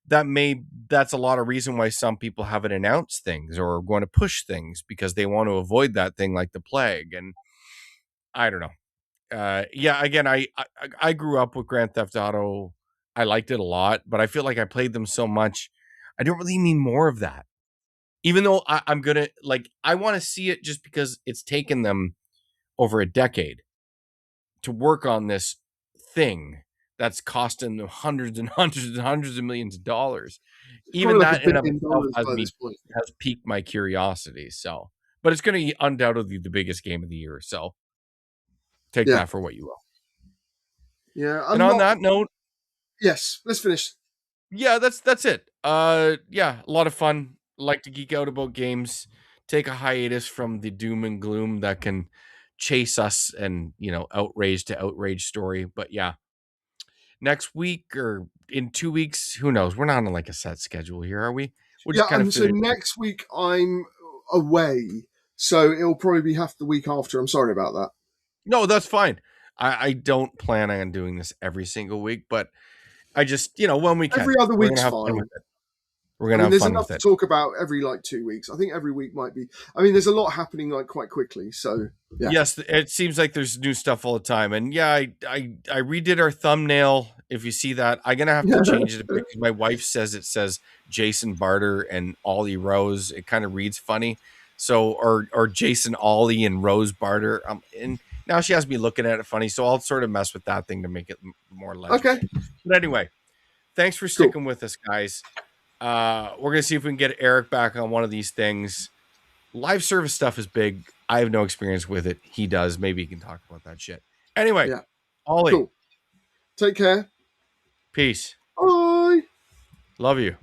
that's a lot of reason why some people haven't announced things or are going to push things because they want to avoid that thing like the plague. And I don't know. Again, I grew up with Grand Theft Auto. I liked it a lot, but I feel like I played them so much. I don't really need more of that. Even though I'm gonna I want to see it just because it's taken them over a decade to work on this thing that's costing them hundreds and hundreds and hundreds of millions of dollars. Even that in of itself has piqued my curiosity. So, but it's going to be undoubtedly the biggest game of the year. So, take that for what you will. Yeah, and on that note, yes, let's finish. Yeah, that's it. A lot of fun. Like to geek out about games. Take a hiatus from the doom and gloom that can chase us and outrage to outrage story. But yeah, next week or in 2 weeks, who knows? We're not on like a set schedule here, are we? We'll just kind of so next week I'm away, so it'll probably be half the week after. I'm sorry about that. No, that's fine. I don't plan on doing this every single week, but I just when we can, every other week's fine. We're gonna have fun with it. There's enough to talk about every 2 weeks. I think every week might be. I mean, there's a lot happening quite quickly. So yeah. Yes, it seems like there's new stuff all the time. And yeah, I redid our thumbnail. If you see that, I'm gonna have to change it a bit because my wife says it says Jason Barter and Ollie Rose. It kind of reads funny. So or Jason Ollie and Rose Barter. And now she has me looking at it funny. So I'll sort of mess with that thing to make it more legible. Okay. But anyway, thanks for sticking with us, guys. We're going to see if we can get Eric back on one of these things. Live service stuff is big. I have no experience with it. He does. Maybe he can talk about that shit. Anyway, Ollie. Cool. Take care. Peace. Bye. Love you.